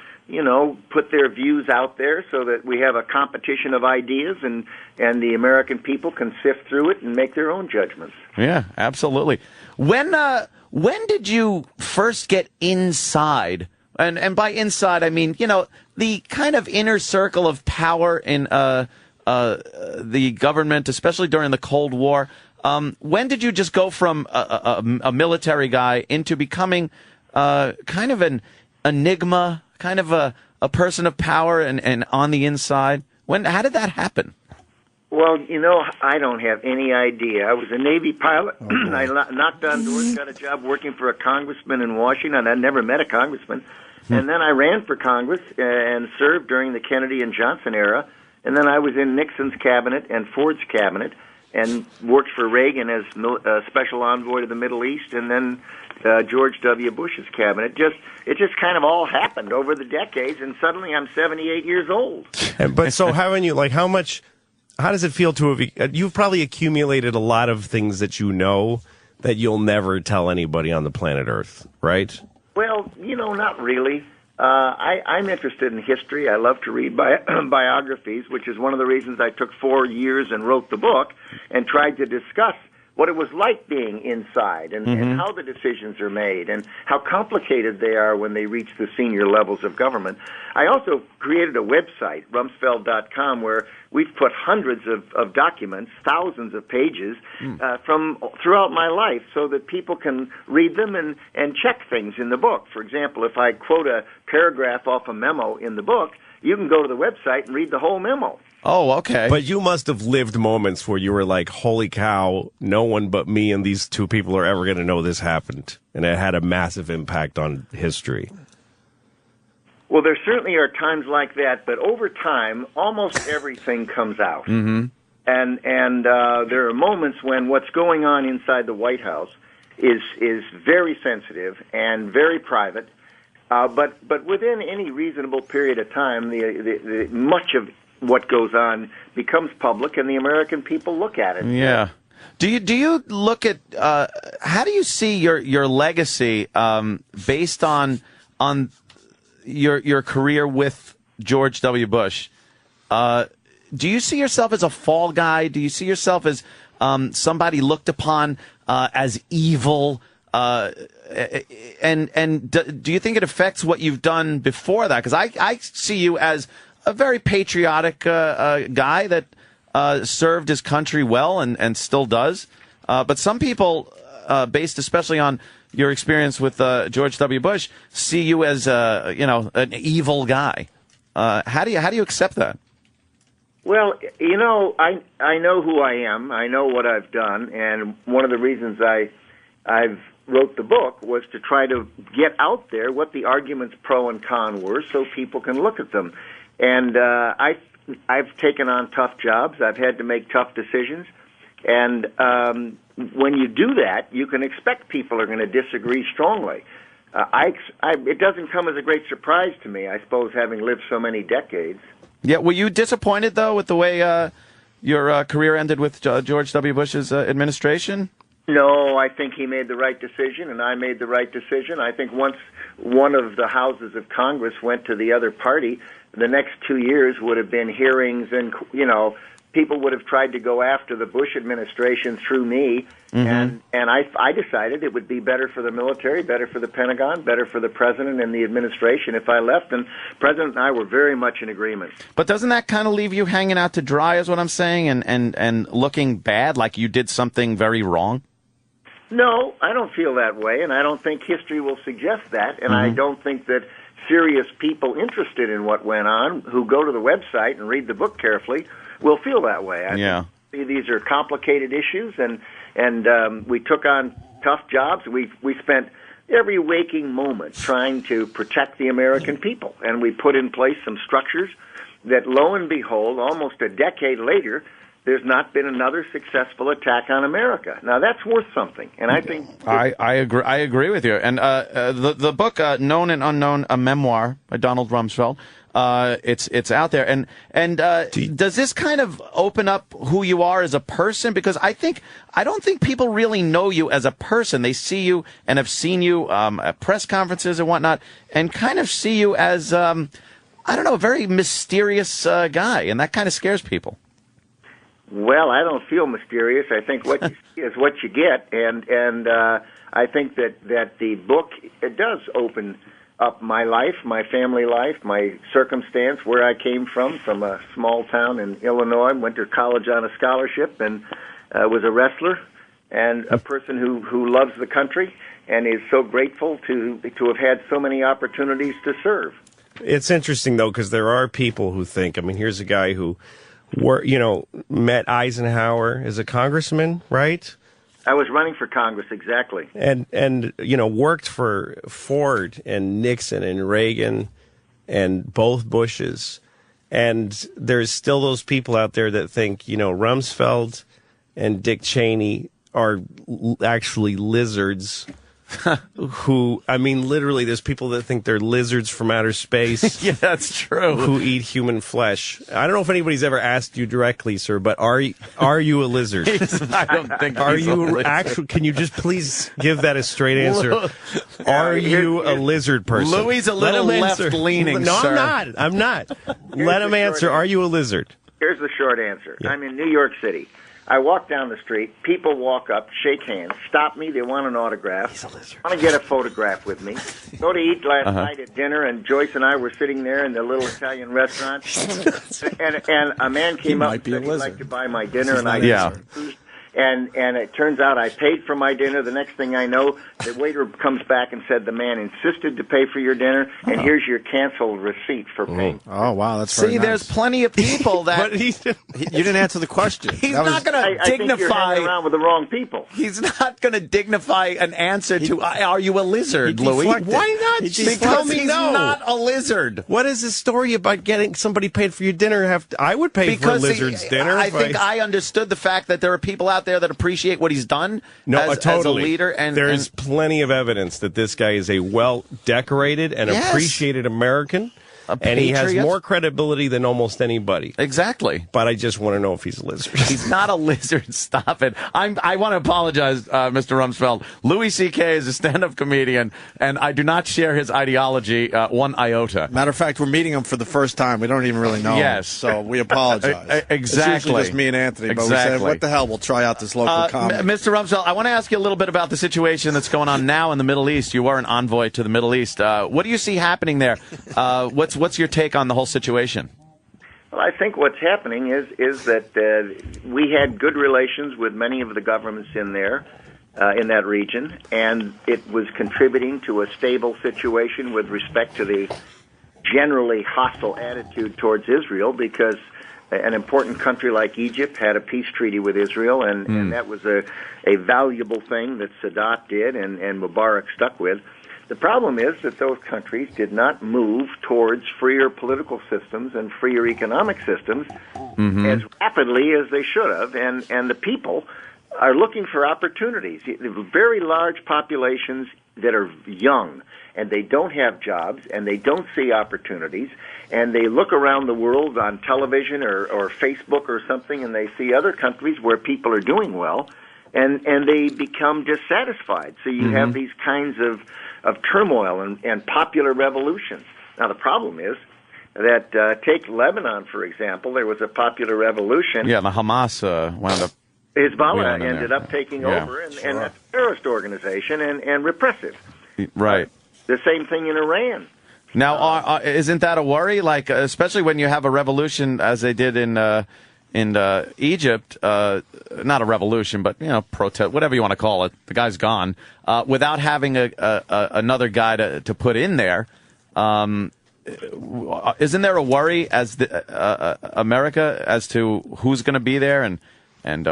put their views out there so that we have a competition of ideas and the American people can sift through it and make their own judgments. Yeah, absolutely. When did you first get inside? And by inside, I mean, the kind of inner circle of power in the government, especially during the Cold War. When did you just go from a military guy into becoming kind of an enigma, kind of a person of power and on the inside? How did that happen? Well, I don't have any idea. I was a Navy pilot. I knocked on doors, got a job working for a congressman in Washington. I'd never met a congressman. And then I ran for Congress and served during the Kennedy and Johnson era. And then I was in Nixon's cabinet and Ford's cabinet and worked for Reagan as special envoy to the Middle East, and then George W. Bush's cabinet. It just kind of all happened over the decades, and suddenly I'm 78 years old. But so haven't you, how does it feel to have, you've probably accumulated a lot of things that you know that you'll never tell anybody on the planet Earth, right? Well, not really. I'm interested in history. I love to read biographies, which is one of the reasons I took 4 years and wrote the book and tried to discuss what it was like being inside and how the decisions are made and how complicated they are when they reach the senior levels of government. I also created a website, rumsfeld.com, where we've put hundreds of documents, thousands of pages from throughout my life so that people can read them and check things in the book. For example, if I quote a paragraph off a memo in the book, you can go to the website and read the whole memo. Oh, okay. But you must have lived moments where you were like, holy cow, no one but me and these two people are ever going to know this happened. And it had a massive impact on history. Well, there certainly are times like that, but over time, almost everything comes out. And there are moments when what's going on inside the White House is very sensitive and very private. But within any reasonable period of time, the much of what goes on becomes public, and the American people look at it. Yeah. Do you look at how do you see your legacy based on your career with George W. Bush? Do you see yourself as a fall guy? Do you see yourself as somebody looked upon as evil? And do you think it affects what you've done before that? Because I see you as a very patriotic guy that served his country well and still does. But some people, based especially on your experience with George W. Bush, see you as an evil guy. How do you accept that? Well, I know who I am. I know what I've done, and one of the reasons I've wrote the book was to try to get out there what the arguments pro and con were, so people can look at them. And I've taken on tough jobs. I've had to make tough decisions, and when you do that, you can expect people are going to disagree strongly. It doesn't come as a great surprise to me, I suppose, having lived so many decades. Yeah, were you disappointed, though, with the way your career ended with George W. Bush's administration? No, I think he made the right decision, and I made the right decision. I think once one of the houses of Congress went to the other party, the next 2 years would have been hearings, and, people would have tried to go after the Bush administration through me, and I decided it would be better for the military, better for the Pentagon, better for the president and the administration if I left, and the president and I were very much in agreement. But doesn't that kind of leave you hanging out to dry, is what I'm saying, and looking bad, like you did something very wrong? No, I don't feel that way, and I don't think history will suggest that, and I don't think that serious people interested in what went on, who go to the website and read the book carefully, will feel that way. I think these are complicated issues, and we took on tough jobs. We spent every waking moment trying to protect the American people, and we put in place some structures that, lo and behold, almost a decade later, there's not been another successful attack on America. Now, that's worth something, and I think... I agree with you. And the book, Known and Unknown, a memoir by Donald Rumsfeld, it's out there. And does this kind of open up who you are as a person? Because I don't think people really know you as a person. They see you and have seen you at press conferences and whatnot, and kind of see you as, a very mysterious guy, and that kind of scares people. Well, I don't feel mysterious. I think what you see is what you get, and I think that the book, it does open up my life, my family life, my circumstance, where I came from a small town in Illinois, went to college on a scholarship, and was a wrestler and a person who loves the country and is so grateful to have had so many opportunities to serve. It's interesting, though, because there are people who think, here's a guy who met Eisenhower as a congressman, right? I was running for Congress, exactly. And worked for Ford and Nixon and Reagan and both Bushes. And there's still those people out there that think, Rumsfeld and Dick Cheney are actually lizards. Who, literally, there's people that think they're lizards from outer space. Yeah, that's true. Who eat human flesh. I don't know if anybody's ever asked you directly, sir, but are you a lizard? I don't think are he's you a lizard. actually? Can you just please give that a straight answer? Are you a lizard person? Louis a little left-leaning, No, sir. I'm not. Let him answer. Are you a lizard? Here's the short answer. Yeah. I'm in New York City. I walk down the street, people walk up, shake hands, stop me, they want an autograph, want to get a photograph with me, go to eat last night at dinner, and Joyce and I were sitting there in the little Italian restaurant, and a man came up and said he'd like to buy my dinner, and I refused. And it turns out I paid for my dinner. The next thing I know, the waiter comes back and said the man insisted to pay for your dinner, and here's your canceled receipt for paying. Oh, wow, that's very nice. There's plenty of people that... You didn't answer the question. He's not going to dignify... I think you're hanging around with the wrong people. He's not going to dignify an answer to, are you a lizard, Louis? Why not? Because he's not a lizard. What is the story about getting somebody paid for your dinner? I would pay for a lizard's dinner. I think I understood the fact that there are people out out there that appreciate what he's done as a leader? And there's plenty of evidence that this guy is a well-decorated and appreciated American. And he has more credibility than almost anybody. Exactly. But I just want to know if he's a lizard. He's not a lizard. Stop it. I want to apologize, Mr. Rumsfeld. Louis C.K. is a stand-up comedian, and I do not share his ideology one iota. Matter of fact, we're meeting him for the first time. We don't even really know him. So we apologize. Exactly. It's usually just me and Anthony. But we said, what the hell? We'll try out this local comedy. Mr. Rumsfeld, I want to ask you a little bit about the situation that's going on now in the Middle East. You are an envoy to the Middle East. What do you see happening there? What's your take on the whole situation? Well, I think what's happening is that we had good relations with many of the governments in there, in that region, and it was contributing to a stable situation with respect to the generally hostile attitude towards Israel, because an important country like Egypt had a peace treaty with Israel, and that was a valuable thing that Sadat did and Mubarak stuck with. The problem is that those countries did not move towards freer political systems and freer economic systems as rapidly as they should have, and the people are looking for opportunities. Very large populations that are young, and they don't have jobs, and they don't see opportunities, and they look around the world on television or Facebook or something, and they see other countries where people are doing well, and they become dissatisfied. So you have these kinds of turmoil and popular revolutions. Now, the problem is that, take Lebanon, for example, there was a popular revolution. Yeah, the Hamas wound up. Hezbollah ended up taking over, and that's a terrorist organization and repressive. Right. The same thing in Iran. Now, isn't that a worry? Like, especially when you have a revolution, as they did in Egypt, not a revolution, but protest, whatever you want to call it. The guy's gone without having another guy to put in there. Isn't there a worry as America as to who's going to be there and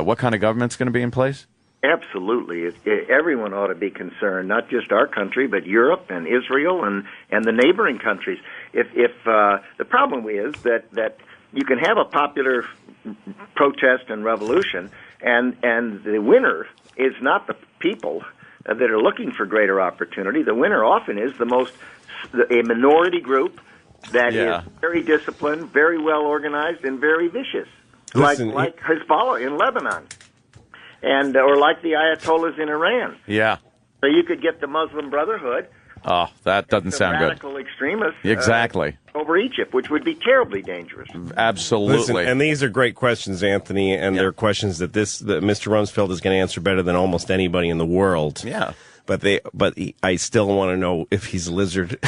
what kind of government's going to be in place? Absolutely. Everyone ought to be concerned, not just our country, but Europe and Israel and the neighboring countries. If the problem is that you can have a popular protest and revolution, and the winner is not the people that are looking for greater opportunity. The winner often is a minority group that is very disciplined, very well organized, and very vicious, like Hezbollah in Lebanon, or like the Ayatollahs in Iran. Yeah. So you could get the Muslim Brotherhood. Oh, that doesn't sound good. Radical extremists. Exactly. Over Egypt, which would be terribly dangerous. Absolutely. Listen, and these are great questions, Anthony, and they're questions that Mr. Rumsfeld is going to answer better than almost anybody in the world. Yeah. But I still want to know if he's a lizard.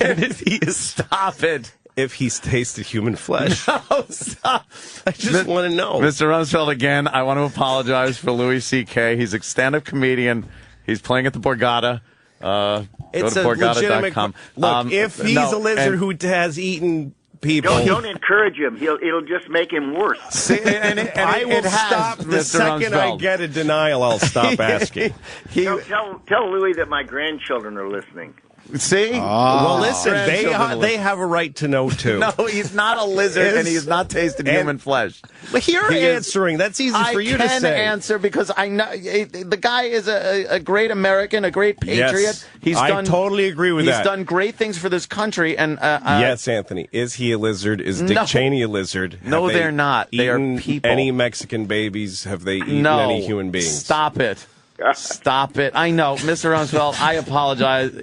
And if he is, stop it. If he's tasted human flesh. No, stop. I just want to know. Mr. Rumsfeld, again, I want to apologize for Louis C.K. He's a stand-up comedian. He's playing at the Borgata. It's go to a legitimate. Borgata.com. Look, if he's a lizard who has eaten people, don't encourage him. It'll just make him worse. See, I will stop the Mr. second Rumsfeld. I get a denial. I'll stop asking. Tell Louis that my grandchildren are listening. See? Well, listen, they have a right to know, too. No, he's not a lizard, and he's not tasted human flesh. But you're answering. That's easy for you to say. I can answer because I know the guy is a great American, a great patriot. Yes, I totally agree with that. He's done great things for this country. And yes, Anthony. Is he a lizard? Is Dick Cheney a lizard? No, they're not. They are people. Any Mexican babies? Have they eaten any human beings? Stop it. Stop it. I know. Mr. Rumsfeld, I apologize.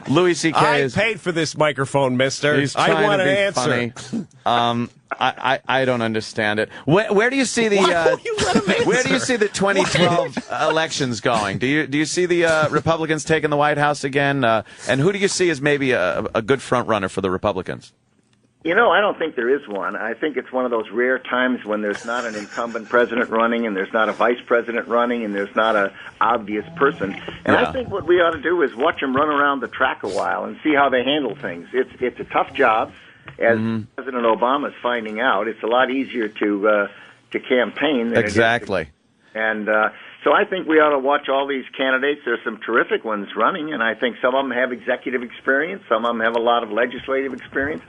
Louis C.K. I paid for this microphone, mister. I want an answer. Funny. I don't understand it. Where do you see the where do you see the 2012 elections going? Do you see the Republicans taking the White House again? And who do you see as maybe a good front runner for the Republicans? I don't think there is one. I think it's one of those rare times when there's not an incumbent president running and there's not a vice president running and there's not an obvious person. And I think what we ought to do is watch them run around the track a while and see how they handle things. It's a tough job, as President Obama is finding out. It's a lot easier to campaign than exactly. And So I think we ought to watch all these candidates. There's some terrific ones running, and I think some of them have executive experience. Some of them have a lot of legislative experience.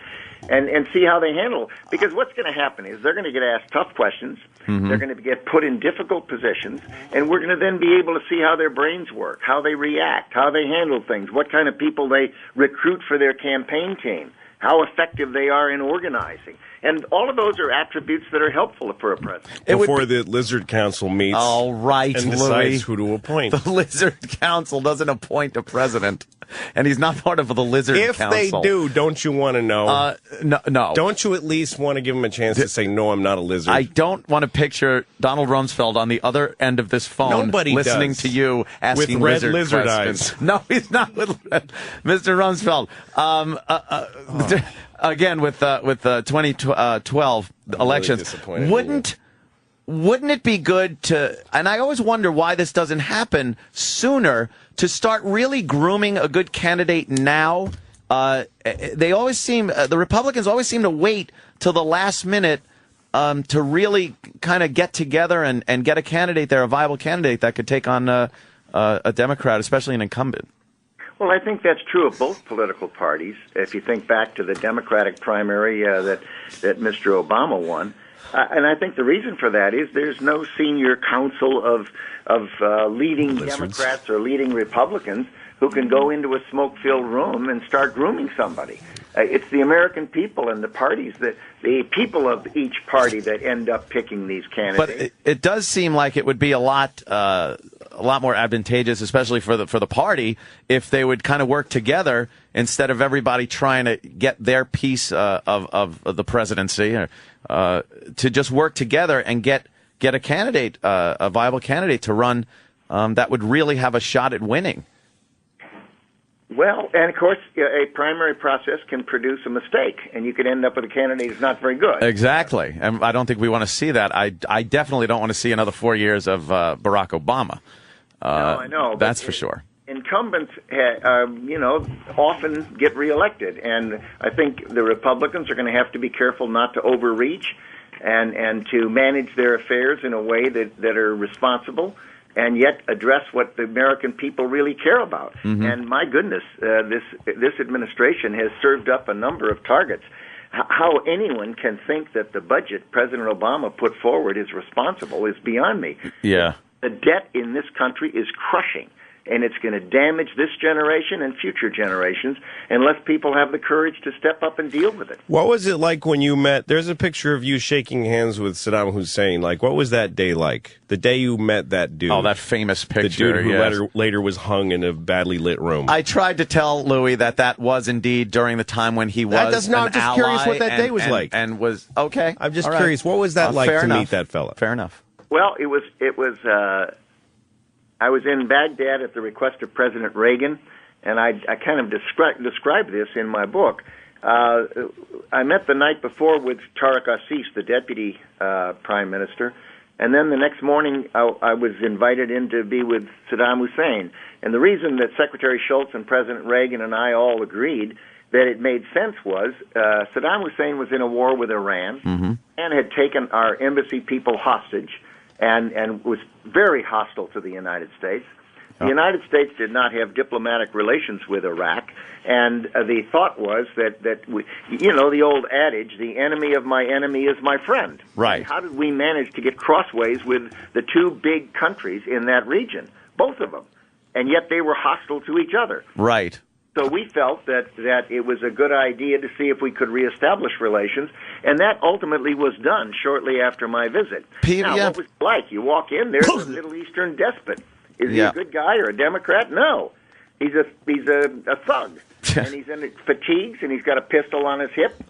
And see how they handle. Because what's going to happen is they're going to get asked tough questions. Mm-hmm. They're going to get put in difficult positions. And we're going to then be able to see how their brains work, how they react, how they handle things, what kind of people they recruit for their campaign team, how effective they are in organizing. And all of those are attributes that are helpful for a president. Before the Lizard Council meets and decides who to appoint. The Lizard Council doesn't appoint a president, and he's not part of the Lizard Council. If they do, don't you want to know? No. Don't you at least want to give him a chance to say, no, I'm not a lizard? I don't want to picture Donald Rumsfeld on the other end of this phone listening to you asking with red lizard questions. eyes. No, he's not with Mr. Rumsfeld. Again, with 2012 elections, wouldn't it be good to, and I always wonder why this doesn't happen sooner, to start really grooming a good candidate now? They always seem, the Republicans always seem to wait till the last minute to really kind of get together and get a candidate there, a viable candidate that could take on a Democrat, especially an incumbent. Well, I think that's true of both political parties. If you think back to the Democratic primary that Mr. Obama won, and I think the reason for that is there's no senior council of leading Democrats or leading Republicans who can go into a smoke-filled room and start grooming somebody. It's the American people and the parties, the people of each party that end up picking these candidates. But it does seem like it would be a lot more advantageous, especially for the party, if they would kind of work together instead of everybody trying to get their piece of the presidency, to just work together and get a candidate, a viable candidate to run that would really have a shot at winning. Well, and of course, a primary process can produce a mistake, and you could end up with a candidate who's not very good. Exactly, and I don't think we want to see that. I definitely don't want to see another 4 years of Barack Obama. No, I know. That's for sure. Incumbents, often get reelected, and I think the Republicans are going to have to be careful not to overreach and to manage their affairs in a way that are responsible, and yet address what the American people really care about. Mm-hmm. And my goodness, this administration has served up a number of targets. How anyone can think that the budget President Obama put forward is responsible is beyond me. Yeah. The debt in this country is crushing, and it's going to damage this generation and future generations unless people have the courage to step up and deal with it. What was it like when you met? There's a picture of you shaking hands with Saddam Hussein. Like, what was that day like? The day you met that dude. Oh, that famous picture. The dude who later was hung in a badly lit room. I tried to tell Louis that was indeed during the time when he was an ally. I'm just curious what that day was like. And was, okay. I'm just curious, what was that like to meet that fella? Fair enough. Well, it was. I was in Baghdad at the request of President Reagan, and I kind of describe this in my book. I met the night before with Tariq Assis, the deputy prime minister, and then the next morning I was invited in to be with Saddam Hussein. And the reason that Secretary Shultz and President Reagan and I all agreed that it made sense was Saddam Hussein was in a war with Iran and had taken our embassy people hostage, and was very hostile to the United States. The United States did not have diplomatic relations with Iraq, and the thought was that we, the old adage, the enemy of my enemy is my friend. Right. How did we manage to get crossways with the two big countries in that region, both of them, and yet they were hostile to each other? Right. So we felt that it was a good idea to see if we could reestablish relations, and that ultimately was done shortly after my visit. Now, what was it like? You walk in, there's a Middle Eastern despot. Is he a good guy or a Democrat? No. He's a thug, and he's in fatigues, and he's got a pistol on his hip,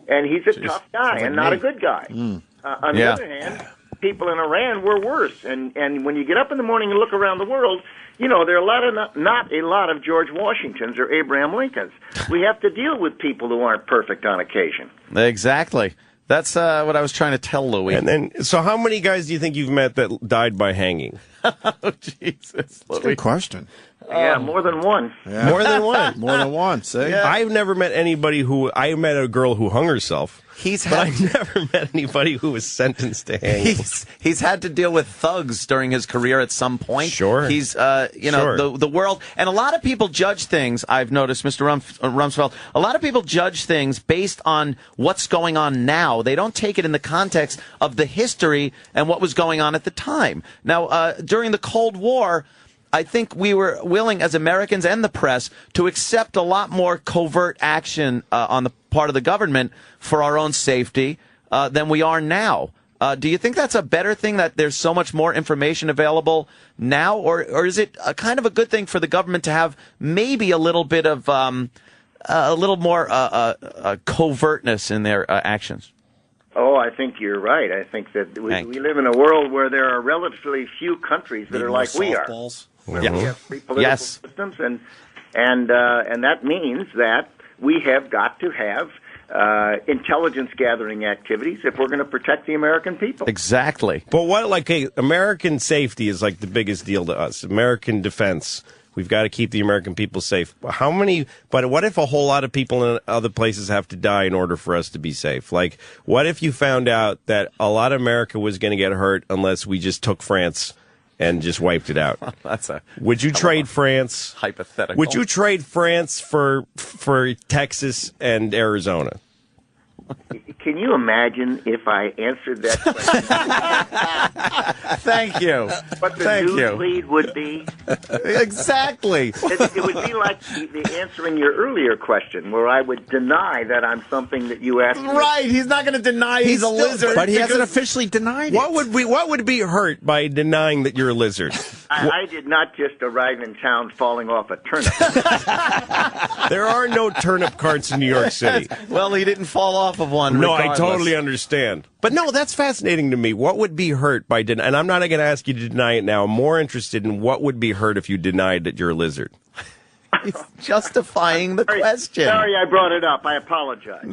and he's a tough guy and not a good guy. On the other hand, people in Iran were worse, and when you get up in the morning and look around the world, there are not a lot of George Washingtons or Abraham Lincolns. We have to deal with people who aren't perfect on occasion. Exactly. That's what I was trying to tell Louis. And then, so how many guys do you think you've met that died by hanging? Oh, Jesus. That's a good question. Yeah, more than one. Yeah. More than one. More than one. See, I've never met anybody who. I met a girl who hung herself. But I've never met anybody who was sentenced to hanging. He's had to deal with thugs during his career at some point. Sure. He's, the world. And a lot of people judge things, I've noticed, Mr. Rumsfeld, a lot of people judge things based on what's going on now. They don't take it in the context of the history and what was going on at the time. Now, during the Cold War, I think we were willing, as Americans and the press, to accept a lot more covert action on the part of the government for our own safety than we are now. Do you think that's a better thing, that there's so much more information available now, or is it a kind of a good thing for the government to have maybe a little bit of a little more covertness in their actions? Oh, I think you're right. I think that we live in a world where there are relatively few countries that are like we are. We have free political systems, and that means that we have got to have intelligence gathering activities if we're going to protect the American people. Exactly. But American safety is like the biggest deal to us. American defense. We've got to keep the American people safe. But what if a whole lot of people in other places have to die in order for us to be safe? Like, what if you found out that a lot of America was going to get hurt unless we just took France and just wiped it out? Would you trade France? Hypothetical. Would you trade France for Texas and Arizona? Can you imagine if I answered that question? Thank you. What the news lead would be? Exactly. It would be like the answering your earlier question, where I would deny that I'm something that you asked me. Right. He's not going to deny he's a lizard. But he hasn't officially denied it. What would be hurt by denying that you're a lizard? I did not just arrive in town falling off a turnip. There are no turnip carts in New York City. Well, he didn't fall off of one. No, regardless. I totally understand. But no, that's fascinating to me. What would be hurt by denying? And I'm not going to ask you to deny it now. I'm more interested in what would be hurt if you denied that you're a lizard. He's justifying the question. Sorry, I brought it up. I apologize.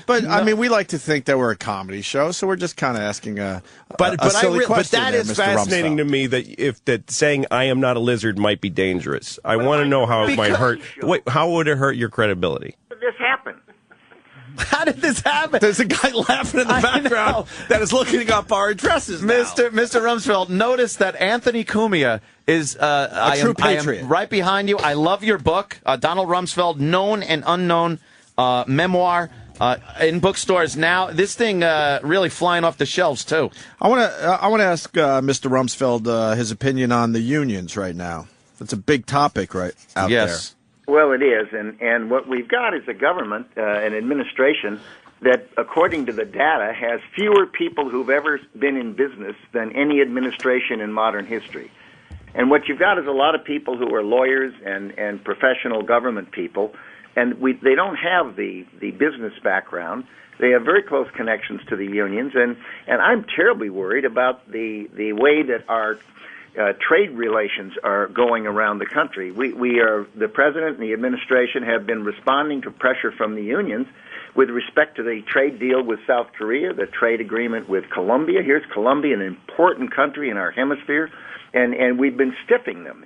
But I mean, we like to think that we're a comedy show, so we're just kind of asking a silly question. But that there, is Mr. fascinating Rumsfeld. to me, that saying I am not a lizard might be dangerous. I want to know how it might hurt. Wait, how would it hurt your credibility? This happened. How did this happen? There's a guy laughing in the background that is looking up our addresses now. Mr. Rumsfeld, notice that Anthony Cumia is a true patriot. I am right behind you. I love your book, Donald Rumsfeld, Known and Unknown Memoir, in bookstores now. This thing really flying off the shelves, too. I want to ask Mr. Rumsfeld his opinion on the unions right now. It's a big topic out there. Well, it is, and what we've got is a government, an administration that, according to the data, has fewer people who've ever been in business than any administration in modern history. And what you've got is a lot of people who are lawyers and professional government people, and they don't have the business background. They have very close connections to the unions, and I'm terribly worried about the way that our trade relations are going around the country. The president and the administration have been responding to pressure from the unions with respect to the trade deal with South Korea, the trade agreement with Colombia. Here's Colombia, an important country in our hemisphere, and we've been stiffing them,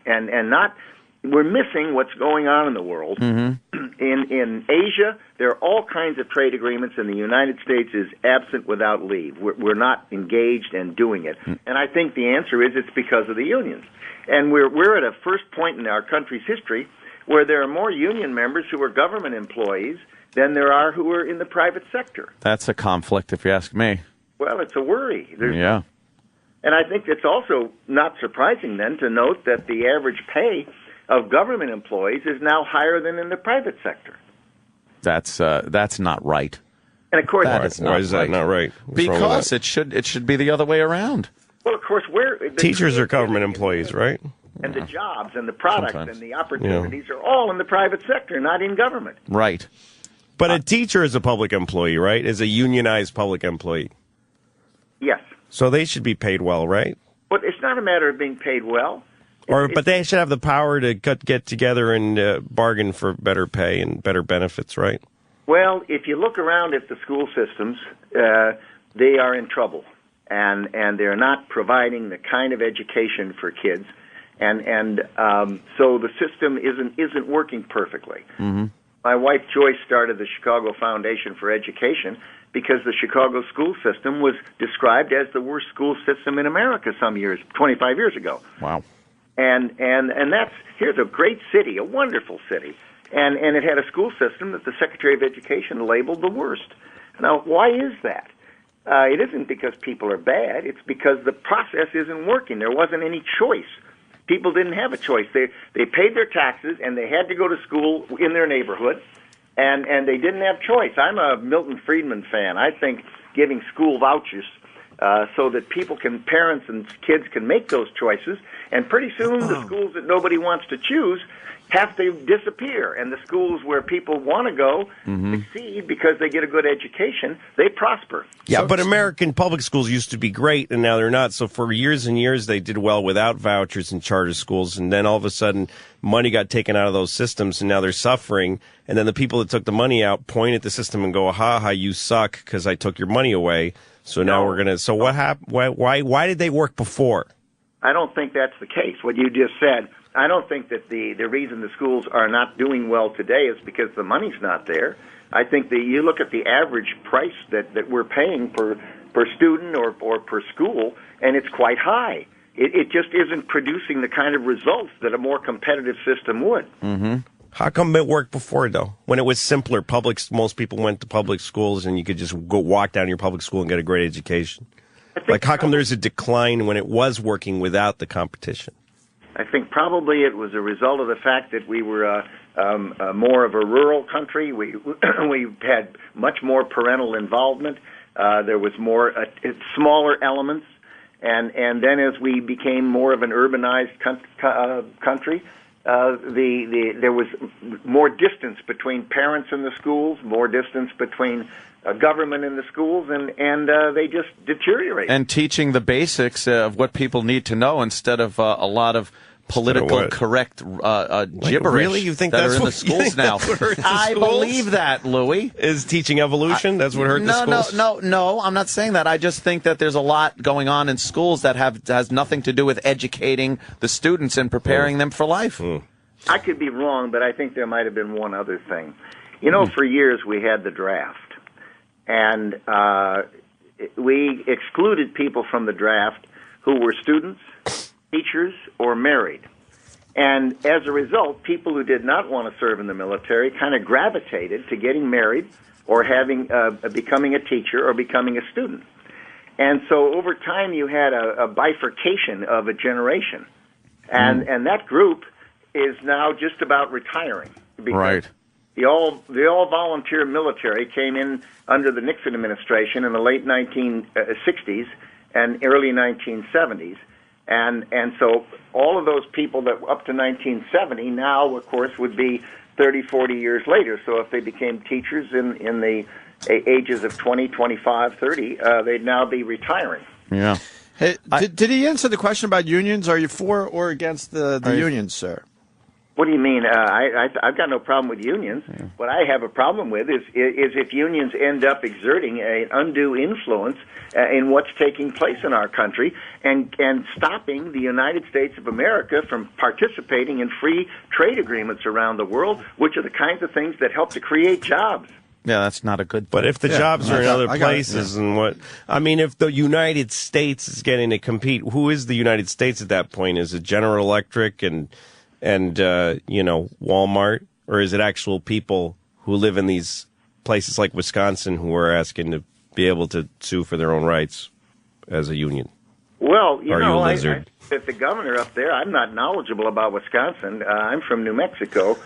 we're missing what's going on in the world. Mm-hmm. In Asia, there are all kinds of trade agreements, and the United States is absent without leave. We're not engaged and doing it. And I think the answer is it's because of the unions. And we're at a first point in our country's history where there are more union members who are government employees than there are who are in the private sector. That's a conflict, if you ask me. Well, it's a worry. Yeah. And I think it's also not surprising, then, to note that the average pay of government employees is now higher than in the private sector. That's not right. And of course, why is that not right? Because it should be the other way around. Well, of course, teachers are government employees, right? And the jobs and the products and the opportunities are all in the private sector, not in government. Right. But a teacher is a public employee, right? Is a unionized public employee. Yes. So they should be paid well, right? But it's not a matter of being paid well. But they should have the power to get together and bargain for better pay and better benefits, right? Well, if you look around at the school systems, they are in trouble, and they're not providing the kind of education for kids So the system isn't working perfectly. Mm-hmm. My wife Joyce started the Chicago Foundation for Education because the Chicago school system was described as the worst school system in America 25 years ago. Wow. And here's a great city, a wonderful city, and it had a school system that the Secretary of Education labeled the worst. Now, why is that? It isn't because people are bad. It's because the process isn't working. There wasn't any choice. People didn't have a choice. They paid their taxes, and they had to go to school in their neighborhood, and they didn't have choice. I'm a Milton Friedman fan. I think giving school vouchers so that parents and kids can make those choices, and pretty soon the schools that nobody wants to choose have to disappear, and the schools where people want to go succeed because they get a good education, they prosper. Yeah, but American public schools used to be great, and now they're not. So for years and years, they did well without vouchers and charter schools, and then all of a sudden, money got taken out of those systems, and now they're suffering. And then the people that took the money out point at the system and go, "Ha, you suck because I took your money away." So now we're gonna. So what happened? Why did they work before? I don't think that's the case. What you just said. I don't think that the reason the schools are not doing well today is because the money's not there. I think that you look at the average price that we're paying per student or per school, and it's quite high. It just isn't producing the kind of results that a more competitive system would. Mm-hmm. How come it worked before, though? When it was simpler, most people went to public schools, and you could just go walk down to your public school and get a great education. Like, how come there's a decline when it was working without the competition? I think probably it was a result of the fact that we were more of a rural country. We had much more parental involvement. There was more smaller elements, and then as we became more of an urbanized country, there was more distance between parents in the schools, more distance between government in the schools, and they just deteriorate. And teaching the basics of what people need to know instead of a lot of political correct gibberish really? You think that that's are in what, the schools now? I schools? believe that, Louis. Is teaching evolution? That's what hurt the schools? No, I'm not saying that. I just think that there's a lot going on in schools that has nothing to do with educating the students and preparing them for life. I could be wrong, but I think there might have been one other thing. You know, for years we had the draft. And we excluded people from the draft who were students, teachers, or married. And as a result, people who did not want to serve in the military kind of gravitated to getting married or becoming a teacher or becoming a student. And so over time you had a bifurcation of a generation. And that group is now just about retiring. Right. The all-volunteer military came in under the Nixon administration in the late 1960s and early 1970s. And so all of those people that up to 1970 now, of course, would be 30, 40 years later. So if they became teachers in the ages of 20, 25, 30, they'd now be retiring. Yeah. Hey, did he answer the question about unions? Are you for or against the unions, sir? What do you mean? I've got no problem with unions. Yeah. What I have a problem with is if unions end up exerting an undue influence in what's taking place in our country and stopping the United States of America from participating in free trade agreements around the world, which are the kinds of things that help to create jobs. Yeah, that's not a good thing. But if the jobs are in other places and if the United States is getting to compete, who is the United States at that point? Is it General Electric and Walmart, or is it actual people who live in these places like Wisconsin who are asking to be able to sue for their own rights as a union? Well, I that the governor up there, I'm not knowledgeable about Wisconsin. I'm from New Mexico,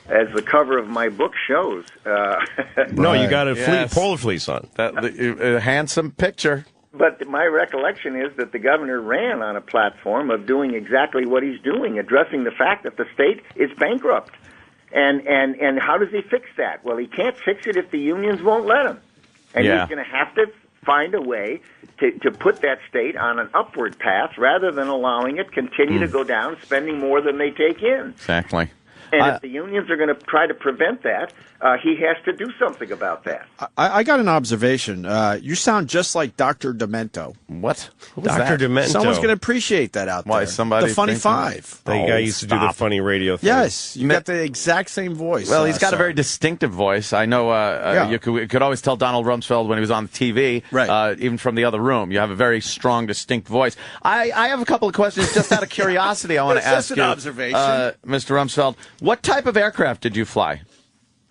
as the cover of my book shows. No, you got a polar fleece on. A handsome picture. But my recollection is that the governor ran on a platform of doing exactly what he's doing, addressing the fact that the state is bankrupt. And how does he fix that? Well, he can't fix it if the unions won't let him. And he's going to have to find a way to put that state on an upward path rather than allowing it continue to go down, spending more than they take in. Exactly. And if the unions are going to try to prevent that, he has to do something about that. I got an observation. You sound just like Dr. Demento. What? Dr. Demento. Someone's going to appreciate that out there. Why, somebody The Funny thinks Five. The guy used to do the funny radio thing. Yes, you got the exact same voice. Well, he's got a very distinctive voice. I know you could always tell Donald Rumsfeld when he was on TV, right. Even from the other room. You have a very strong, distinct voice. I have a couple of questions just out of curiosity I want to ask you. Observation. Mr. Rumsfeld, what type of aircraft did you fly?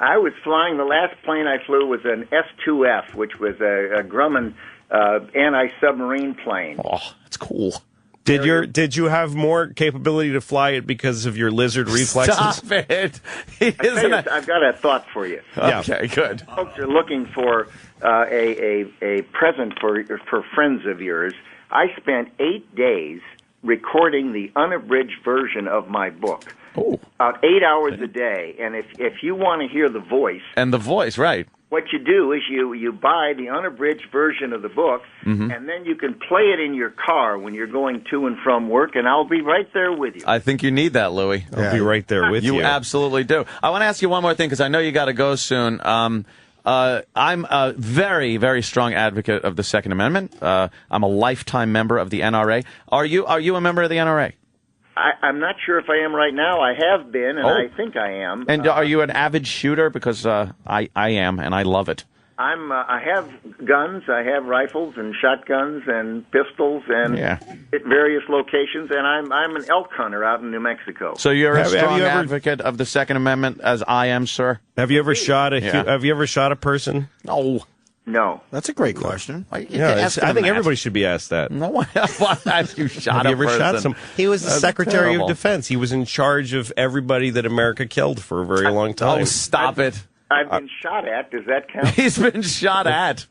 I was flying, the last plane I flew was an S-2F, which was a Grumman anti-submarine plane. Oh, that's cool. Did you have more capability to fly it because of your lizard reflexes? Stop it! I've got a thought for you. Okay, good. Folks are looking for a present for friends of yours. I spent 8 days recording the unabridged version of my book. Oh. About 8 hours a day. And if you want to hear the voice... And the voice, right. What you do is you buy the unabridged version of the book, and then you can play it in your car when you're going to and from work, and I'll be right there with you. I think you need that, Louie. I'll be right there with you. You absolutely do. I want to ask you one more thing, because I know you got to go soon. I'm a very, very strong advocate of the Second Amendment. I'm a lifetime member of the NRA. Are you a member of the NRA? I'm not sure if I am right now. I have been, and I think I am. And are you an avid shooter? Because I am, and I love it. I have guns. I have rifles and shotguns and pistols and at various locations, and I'm an elk hunter out in New Mexico. So you're a strong advocate of the Second Amendment, as I am, sir? Have you ever shot Have you ever shot a person? No. That's a great question. I think everybody should be asked that. No, have you shot Have you ever shot some? He was the Secretary terrible. of Defense. He was in charge of everybody that America killed for a very long time. Oh, stop it. I've been shot at. Does that count? He's been shot at.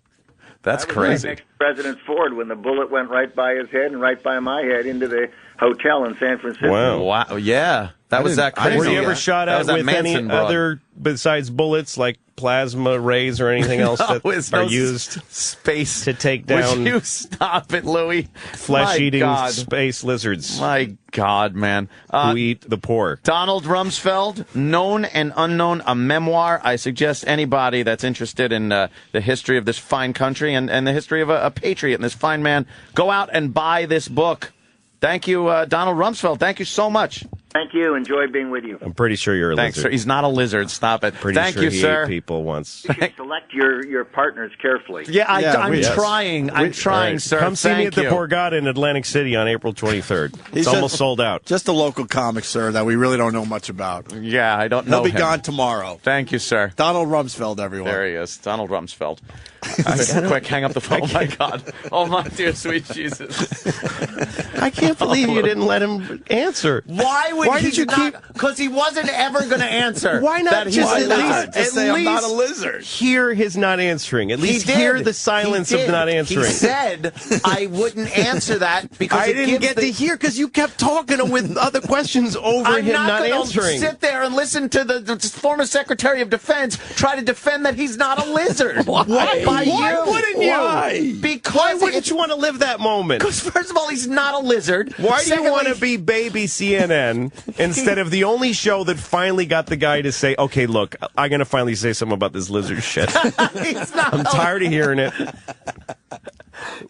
That's crazy. Right next to President Ford when the bullet went right by his head and right by my head into the hotel in San Francisco. Wow. Yeah. That was that crazy. Were you ever shot at with any other, besides bullets, like plasma rays or anything else that are used space to take down? Would you stop it, Louie? Flesh-eating space lizards. My God, man. Who eat the poor. Donald Rumsfeld, Known and Unknown, a memoir. I suggest anybody that's interested in the history of this fine country and the history of a patriot and this fine man, go out and buy this book. Thank you, Donald Rumsfeld. Thank you so much. Thank you. Enjoy being with you. I'm pretty sure you're a Thanks, lizard. sir. He's not a lizard. Stop it. Thank you, he sir. ate people once. You should select your partners carefully. Yeah, I'm trying. I'm trying, sir. Come see me at the Borgata in Atlantic City on April 23rd. It's almost sold out. Just a local comic, sir, that we really don't know much about. Yeah, I don't know He'll be him. gone tomorrow. Thank you, sir. Donald Rumsfeld, everyone. There he is. Donald Rumsfeld. Quick, hang up the phone. Oh, my God. Oh, my dear sweet Jesus. I can't believe you didn't let him answer. Why did you keep... Because he wasn't ever going to answer. Why not just at least say I'm not a lizard? Hear his not answering. At least hear the silence of not answering. He said I wouldn't answer that because I didn't get to hear because you kept talking with other questions over him not answering. I'm not sit there and listen to the former Secretary of Defense try to defend that he's not a lizard. Why? Why wouldn't you? Why? Because why wouldn't you want to live that moment? Because first of all, he's not a lizard. Why do you want to be baby CNN instead of the only show that finally got the guy to say, okay, look, I'm going to finally say something about this lizard shit. I'm tired of hearing it.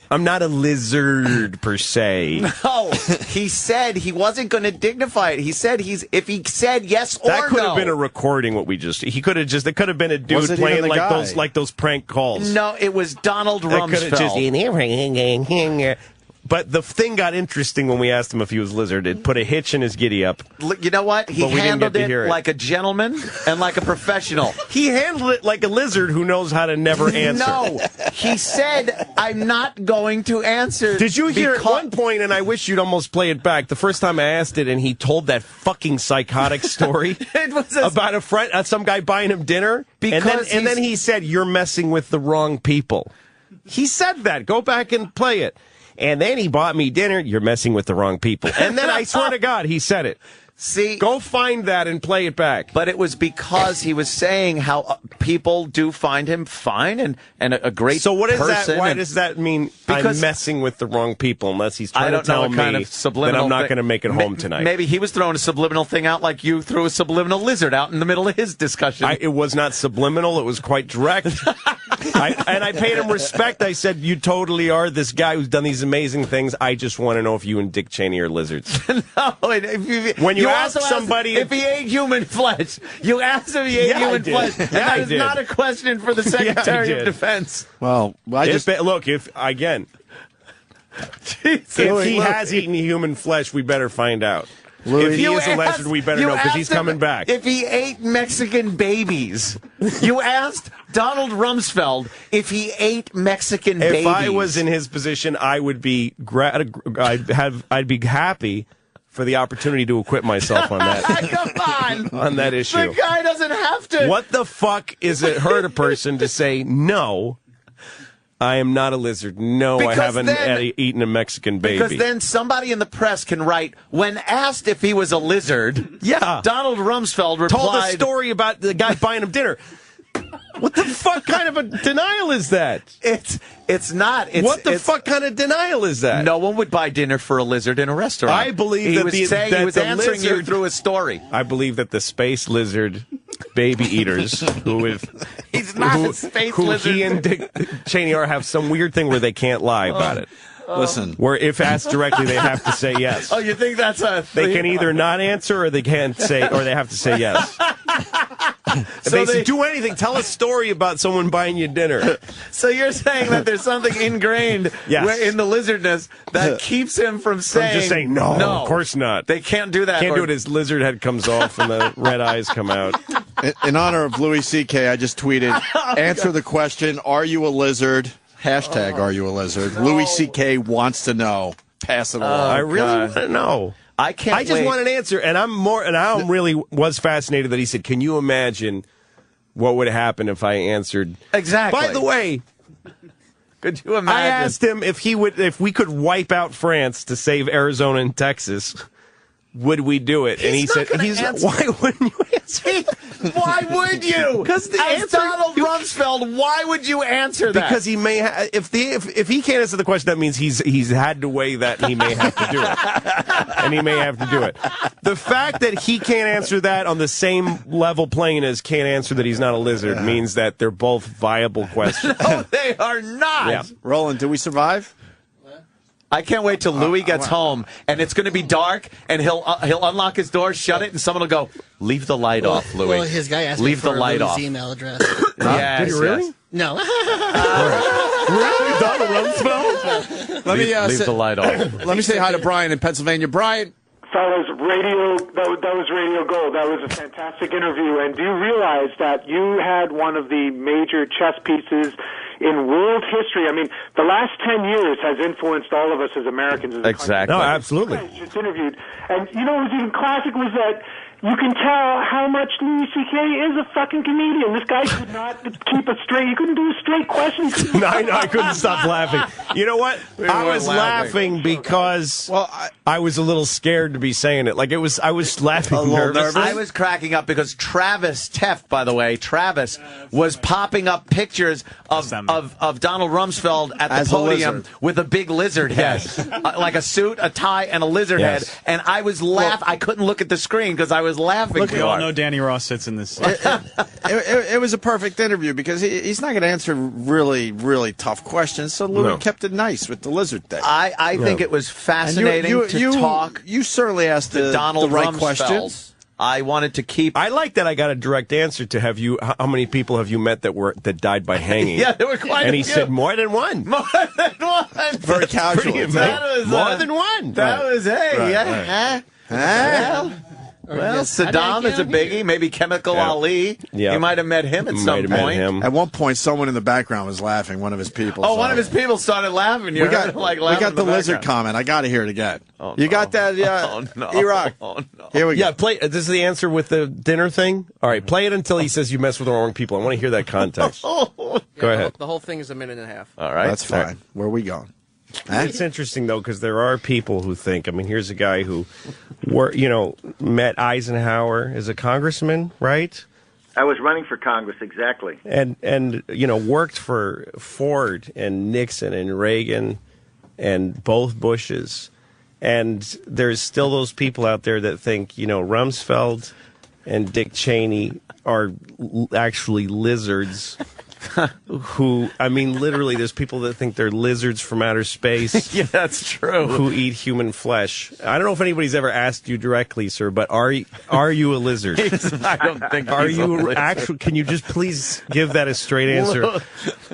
I'm not a lizard per se. No, he said he wasn't going to dignify it. He said if he said yes or no. That could have been a recording. It could have been a dude playing like those prank calls. No, it was Donald Rumsfeld. But the thing got interesting when we asked him if he was lizard. It put a hitch in his giddy up. You know what? He handled it like a gentleman and like a professional. He handled it like a lizard who knows how to never answer. No, he said, I'm not going to answer. Did you hear at one point, and I wish you'd almost play it back, the first time I asked it and he told that fucking psychotic story about a friend, some guy buying him dinner? And then he said, you're messing with the wrong people. He said that. Go back and play it. And then he bought me dinner. You're messing with the wrong people. And then I swear to God, he said it. See, go find that and play it back. But it was because he was saying how people do find him fine and a great. So what is person that? Why does that mean I'm messing with the wrong people? Unless he's trying to tell me that I'm not going to make it home tonight. Maybe he was throwing a subliminal thing out like you threw a subliminal lizard out in the middle of his discussion. It was not subliminal. It was quite direct. And I paid him respect. I said, you totally are this guy who's done these amazing things. I just want to know if you and Dick Cheney are lizards. No, when you ask somebody if he ate human flesh, you asked if he ate human flesh. And that is not a question for the Secretary of Defense. Well, look, if he has eaten human flesh, we better find out. If he is a lizard, we better know because he's coming back. If he ate Mexican babies, you asked Donald Rumsfeld if he ate Mexican babies. If I was in his position, I would be I'd be happy for the opportunity to acquit myself on that. Come on, on that issue. The guy doesn't have to. What the fuck is it hurt a person to say no? I am not a lizard. No, I haven't eaten a Mexican baby. Because then somebody in the press can write, when asked if he was a lizard, Donald Rumsfeld replied... Told a story about the guy buying him dinner. What the fuck kind of a denial is that? It's not. What the fuck kind of denial is that? No one would buy dinner for a lizard in a restaurant. I believe he was answering you through a story. I believe that the space lizard baby eaters he's not a space lizard. He and Dick Cheney have some weird thing where they can't lie about it. Listen, where if asked directly, they have to say yes. Oh, you think that's a thing? They can either not answer or they can't say, or they have to say yes. If they say, do anything, tell a story about someone buying you dinner. So you're saying that there's something ingrained in the lizardness that keeps him from saying... From just saying, no, of course not. They can't do that. Can't do it. His lizard head comes off and the red eyes come out. In honor of Louis C.K., I just tweeted, answer the question, are you a lizard? Hashtag are you a lizard? No. Louis C.K. wants to know. Pass it along. I really want to know. I just want an answer, and I really was fascinated that he said, "Can you imagine what would happen if I answered?" Exactly. By the way, could you imagine? I asked him if we could wipe out France to save Arizona and Texas. Would we do it? And he said, why wouldn't you answer? Why would you? Because Donald Rumsfeld, why would you answer that? Because he may if he can't answer the question, that means he's had to weigh that and he may have to do it. And he may have to do it. The fact that he can't answer that on the same level plane as can't answer that he's not a lizard means that they're both viable questions. No, they are not. Yeah. Roland, did we survive? I can't wait till Louis gets home, and it's going to be dark, and he'll unlock his door, shut it, and someone will go, leave the light off, Louis. Well, his guy asked me for Louis' email address. Yes, did he really? Yes. No. Really? Donald Rumsfeld? Leave the light off. Let me say hi to Brian in Pennsylvania. Brian. Fellas, that was Radio Gold. That was a fantastic interview. And do you realize that you had one of the major chess pieces in world history? I mean, the last 10 years has influenced all of us as Americans. Exactly. No, absolutely. Just interviewed. And you know what was even classic was that you can tell how much Louis C.K. is a fucking comedian. This guy could not keep it straight. He couldn't do a straight question. No, I couldn't stop laughing. You know what? I was laughing because I was a little scared to be saying it. Like I was laughing nervous. I was cracking up because Travis Teff, by the way, was popping up pictures of Donald Rumsfeld at the podium with a big lizard head, like a suit, a tie, and a lizard head. And I was laughing. I couldn't look at the screen because I was laughing. Look, we all know Danny Ross sits in this. It was a perfect interview because he's not going to answer really, really tough questions. So Louis kept it nice with the lizard thing. I think it was fascinating to talk. You certainly asked the right questions. I wanted to keep. I like that I got a direct answer to how many people have you met that died by hanging? Yeah, there were quite a few. And he said more than one. More than one. Very casual. More than one. That was Well, Saddam is a biggie. Maybe Chemical Ali. Yeah. You might have met him at some point. At one point, someone in the background was laughing. One of his people. One of his people started laughing. We got the lizard comment. I got to hear it again. You got that? Yeah. Iraq. Oh, no. Here we go. Yeah, play. This is the answer with the dinner thing. All right, play it until he says you mess with the wrong people. I want to hear that context. Go ahead. The whole thing is a minute and a half. All right. That's fine. Where are we going? It's interesting, though, because there are people who think, I mean, here's a guy who, met Eisenhower as a congressman, right? I was running for Congress, exactly. And worked for Ford and Nixon and Reagan and both Bushes. And there's still those people out there that think, Rumsfeld and Dick Cheney are actually lizards. Who, I mean, literally, there's people that think they're lizards from outer space. Yeah, that's true. Who eat human flesh. I don't know if anybody's ever asked you directly, sir, but are you a lizard? I don't think. Are you actually? Can you just please give that a straight answer?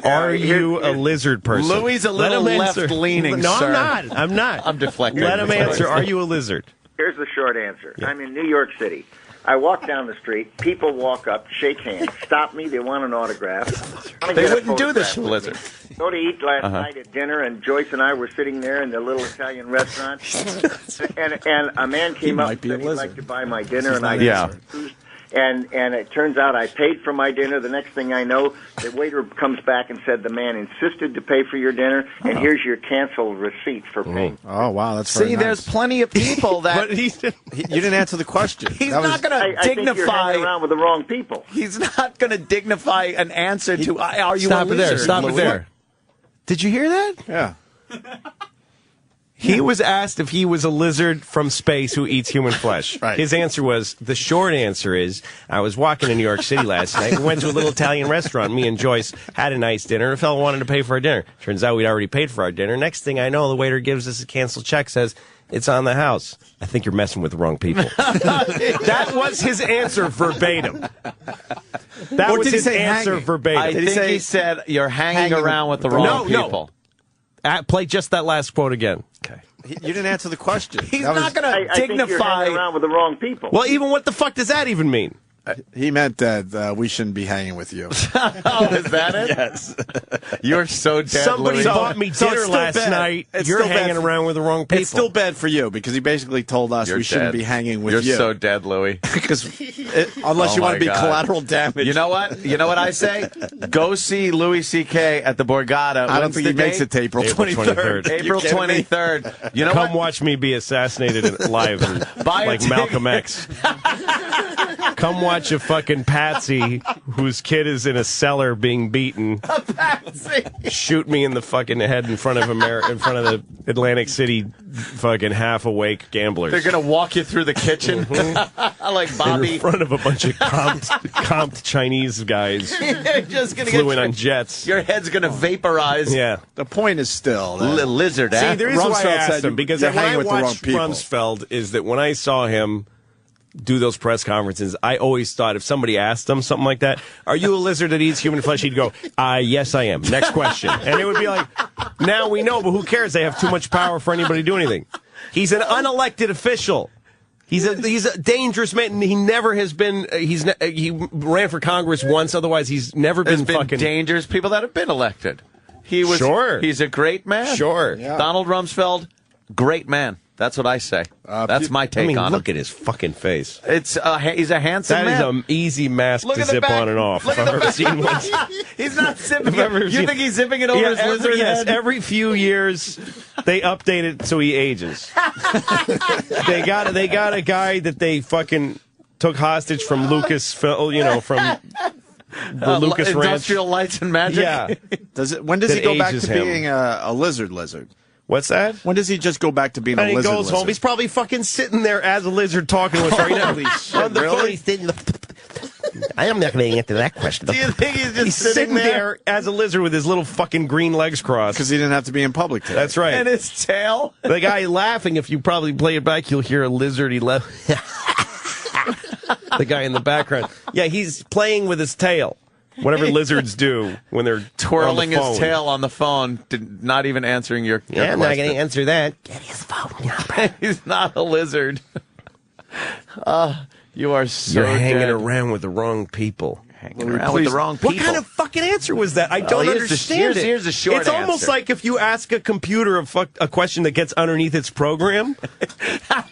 Are you a lizard person? Louis a little left-leaning. No, sir. I'm not. I'm deflecting. Let him answer. Are you a lizard? Here's the short answer. Yeah. I'm in New York City. I walk down the street. People walk up, shake hands, stop me. They want an autograph. They wouldn't do this to a lizard. Go to eat last night at dinner, and Joyce and I were sitting there in the little Italian restaurant, and a man came up and said he'd like to buy my dinner, and I refused. And it turns out I paid for my dinner. The next thing I know, the waiter comes back and said the man insisted to pay for your dinner, and here's your canceled receipt for paying. Oh, wow, that's very nice. There's plenty of people that... you didn't answer the question. He's not going to dignify... I think you're hanging around with the wrong people. He's not going to dignify an answer to, are you a lizard? Stop it there. Did you hear that? Yeah. He was asked if he was a lizard from space who eats human flesh. Right. His answer was, the short answer is, I was walking in New York City last night. We went to a little Italian restaurant. Me and Joyce had a nice dinner. A fellow wanted to pay for our dinner. Turns out we'd already paid for our dinner. Next thing I know, the waiter gives us a canceled check, says, it's on the house. I think you're messing with the wrong people. That was his answer verbatim. That was his answer verbatim. I think he said, you're hanging around with the wrong people. Play just that last quote again. Okay. You didn't answer the question. He's not going to dignify. I think you're hanging around with the wrong people. Well, even what the fuck does that even mean? He meant that we shouldn't be hanging with you. Oh, is that it? Yes. You're so dead. Somebody bought me dinner last night. You're hanging around with the wrong people. It's still bad for you because he basically told us we shouldn't be hanging with you. You're so dead, Louis. Because unless you want to be collateral damage. You know what? You know what I say? Go see Louis C.K. at the Borgata. I don't think he makes it to April 23rd. April 23rd. You know Come watch me be assassinated live like Malcolm X. Come watch a fucking patsy whose kid is in a cellar being beaten. A patsy. Shoot me in the fucking head in front of the Atlantic City fucking half-awake gamblers. They're going to walk you through the kitchen like Bobby. In front of a bunch of comped Chinese guys. You're just gonna flew in on jets. Your head's going to vaporize. Yeah. The point is still lizard. See, the reason why I asked him, because when I watched the wrong Rumsfeld is that when I saw him do those press conferences, I always thought if somebody asked him something like that, are you a lizard that eats human flesh? He'd go, yes, I am. Next question. And it would be like, now we know, but who cares? They have too much power for anybody to do anything. He's an unelected official. He's a dangerous man. He never has been. He ran for Congress once. Otherwise, he's never been fucking dangerous people that have been elected. He was. Sure. He's a great man. Sure. Yeah. Donald Rumsfeld, great man. That's what I say. That's my take on him. Look at his fucking face. He's a handsome man. That is an easy mask to zip on and off. If I've ever seen one. He's not zipping it. You think he's zipping it over his lizard head? Every few years they update it so he ages. They got a guy that they fucking took hostage from Lucasfilm, from the Lucas Ranch. Industrial Lights and Magic. Yeah. When does he go back to being a lizard? What's that? When does he just go back to being a lizard? He goes home. He's probably fucking sitting there as a lizard talking to us right now. On the phone. I am not going to answer that question. Do you think he's just sitting there as a lizard with his little fucking green legs crossed? Because he didn't have to be in public today. That's right. And his tail? The guy laughing, if you probably play it back, you'll hear a lizard. He left. The guy in the background. Yeah, he's playing with his tail. Whatever lizards do when they're twirling his tail on the phone, not even answering your question. I'm not going to answer that. Get his phone. He's not a lizard. You are so You're hanging dead. around with the wrong people. hanging around with the wrong people. What kind of fucking answer was that? I don't understand it. Here's a short It's almost answer. like if you ask a computer a question that gets underneath its program,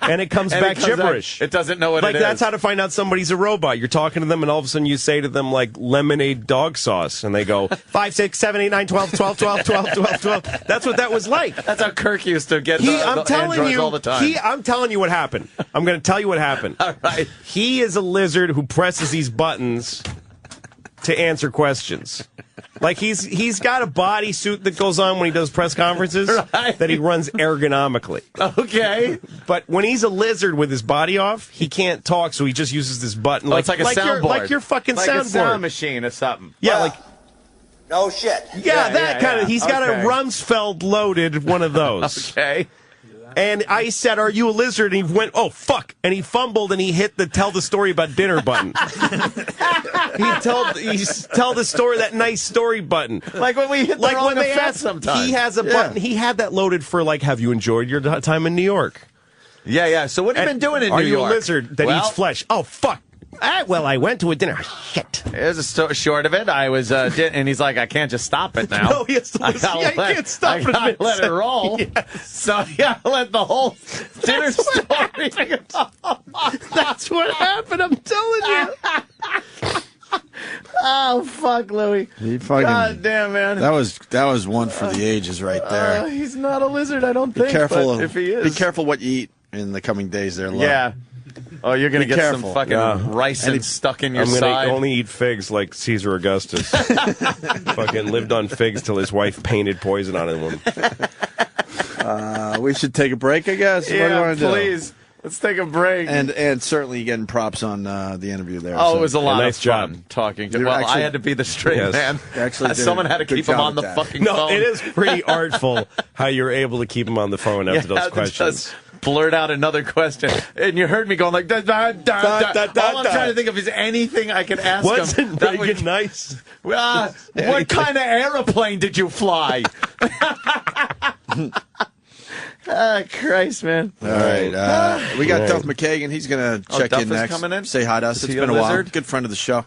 and it comes back gibberish. It doesn't know what it is. Like, that's how to find out somebody's a robot. You're talking to them, and all of a sudden you say to them, like, lemonade dog sauce, and they go, 5, 6, 7, 8, 9, 12, 12, 12, 12, 12, 12. That's what that was like. That's how Kirk used to get the androids all the time. I'm telling you what happened. I'm going to tell you what happened. All right. He is a lizard who presses these buttons to answer questions. Like, he's got a bodysuit that goes on when he does press conferences that he runs ergonomically. Okay. But when he's a lizard with his body off, he can't talk, so he just uses this button. It's like a soundboard. Like your fucking like soundboard. a sound machine or something. Yeah, like... No shit. Yeah, that kind of... He's got a Rumsfeld loaded one of those. Okay. And I said, "Are you a lizard?" And he went, "Oh, fuck." And he fumbled and he hit the tell the story about dinner button. he tell the story, that nice story button. Like when we hit the wrong effect sometimes. He has a button. He had that loaded for, like, have you enjoyed your time in New York? Yeah. So what have you been doing in New York? Are you a lizard that eats flesh? Oh, fuck. Well, I went to a dinner. Shit. Here's a short of it. I was, and he's like, I can't just stop it now. No, he has to listen. You can't stop it. I gotta let it roll. Yes. So, let the whole dinner story. That's what happened, I'm telling you. Oh, fuck, Louie. God damn, man. That was one for the ages right there. He's not a lizard, I don't think. Be careful. But if he is. Be careful what you eat in the coming days there, Lo. Yeah. Oh, you're going to get careful. some fucking ricin stuck in your side. I'm going to only eat figs like Caesar Augustus. Fucking lived on figs till his wife painted poison on him. We should take a break, I guess. What do you Yeah, want to please. do? Let's take a break. And certainly getting props on the interview there. Oh, so. it was a lot nice of fun job. talking to You Well, actually- I had to be the straight Yes. man. Actually did Someone a had to good keep him job on the at that. fucking No, phone. it is pretty artful how you're able to keep him on the phone after those questions. Just blurt out another question. And you heard me going like, da, da, da, da. All I'm trying to think of is anything I could ask him. Wasn't Reagan nice? What kind of aeroplane did you fly? Christ, man. All right. We got Duff McKagan. He's going to check Duff in is next. coming in? Say hi to us. Is It's he been a a while. lizard? Good friend of the show.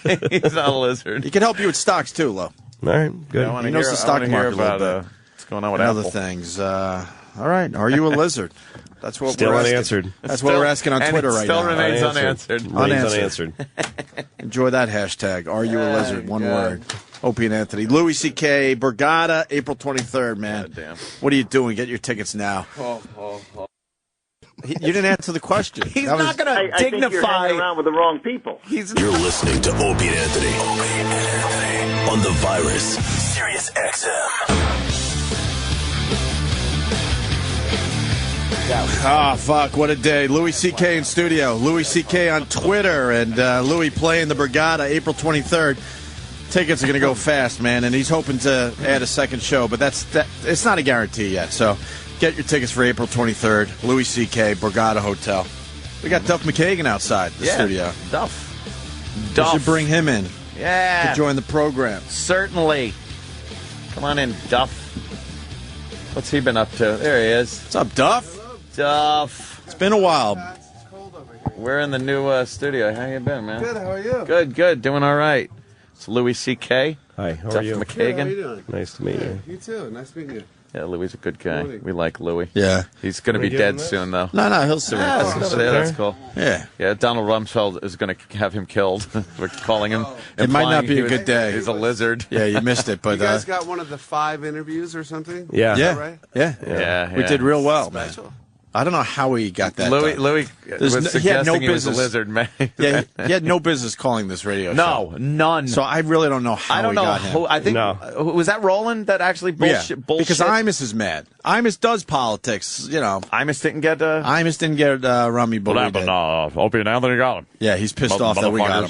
He's not a lizard. He can help you with stocks, too, Lo. All right, good. I He knows the stock market a little bit. What's going on with And other Apple. things. All right. Are you a lizard? That's what Still we're asking. unanswered. That's what we're asking on Twitter right still now. remains unanswered. Unanswered. Enjoy that hashtag. Are you a lizard? One word. Opie and Anthony. Louis C.K. Borgata, April 23rd, man. God damn. What are you doing? Get your tickets now. You didn't answer the question. He's That was- not going I to think you're dignify. hanging around with the wrong people. You're listening to Opie and Anthony. On the Virus, Sirius XM. Ah, fuck, what a day. Louis C.K. in studio. Louis C.K. on Twitter. And Louis playing the Borgata, April 23rd. Tickets are going to go fast, man. And he's hoping to add a second show. But it's not a guarantee yet. So get your tickets for April 23rd. Louis C.K., Borgata Hotel. We got Duff McKagan outside the studio. Duff. We should bring him in Yeah. to join the program. Certainly. Come on in, Duff. What's he been up to? There he is. What's up, Duff? Duff. It's been a while. We're in the new studio. How you been, man? Good, how are you? Good. Doing all right. It's Louis C.K. Hi, how Duff are you? Good, McKagan. how are you doing? Nice to meet you. You too. Nice meeting you. Yeah, Louis is a good guy. Morning. We like Louis. Yeah. He's going to be We dead doing this? soon, though. No, he'll sit Yeah, right that's, there. that's cool. Yeah. Yeah, Donald Rumsfeld is going to have him killed. We're calling him. It might not implying be he a was- good day. He's a lizard. Yeah, you missed it, but You guys got one of the 5 interviews or something? Yeah. Is that yeah, right? yeah, Yeah. We did real well, Special. man. I don't know how he got that. Louis done. was he had no suggesting he was a business. lizard, man. Yeah, he had no business calling this radio show. No, none. So I really don't know how I don't he know got him. who. I think No. was that Roland that actually bullshit. Because Imus is mad. Imus does politics, you know. Imus didn't get. Imus didn't get Rummy, but we did. Opie and Anthony got him. Yeah, he's pissed off that we got him.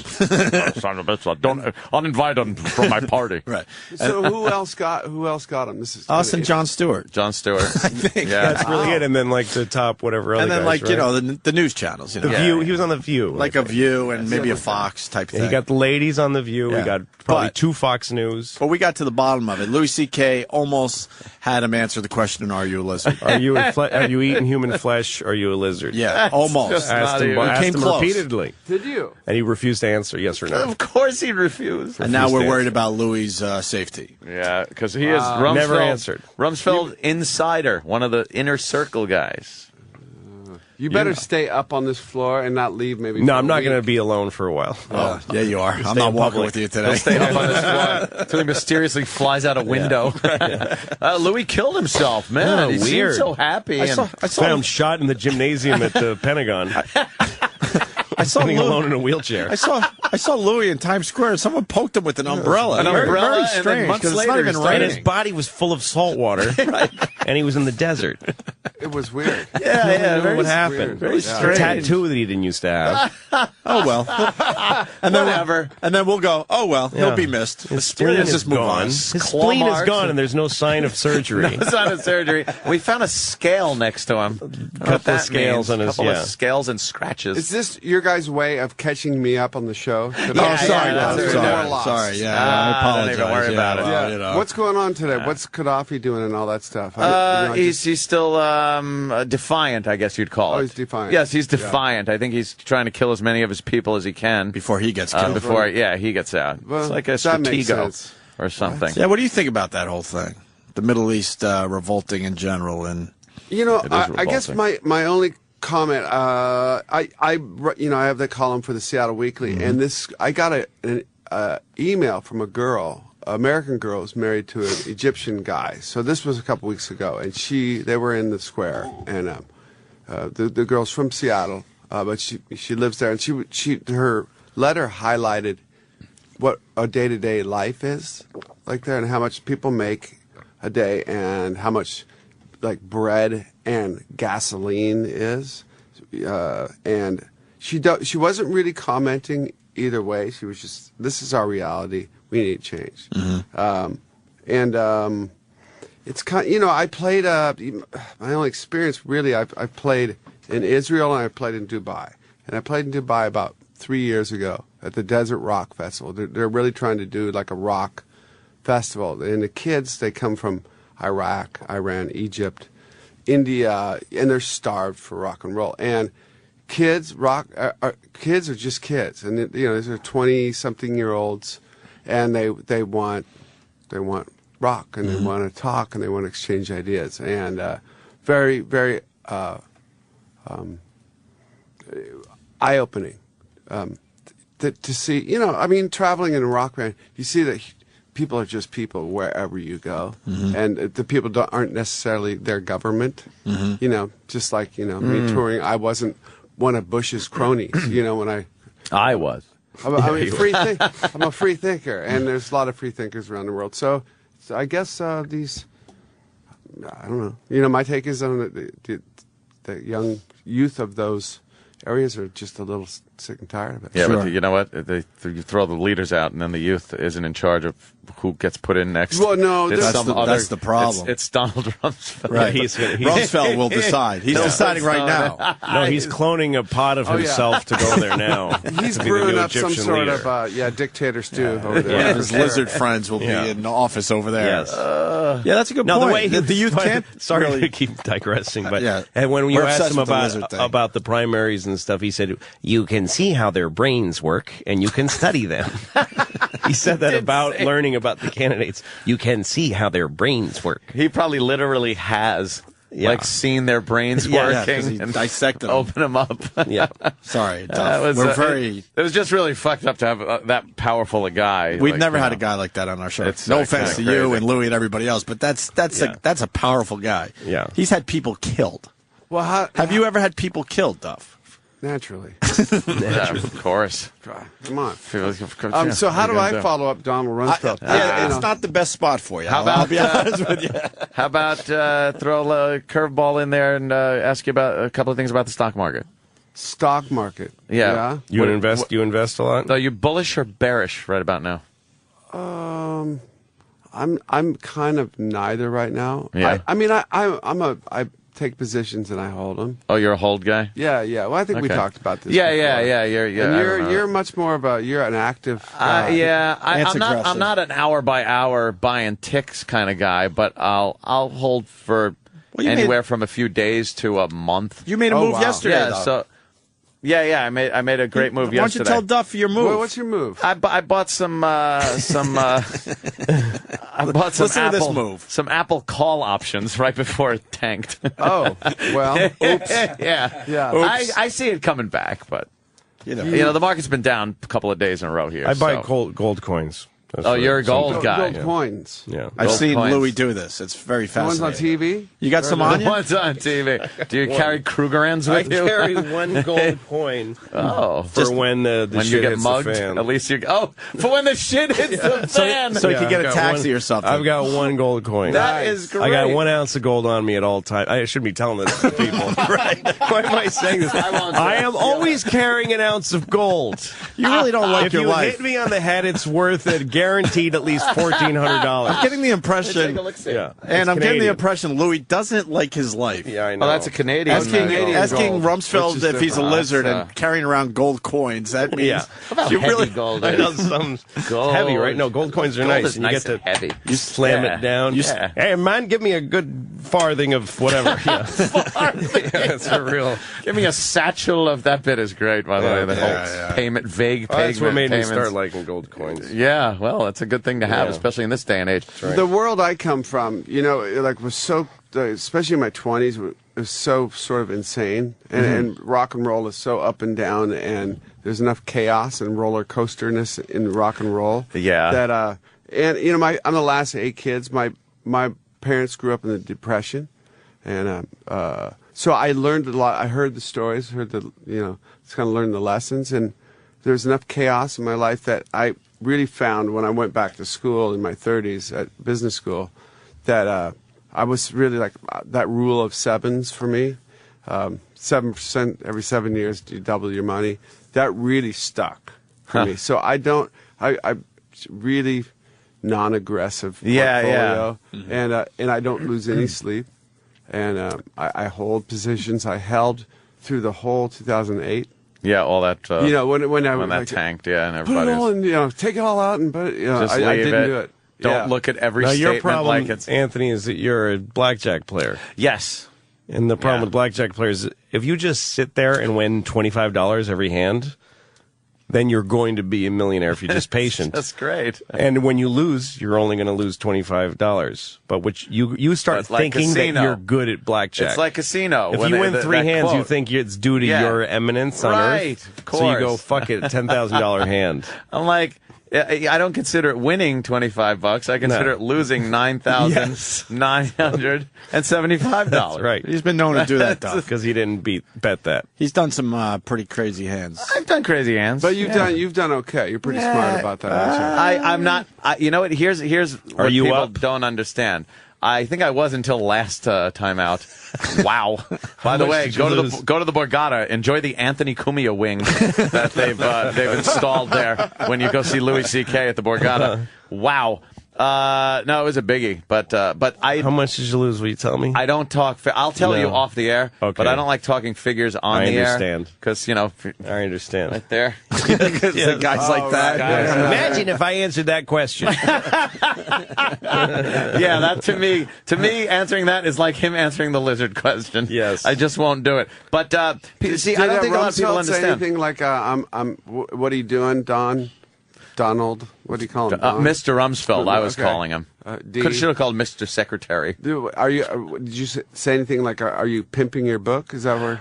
Son of a bitch! Don't uninvite him from my party. Right. So who else got him? This is Us and Jon Stewart. Jon Stewart. I think. Yeah. That's really it. And then, like, the top, whatever. And other then, guys, like, right? you know, the news channels. You know? The View. He was on The View. Like a View and maybe a Fox type thing. He got the ladies on The View. Yeah. We got probably But- 2 Fox News. But we got to the bottom of it. Louis C.K. almost had him answer the question, are you a lizard? Are you eating human flesh? Are you a lizard? Yeah, almost. Asked him close. repeatedly. Did you? And he refused to answer yes or no. Of course he refused. And now we're worried about Louis' safety. Yeah, because he is Rumsfeld. Never answered. Rumsfeld insider, one of the inner circle guys. You better stay up on this floor and not leave maybe. No, I'm not going to be alone for a while. Oh, yeah, you are. I'm Stay not in walking public. with you today. He'll stay up on this floor until he mysteriously flies out a window. Louis killed himself, man. Oh, He seemed weird. so happy. I saw Found him shot in the gymnasium at the Pentagon. I saw Sitting Louis, alone in a wheelchair. I saw Louis in Times Square, and someone poked him with an umbrella. An Very- umbrella, very and then strange, months 'cause it's later not even he's And his raining. body was full of salt water. And he was in the desert. It was weird. Yeah, very what happened? Very A strange. tattoo that he didn't used to have. Oh well, and then Whatever. and then we'll go. Oh well, he'll Yeah. be missed. His spleen Let's is just move gone. on. His Claw spleen is marks gone, and there's no sign of surgery. It's not a surgery. We found a scale next to him. Couple of scales on his, couple of yeah. scales and scratches. Is this your guys' way of catching me up on the show? Should Oh, I- sorry, yeah, Bob, that's sorry, right. More lost. sorry. Yeah, I Don't apologize. even worry about it. well, Yeah. you know. What's going on today? What's Gaddafi doing and all that stuff? He's still defiant, I guess you'd call it. Oh, he's defiant. Yes, he's defiant. I think he's trying to kill as many of his people as he can before he gets killed? Before, he gets out. Well, it's like a that makes stratego sense. or something. Yeah, what do you think about that whole thing? The Middle East revolting in general, and You know, It is I guess revolting. my only comment. I have the column for the Seattle Weekly, and this I got an email from a girl, American girl, who's married to an Egyptian guy. So this was a couple weeks ago, and they were in the square, and the girl's from Seattle, but she lives there, and her letter highlighted what a day-to-day life is like there, and how much people make a day, and how much like bread and gasoline is, and she wasn't really commenting either way. She was just, this is our reality. We need change. It's kind. I played. My only experience really. I played in Israel and I played in Dubai, and I played in Dubai about 3 years ago at the Desert Rock Festival. They're really trying to do like a rock festival, and the kids, they come from Iraq, Iran, Egypt, India, and they're starved for rock and roll. And kids kids are just kids, and these are 20-something-year-olds, and they want rock, and they want to talk, and they want to exchange ideas, and very, very eye-opening to see. Traveling in a rock band, you see that people are just people wherever you go, and the people aren't necessarily their government. Just like me touring, I wasn't one of Bush's cronies. When I was. I'm a free thinker, and there's a lot of free thinkers around the world. So I guess these, I don't know. My take is on the young youth of those areas are just a little sick and tired of it. Yeah, but you know what? You throw the leaders out, and then the youth isn't in charge of who gets put in next. Well, no, It's that's the problem. It's Donald Rumsfeld. Right. Rumsfeld will decide. He's deciding right now. No, he's cloning a pot of himself to go there now. He's to be the brewing new up some Egyptian sort leader. of dictator stew over there. His lizard friends will be in the office over there. Yes. Yeah, that's a good No, point. the way the youth can't. Sorry really, to keep digressing, but yeah. and when you We're asked obsessed him with the lizard thing. about the primaries and stuff, he said, "You can see how their brains work, and you can study them." He said that about learning about the candidates. You can see how their brains work. He probably literally has seen their brains working he and dissected them. open them up. Yeah. Sorry, It was just really fucked up to have that powerful a guy. We've never had a guy like that on our show. No offense to you and Louie and everybody else, but that's a powerful guy. Yeah. He's had people killed. Well, have you ever had people killed, Duff? Naturally. Yeah, of course. Come on. Yeah, So how do I follow up Donald Rumsfeld? It's not the best spot for you. How about, I'll be honest with you. How about throw a curveball in there and ask you about a couple of things about the stock market? Stock market. Yeah. You invest a lot? Are you bullish or bearish right about now? I'm kind of neither right now. Yeah. I take positions and I hold them. Oh, you're a hold guy? Yeah. Well, I think we Okay. talked about this. Yeah. And you're much more of you're an active guy. I'm not an hour by hour buying ticks kind of guy, but I'll hold for anywhere from a few days to a month. You made a move yesterday, though. So I made a great move yesterday. Why don't you tell Duff your move? Well, what's your move? I bought some I bought some Listen to this move. some Apple call options right before it tanked. Oh, well, oops. Yeah. Oops. I see it coming back, but you know the market's been down a couple of days in a row here. I buy gold coins. You're a gold guy. Gold coins. Yeah. I've Gold seen coins. Louis do this. It's very The ones fascinating. on TV? You got some on The you? ones on TV. Do you carry Krugerrands with you? I carry one gold coin. For when the when shit you get hits mugged. the fan. At least you. For when the shit hits the fan. So you can get a I've got taxi or something. I've got one gold coin. That is great. I got 1 ounce of gold on me at all times. I shouldn't be telling this to people. Right? Why am I saying this? I am always carrying an ounce of gold. You really don't like your life. If you hit me on the head, it's worth it. Guaranteed at least $1,400. I'm getting the impression, and I'm getting the impression Louis doesn't like his life. Yeah, I know. Oh, that's a Canadian. Asking Rumsfeld Which is if he's a different. lizard and carrying around gold coins. That means you really gold. I know some Gold. heavy, right? No, gold coins are Gold nice. is And nice you and get to heavy. You slam it down. Hey, man, give me a good farthing of whatever. Yeah, it's a real. Give me a satchel of that bit is great, by the way. The whole payment, vague payment. That's what made payments. me start liking gold coins. Yeah, well, that's a good thing to have, Yeah. especially in this day and age. Right. The world I come from, was so, especially in my 20s, was so sort of insane. And rock and roll is so up and down, and there's enough chaos and roller coasterness in rock and roll. Yeah. That, I'm the last of 8 kids. My parents grew up in the Depression. And so I learned a lot. I heard the stories, just kind of learned the lessons. And there's enough chaos in my life that I really found when I went back to school in my 30s at business school that I was really like that rule of sevens for me. 7% every 7 years, you double your money. That really stuck for me. So I really non-aggressive portfolio. And I don't lose any sleep. And I hold positions. I held through the whole 2008. Yeah, all that. When that tanked, and put it all everybody's. in, take it all out, and Just I leave didn't it. do it. Don't look at every Now, statement your problem, like it's. Anthony, is that you're a blackjack player. Yes. And the problem with blackjack players, if you just sit there and win $25 every hand, then you're going to be a millionaire if you're just patient. That's great. And when you lose, you're only going to lose $25. But which you start It's like thinking casino. that you're good at blackjack. It's like casino. If when you they- win that- 3 that hands, you quote. think it's due to your eminence on Right, Earth. of So you go, course. fuck it, $10,000 hand. I'm like, I don't consider it winning $25. I consider it losing $9,975. That's right. He's been known to do that, though. Because he didn't bet that. He's done some pretty crazy hands. I've done crazy hands. But you've done okay. You're pretty smart about that, aren't you? I'm not. You know what? Here's what you people up? don't understand. I think I was until last time out. Wow! By the much way, did you go lose? to the Borgata. Enjoy the Anthony Cumia wing that they've installed there when you go see Louis C.K. at the Borgata. Wow! No, it was a biggie. But I. How much did you lose? Will you tell me? I don't talk. I'll tell you off the air. Okay. But I don't like talking figures on I the air. understand. Because I understand. right there. The guys like that. Imagine if I answered that question. Yeah, that to me, answering that is like him answering the lizard question. Yes. I just won't do it. But see, I don't think a lot of people Rumsfeld say understand. anything like, what are you doing, Donald? What do you call him? Don? Mr. Rumsfeld, I was Okay. calling him. Should have called Mr. Secretary. Are you? Did you say anything like, "Are you pimping your book"? Is that was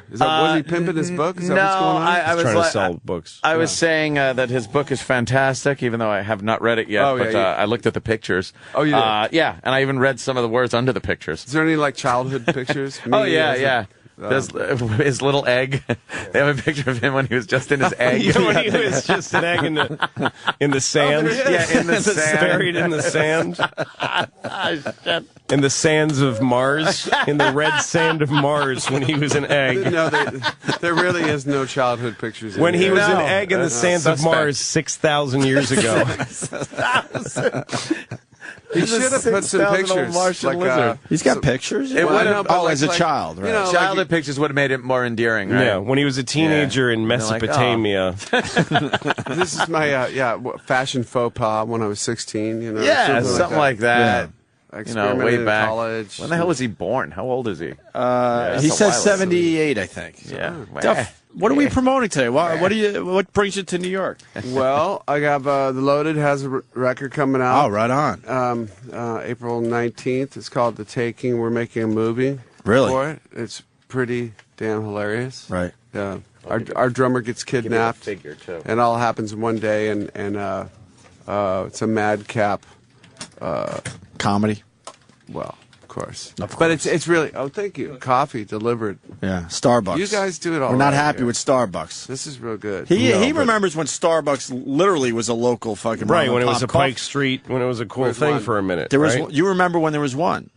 he pimping his book? Is that what's going on? I was trying like, to sell books. I was saying that his book is fantastic, even though I have not read it yet. Oh, but yeah. I looked at the pictures. Oh, you did? Yeah, and I even read some of the words under the pictures. Is there any like childhood pictures? Oh Me yeah, as a- yeah. There's his little egg. They have a picture of him when he was just in his egg. When he was just an egg in the sand. Yeah, in the sand. Buried in the sand. In the sands of Mars. In the red sand of Mars when he was an egg. No, there really is no childhood pictures. When he was No. an egg in the sands of Suspect. Mars 6,000 years ago. He should have put some pictures. He's got pictures? As a child, right? Childhood pictures would have made it more endearing, right? Yeah, when he was a teenager in Mesopotamia. This is my fashion faux pas when I was 16. Something like that. Yeah. Way back. College. When the hell was he born? How old is he? He says 78, I think. Yeah. Duff, what are we promoting today? What brings you to New York? Well, I got The Loaded has a record coming out. Oh, right on. April 19th. It's called The Taking. We're making a movie. Really? For it. It's pretty damn hilarious. Right. Yeah. Our drummer gets kidnapped. Figure too. And it all happens in one day, and it's a madcap comedy. Well, of course. But it's really. Oh, thank you. Coffee delivered. Yeah, Starbucks. You guys do it all. We're not right happy here. with Starbucks. This is real good. He remembers when Starbucks literally was a local fucking right when it was a coffee. Pike Street, when it was a cool thing for a minute. There was. Right? You remember when there was one?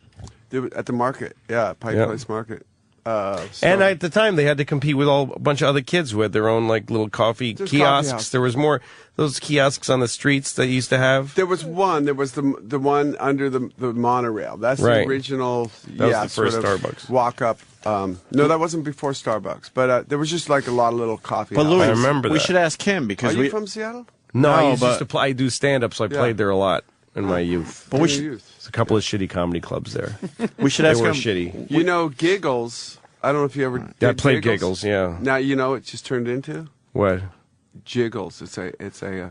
At the market, Pike Place Market. And at the time, they had to compete with a bunch of other kids who had their own little coffee kiosks. There was more those kiosks on the streets that used to have. There was one. There was the one under the monorail. That's the original. That was the first Starbucks. Walk up. No, that wasn't before Starbucks. But there was just a lot of little coffee. But Louis, I remember we that. should ask him because Are you from Seattle? No, I used to play. I do stand up, so I played there a lot in my youth. But There's a couple of shitty comedy clubs there. We should ask him. They were shitty. You know, Giggles. I don't know if you ever. I played Giggles. Yeah. Now you know it just turned into what? Jiggles. It's a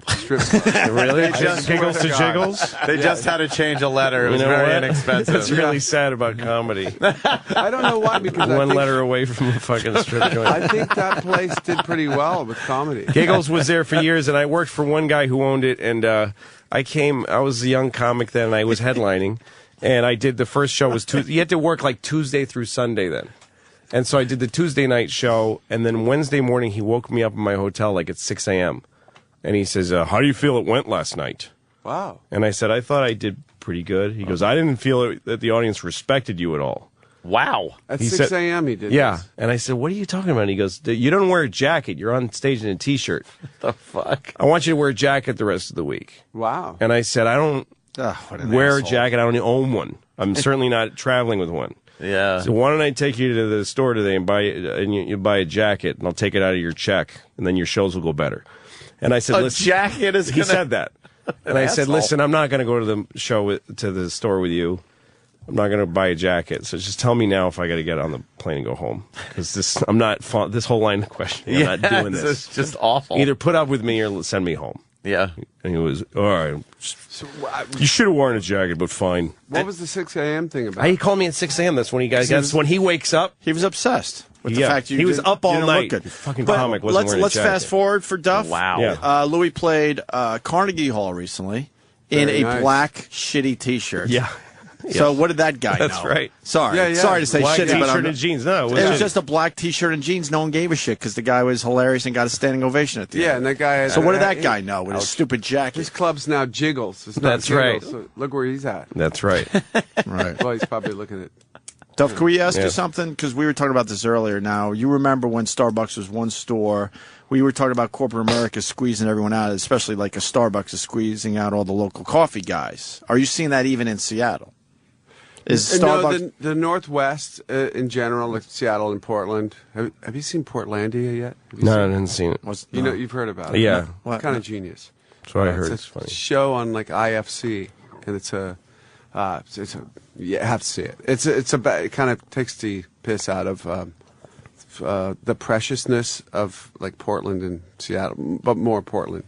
strip club. Really? Giggles to Jiggles? They just had to change a letter. It was very inexpensive. That's really sad about comedy. I don't know why, because one letter away from the fucking strip joint. I think that place did pretty well with comedy. Giggles was there for years, and I worked for one guy who owned it, and I was a young comic then, and I was headlining, and I did the first show was Tuesday. You had to work Tuesday through Sunday then. And so I did the Tuesday night show, and then Wednesday morning he woke me up in my hotel at 6 a.m. And he says, how do you feel it went last night? Wow. And I said, I thought I did pretty good. He goes, I didn't feel that the audience respected you at all. Wow. At 6 a.m. he did Yeah. this. And I said, what are you talking about? And he goes, you don't wear a jacket. You're on stage in a T-shirt. The fuck? I want you to wear a jacket the rest of the week. Wow. And I said, I don't wear a jacket. I don't own one. I'm certainly not traveling with one. Yeah. So why don't I take you to the store today and you buy a jacket, and I'll take it out of your check, and then your shows will go better. And I said, listen, jacket is. He said that, and I said, listen, I'm not going to go to the to the store with you. I'm not going to buy a jacket. So just tell me now if I got to get on the plane and go home, because this whole line of questioning. I'm not doing this. It's just awful. Either put up with me or send me home. Yeah. And he was, all right. So, you should have worn a jacket, but fine. What was the 6 a.m. thing about? He called me at 6 a.m. That's when when he wakes up. He was obsessed with the fact he was up all night. Look good. Fucking comic wasn't wearing a let's jacket. fast forward for Duff. Wow. Yeah. Louis played Carnegie Hall recently in Very a nice. black shitty T-shirt. Yeah. So what did that guy know? That's right. Sorry. Sorry to say black shitty, but T-shirt and jeans. No, it was just a black T-shirt and jeans. No one gave a shit because the guy was hilarious and got a standing ovation at the end. Yeah, and that guy. So what did that guy know with his stupid jacket? His club's now Jiggles. It's not That's Jiggles, right. So look where he's at. That's right. Right. Well, he's probably looking at. Duff, can we ask Yeah. you something? Because we were talking about this earlier. Now, you remember when Starbucks was one store. We were talking about corporate America squeezing everyone out, especially like a Starbucks is squeezing out all the local coffee guys. Are you seeing that even in Seattle? Is Starbucks... No, the Northwest in general, like Seattle and Portland. Have you seen Portlandia yet? No, I haven't seen it. You've heard about it. Yeah. What? Kind of genius. That's what I heard. It's It's a funny. show on IFC, and you have to see it. It kind of takes the piss out of the preciousness of Portland and Seattle, but more Portland.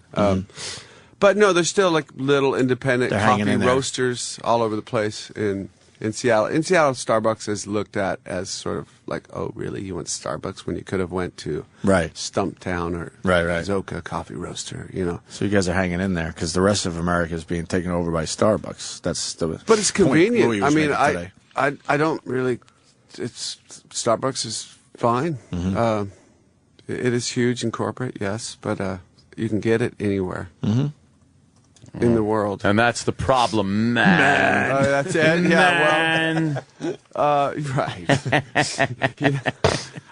But no, there's still little independent coffee roasters all over the place in Seattle. In Seattle, Starbucks is looked at as sort of oh, really? You went to Starbucks when you could have went to Stumptown or Zoka Coffee Roaster, So you guys are hanging in there because the rest of America is being taken over by Starbucks. That's the But it's convenient. Louis was making today. I don't really. Starbucks is fine. Mm-hmm. It is huge and corporate, yes, but you can get it anywhere. Mm-hmm. In the world. And that's the problem, man. That's it? Man. Yeah, well. Right.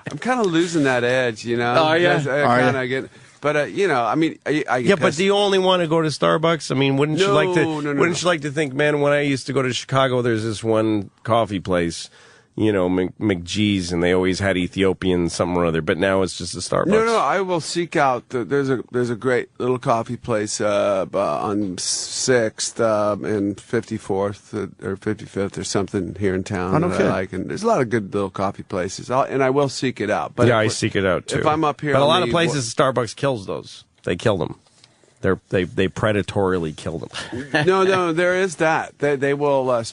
I'm kind of losing that edge, Oh, yeah? I kind of get. But I mean, yeah. But do you only want to go to Starbucks? I mean, wouldn't you like to? Wouldn't you like to think, man? When I used to go to Chicago, there's this one coffee place, McGee's, and they always had Ethiopian something or other. But now it's just a Starbucks. No, I will seek out. There's a great little coffee place on 6th and 54th or 55th or something here in town that I like. And there's a lot of good little coffee places, and I will seek it out. But yeah, I seek it out too. If I'm up here, but a lot of places, Starbucks kills those. They kill them. They predatorily kill them. No, there is that. They will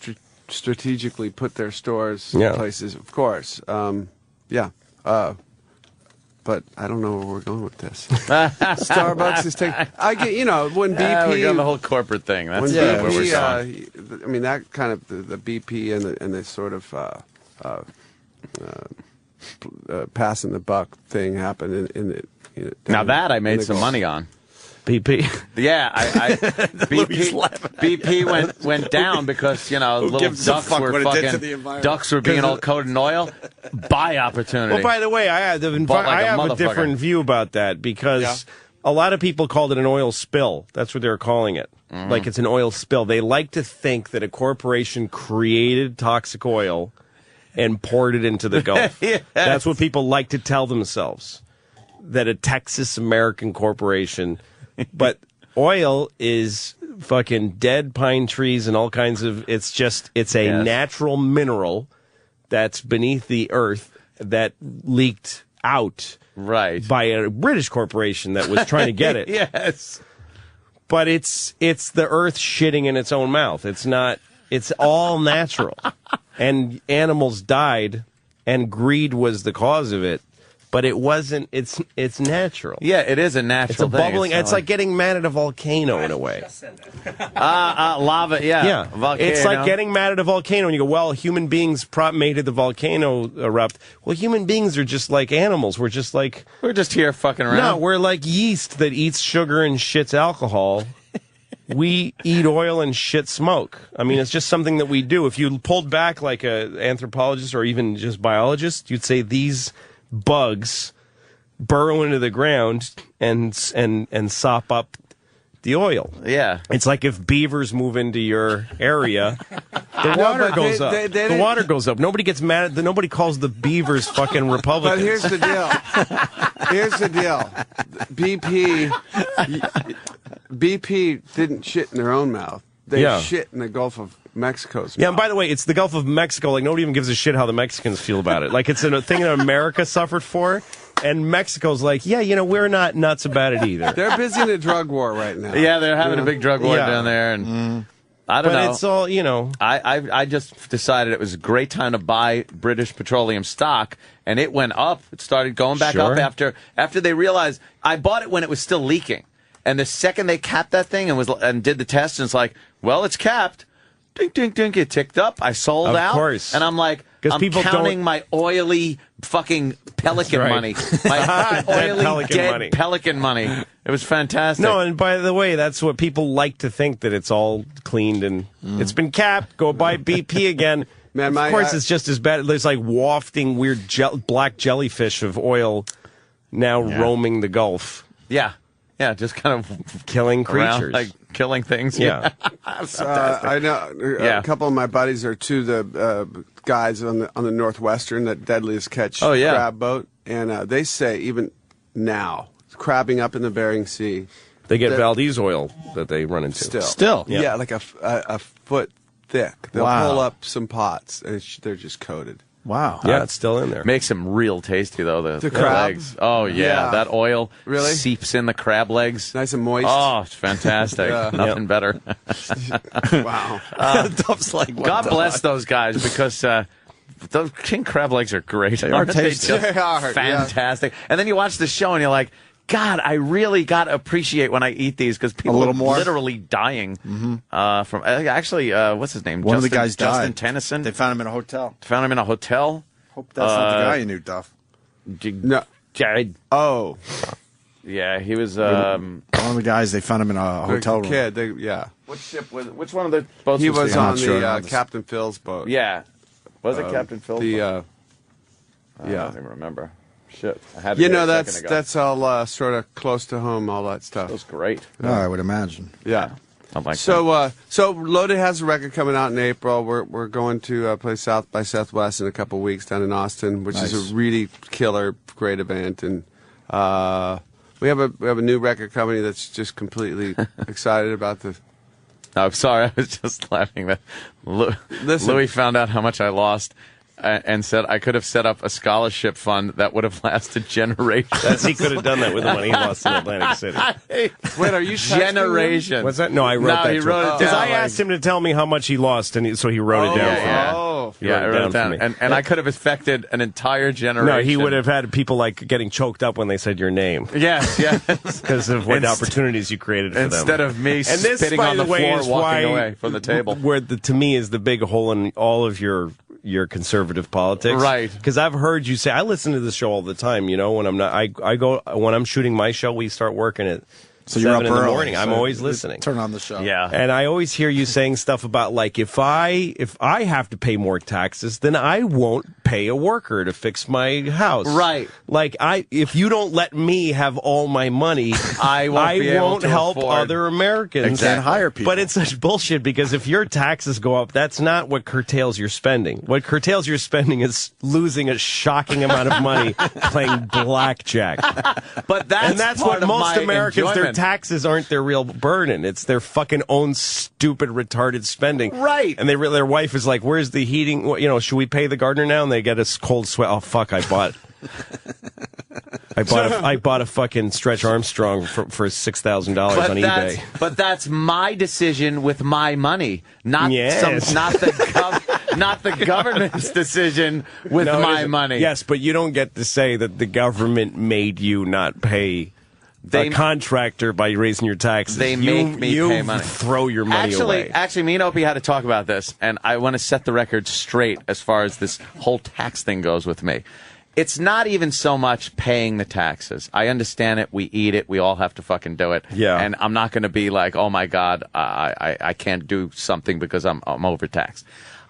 strategically put their stores in places, of course. But I don't know where we're going with this. Starbucks is taking. I get, when BP. We got the whole corporate thing. That's BP, where we're going. I mean, that kind of the BP and the sort of passing the buck thing happened in the. Now that I made some money on. BP. Yeah, BP went down because little ducks were being all coated in oil. Buy opportunity. Well, by the way, I have a different view about that because a lot of people called it an oil spill. That's what they were calling it. Mm-hmm. Like it's an oil spill. They like to think that a corporation created toxic oil and poured it into the Gulf. Yes. That's what people like to tell themselves. That a Texas American corporation. But oil is fucking dead pine trees and all kinds of. It's a natural mineral that's beneath the earth that leaked out by a British corporation that was trying to get it. Yes, but it's the earth shitting in its own mouth. It's not. It's all natural, and animals died, and greed was the cause of it. But it wasn't. It's natural. Yeah, it is a natural thing. It's a bubbling. It's like getting mad at a volcano in a way. Lava. Yeah. Volcano. It's like getting mad at a volcano, and you go, "Well, human beings made the volcano erupt." Well, human beings are just like animals. We're just here fucking around. No, we're like yeast that eats sugar and shits alcohol. We eat oil and shit smoke. I mean, it's just something that we do. If you pulled back like an anthropologist or even just biologist, you'd say these bugs burrow into the ground and sop up the oil. Yeah. It's like if beavers move into your area, the water goes up. The water goes up. Nobody gets mad at nobody calls the beavers fucking Republicans. But here's the deal. BP didn't shit in their own mouth. They shit in the Gulf of Mexico's mouth. Yeah, and by the way, it's the Gulf of Mexico. Like, nobody even gives a shit how the Mexicans feel about it. Like, it's a thing that America suffered for, and Mexico's like, we're not nuts about it either. They're busy in a drug war right now. Yeah, they're having a big drug war down there, and I don't know. But it's all, I just decided it was a great time to buy British Petroleum stock, and it went up. It started going back up after they realized. I bought it when it was still leaking. And the second they capped that thing and did the test, and it's like, well, it's capped. Ding, ding, ding. It ticked up. I sold out. Of course. And I'm like, I'm counting my oily fucking pelican money. My oily dead pelican money. It was fantastic. No, and by the way, that's what people like to think, that it's all cleaned and it's been capped. Go buy BP again. Man, of course, it's just as bad. There's like wafting weird black jellyfish of oil now roaming the Gulf. Yeah. Yeah, just kind of killing creatures, like killing things. Yeah, I know a couple of my buddies are the guys on the Northwestern, that deadliest catch crab boat, and they say even now crabbing up in the Bering Sea, they get Valdez oil that they run into. Still, yeah, like a foot thick. They'll pull up some pots, and they're just coated. Wow. Yeah, it's still in there. Makes them real tasty, though, the crab legs. Oh, yeah. That oil seeps in the crab legs. Nice and moist. Oh, it's fantastic. Nothing better. Wow. Duff's like, God bless those guys, because those king crab legs are great. They are tasty. They are fantastic. And then you watch the show, and you're like, God, I really got to appreciate when I eat these, because people are literally dying from actually, what's his name? One of the guys died. Justin Tennyson. They found him in a hotel. Found him in a hotel? Hope that's not the guy you knew, Duff. No. Jared. Oh. Yeah, he was... one of the guys, they found him in a hotel room. Kid, Which ship was it? Which one of the boats he was on the Captain Phil's boat. Yeah. Was it Captain Phil's boat? Yeah. I don't even remember. shit. I had to that's all sort of close to home, all that stuff. That was great. Oh, I would imagine. Yeah. I'm like so Loaded has a record coming out in April. We're going to play South by Southwest in a couple of weeks down in Austin, which is a really killer, great event. And we have a new record company that's just completely excited about the. I'm sorry, I was just laughing that Louis found out how much I lost and said I could have set up a scholarship fund that would have lasted generations. He could have done that with the money he lost in Atlantic City. Wait, are you generation? What's that? No, I wrote that. He wrote it down. Because I asked him to tell me how much he lost, and so he wrote it down for me. I wrote it down. And I could have affected an entire generation. No, he would have had people like getting choked up when they said your name. Yes. Because of what opportunities you created for them. Instead of me spitting on the floor, walking away from the table. Where to me is the big hole in all of your conservative politics, right? Because I've heard you say, I listen to the show all the time. You know, when I'm not, I go when I'm shooting my show, we start working at. So you're up in the early, morning. I'm always listening. Turn on the show. Yeah. And I always hear you saying stuff about like if I have to pay more taxes, then I won't pay a worker to fix my house. Right. Like if you don't let me have all my money, I won't help afford. Other Americans. Exactly. And hire people. But it's such bullshit because if your taxes go up, that's not what curtails your spending. What curtails your spending is losing a shocking amount of money playing blackjack. But that's what part of most my Americans enjoyment. their taxes aren't their real burden. It's their fucking own stupid, retarded spending. Right. And their wife is like, where's the heating? You know, should we pay the gardener now? And they get a cold sweat. Oh, fuck, I bought a fucking Stretch Armstrong for $6,000 on eBay. But that's my decision with my money, not the government's decision with my money. Yes, but you don't get to say that the government made you not pay a contractor by raising your taxes. They make me pay money. Throw your money away. Actually, me and Opie had to talk about this, and I want to set the record straight as far as this whole tax thing goes with me. It's not even so much paying the taxes. I understand it. We eat it. We all have to fucking do it. Yeah. And I'm not going to be like, oh, my God, I can't do something because I'm overtaxed.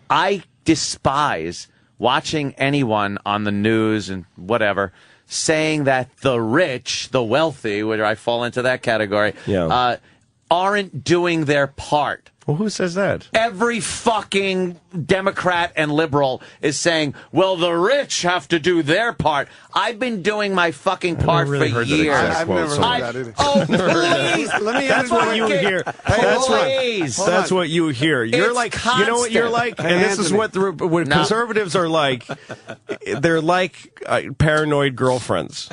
I despise watching anyone on the news and whatever saying that the rich, the wealthy, where I fall into that category, aren't doing their part. Well, who says that? Every fucking Democrat and liberal is saying, well, the rich have to do their part. I've been doing my fucking part for years. I've never heard that either. Oh, please. Let me That's what you hear. That's what you hear. You're It's like, constant. you know what you're like? And this is what conservatives are like. They're like paranoid girlfriends.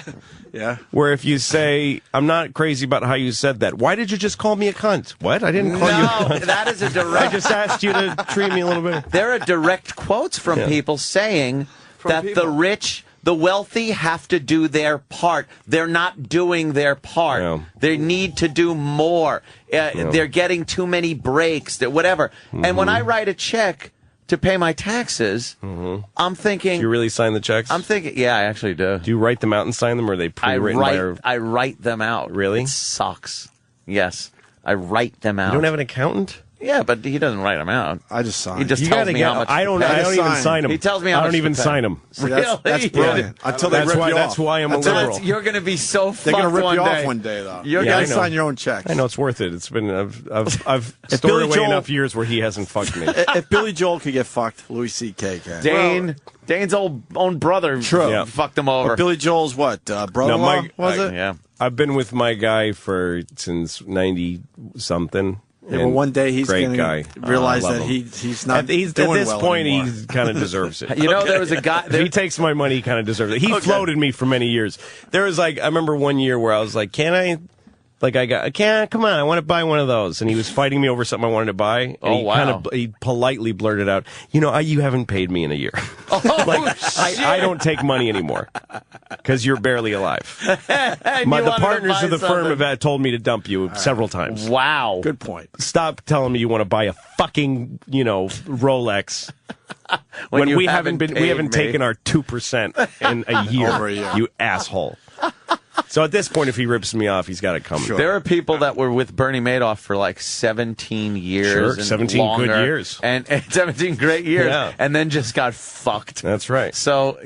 Yeah. Where if you say, I'm not crazy about how you said that. Why did you just call me a cunt? What? I didn't call you a cunt. That is a direct... I just asked you to treat me a little bit. There are direct quotes from people saying the rich, the wealthy have to do their part. They're not doing their part. Yeah. They need to do more. They're getting too many breaks, whatever. Mm-hmm. And when I write a check to pay my taxes, I'm thinking... Do you really sign the checks? I'm thinking, yeah, I actually do. Do you write them out and sign them, or are they pre-written? I write them out. Really? It sucks. Yes. I write them out. You don't have an accountant? Yeah, but he doesn't write them out. I just sign. He just tells me how much. I don't even sign them. He tells me how much. I don't even sign them. Really? That's brilliant. Until they rip you off. That's why I'm a liberal. You're going to be so fucked They're going to rip you day. off one day, though. You're going to sign your own checks. I know it's worth it. It's been I've stored away enough years where he hasn't fucked me. If Billy Joel could get fucked, Louis C.K. can. Dane's own brother fucked him over. But Billy Joel's what? Brother-in-law, was it? Yeah. I've been with my guy since 90-something. Yeah, well, one day he's going to realize that he's not doing at this well point, anymore. he kind of deserves it. You know, there was a guy... If he takes my money, he kind of deserves it. He floated me for many years. There was I remember one year where I was like, come on, I want to buy one of those. And he was fighting me over something I wanted to buy. And he politely blurted out, you haven't paid me in a year. I don't take money anymore because you're barely alive. The partners of the firm have told me to dump you several times. Wow. Good point. Stop telling me you want to buy a fucking, Rolex. when we haven't taken our 2% in a year. Over a year. You asshole. So at this point, if he rips me off, he's got to come. Sure. There are people that were with Bernie Madoff for like 17 years. Sure, and 17 longer, good years. And 17 great years. Yeah. And then just got fucked. That's right. So,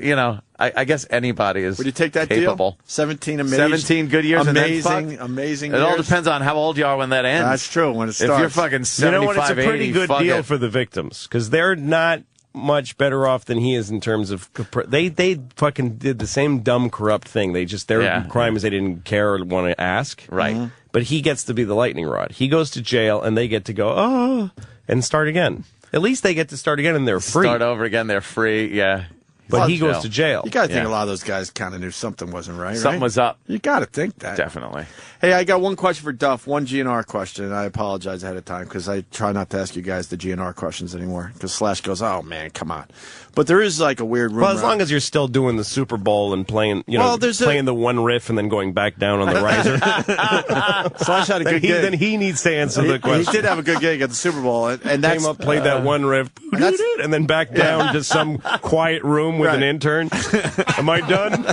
I guess anybody is Would you take that capable. deal? 17 good years amazing, and amazing It years. all depends on how old you are when that ends. That's true, when it starts. If you're fucking 75, you know what? It's a pretty 80, good fuck deal it. for the victims because they're not much better off than he is in terms of they fucking did the same dumb corrupt thing. Their crime is they didn't care or want to ask. Right. Mm-hmm. But he gets to be the lightning rod. He goes to jail and they get to go and start again. At least they get to start again and they're free. Start over again. They're free. Yeah. But he goes to jail. You got to think a lot of those guys kind of knew something wasn't right. Something was up. You got to think that. Definitely. Hey, I got one question for Duff, one GNR question, and I apologize ahead of time because I try not to ask you guys the GNR questions anymore because Slash goes, oh, man, come on. But there is like a weird rumor. Well, as long as you're still doing the Super Bowl and playing, playing the one riff and then going back down on the riser. Slash had a good gig. Then he needs to answer the question. He did have a good gig at the Super Bowl, and that's came up, played that one riff, and then back down to some quiet room with an intern. Am I done?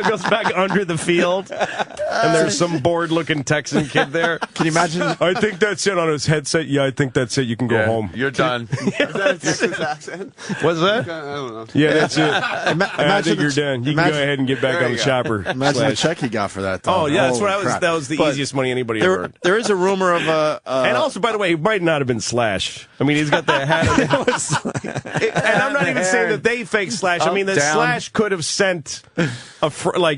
Goes back under the field, and there's some bored-looking Texan kid there. Can you imagine? I think that's it on his headset. Yeah, I think that's it. You can go home. You're done. Is that a Texas accent? What's that? I don't know. Yeah, that's it. I think you're done. You can go ahead and get back on the chopper. Imagine the check he got for that. Though. Oh yeah, that's what I was. Crap. That was the easiest money anybody ever earned. There is a rumor of a. And also, by the way, it might not have been Slash. I mean, he's got the hat. And I'm not even saying that they fake Slash. I mean, that Slash could have sent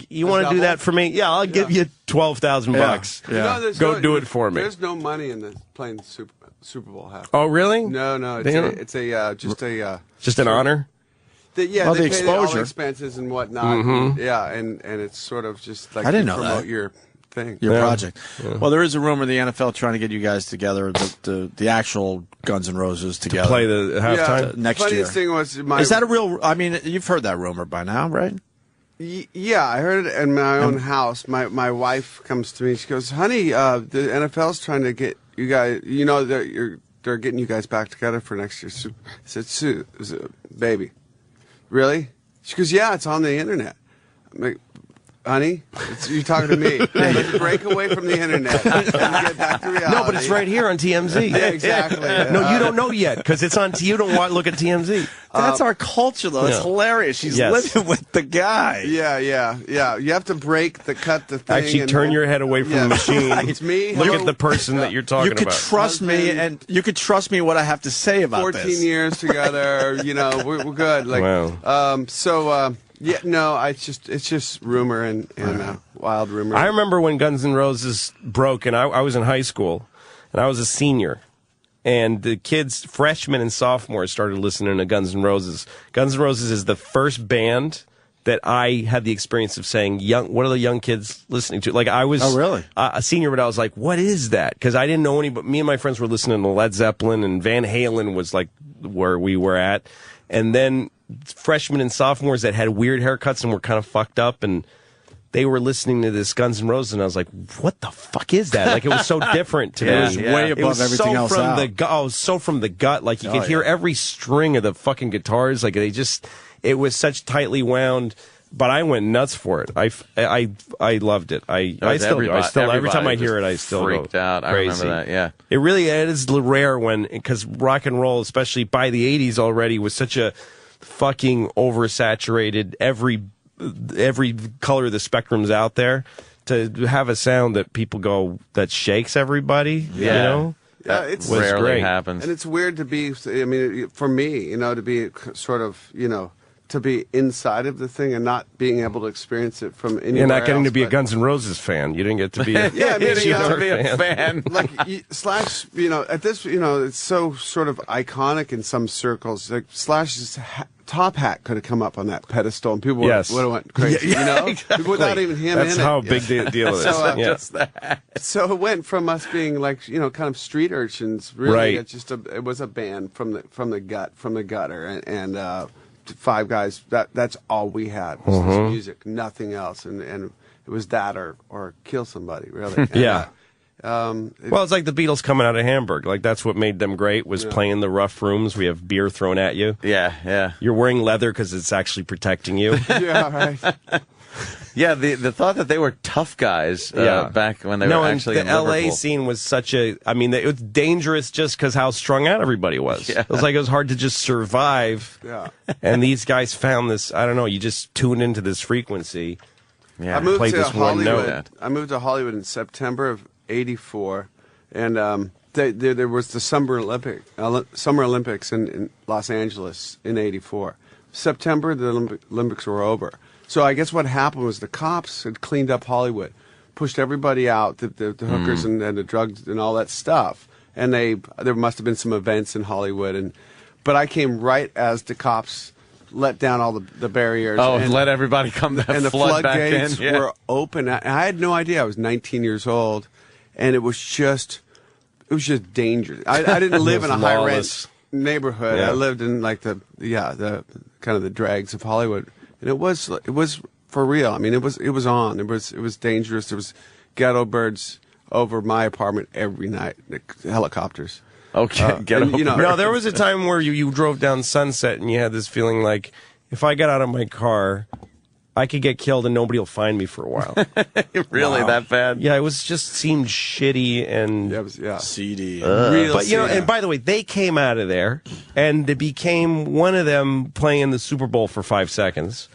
you want to do that for me? Yeah, I'll give you $12,000. Yeah. Go do it for me. There's no money in the playing Super Bowl half. Oh, really? No. It's just an honor. They pay all the expenses and whatnot. Mm-hmm. Yeah, and it's sort of just like I didn't know promote that. your thing, your project. Yeah. Well, there is a rumor the NFL trying to get you guys together, the actual Guns N' Roses together to play the halftime next year. Funniest thing was is that a real? I mean, you've heard that rumor by now, right? Yeah, I heard it in my own house. My wife comes to me. She goes, "Honey, the NFL's trying to get you guys. They're getting you guys back together for next year's." I said, "Baby, really?" She goes, "Yeah, it's on the internet." I'm like, "Honey, you're talking to me. Let's break away from the internet and get back to reality." No, but it's right here on TMZ. Yeah, exactly. No, you don't know yet because it's on. You don't want to look at TMZ. That's our culture, though. It's hilarious. She's living with the guy. Yeah. You have to cut the thing. Actually, turn your head away from the machine. It's me. Look at the person that you're talking about. You could trust me, and you could trust me what I have to say about 14 years together. We're good. Like, wow. Yeah, no, it's just rumor and wild rumor. I remember when Guns N' Roses broke, and I was in high school, and I was a senior, and the kids, freshmen and sophomores, started listening to Guns N' Roses. Guns N' Roses is the first band that I had the experience of saying, what are the young kids listening to? Like, I was a senior, but I was like, what is that? Because I didn't know any, but me and my friends were listening to Led Zeppelin, and Van Halen was like where we were at. And then freshmen and sophomores that had weird haircuts and were kind of fucked up, and they were listening to this Guns N' Roses, and I was like, what the fuck is that? Like, it was so different to me. It was way above everything else out. It was so from the gut. Like, you could hear every string of the fucking guitars. Like, it was such tightly wound. But I went nuts for it. I loved it. I still do. Every time I hear it, I still freaked out. Crazy. I remember that. Yeah, it really is rare because rock and roll, especially by the '80s already, was such a fucking oversaturated. Every color of the spectrum's out there. To have a sound that people go that shakes everybody. Yeah. You know? Yeah, it's rarely great. happens, and it's weird to be. I mean, for me, to be sort of, to be inside of the thing and not being able to experience it from anywhere. You're not getting else, to be a Guns N' Roses fan. You didn't get to be. You didn't get to be a fan. Like Slash, at this, it's so sort of iconic in some circles. Like Slash's top hat could have come up on that pedestal, and people would have went crazy. Exactly. Without even him That's in it. how big the deal is. So it went from us being like kind of street urchins. Really, right. It was a band from the gutter, and 5 guys. That's all we had was this music, nothing else, and it was that or kill somebody, really. And, well, it's like the Beatles coming out of Hamburg. Like, that's what made them great, was playing the rough rooms. We have beer thrown at you. Yeah. You're wearing leather because it's actually protecting you. Yeah, right. Yeah, the thought that they were tough guys back when they were actually in the Liverpool. LA scene was such a, I mean, it was dangerous just because how strung out everybody was. Yeah. It was like it was hard to just survive. Yeah. And these guys found this, I don't know, you just tune into this frequency. Yeah. I moved played to this one Hollywood. note. I moved to Hollywood in September of '84, and there was the Summer Olympics in Los Angeles in '84. September, the Olympics were over. So I guess what happened was the cops had cleaned up Hollywood, pushed everybody out, the hookers and the drugs and all that stuff. And there must have been some events in Hollywood, but I came right as the cops let down all the barriers. Oh, and let everybody come and the flood back in. floodgates were open. I had no idea. I was 19 years old, and it was just dangerous. I didn't live in a high rent neighborhood. Yeah. I lived in like the kind of the dregs of Hollywood, and it was for real. I mean, it was on. It was dangerous. There was ghetto birds over my apartment every night. Helicopters. Okay, No, there was a time where you drove down Sunset and you had this feeling like, if I got out of my car, I could get killed and nobody will find me for a while. Really, that bad? Yeah, it was just seemed shitty and seedy. But and by the way, they came out of there and it became one of them playing the Super Bowl for 5 seconds.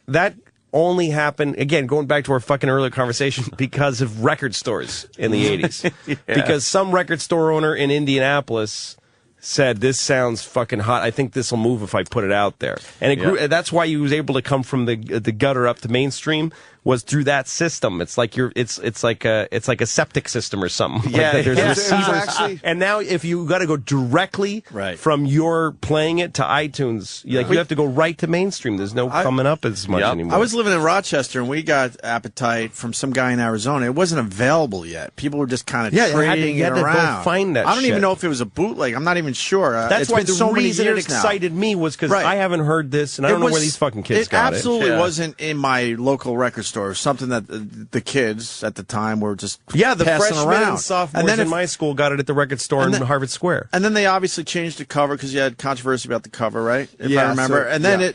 That only happened, again, going back to our fucking earlier conversation, because of record stores in the 80s. Yeah. Because some record store owner in Indianapolis said, this sounds fucking hot. I think this will move if I put it out there. And it grew, that's why he was able to come from the gutter up to mainstream, was through that system. It's like it's like a septic system or something. Yeah, like that. There's yeah. receivers. Actually, and now if you got to go directly from your playing it to iTunes, you have to go right to mainstream. There's no coming up as much anymore. I was living in Rochester, and we got Appetite from some guy in Arizona. It wasn't available yet. People were just kind of trading you had it to around. go find that I don't shit. even know if it was a bootleg. I'm not even sure. That's it's why been the so many reason it years now. excited me was because I haven't heard this, and I don't know where these fucking kids got it. It absolutely wasn't in my local record store. Something that the kids at the time were just the passing freshmen around. and sophomores in my school got it at the record store in Harvard Square. And then they obviously changed the cover because you had controversy about the cover, right? If I remember. So,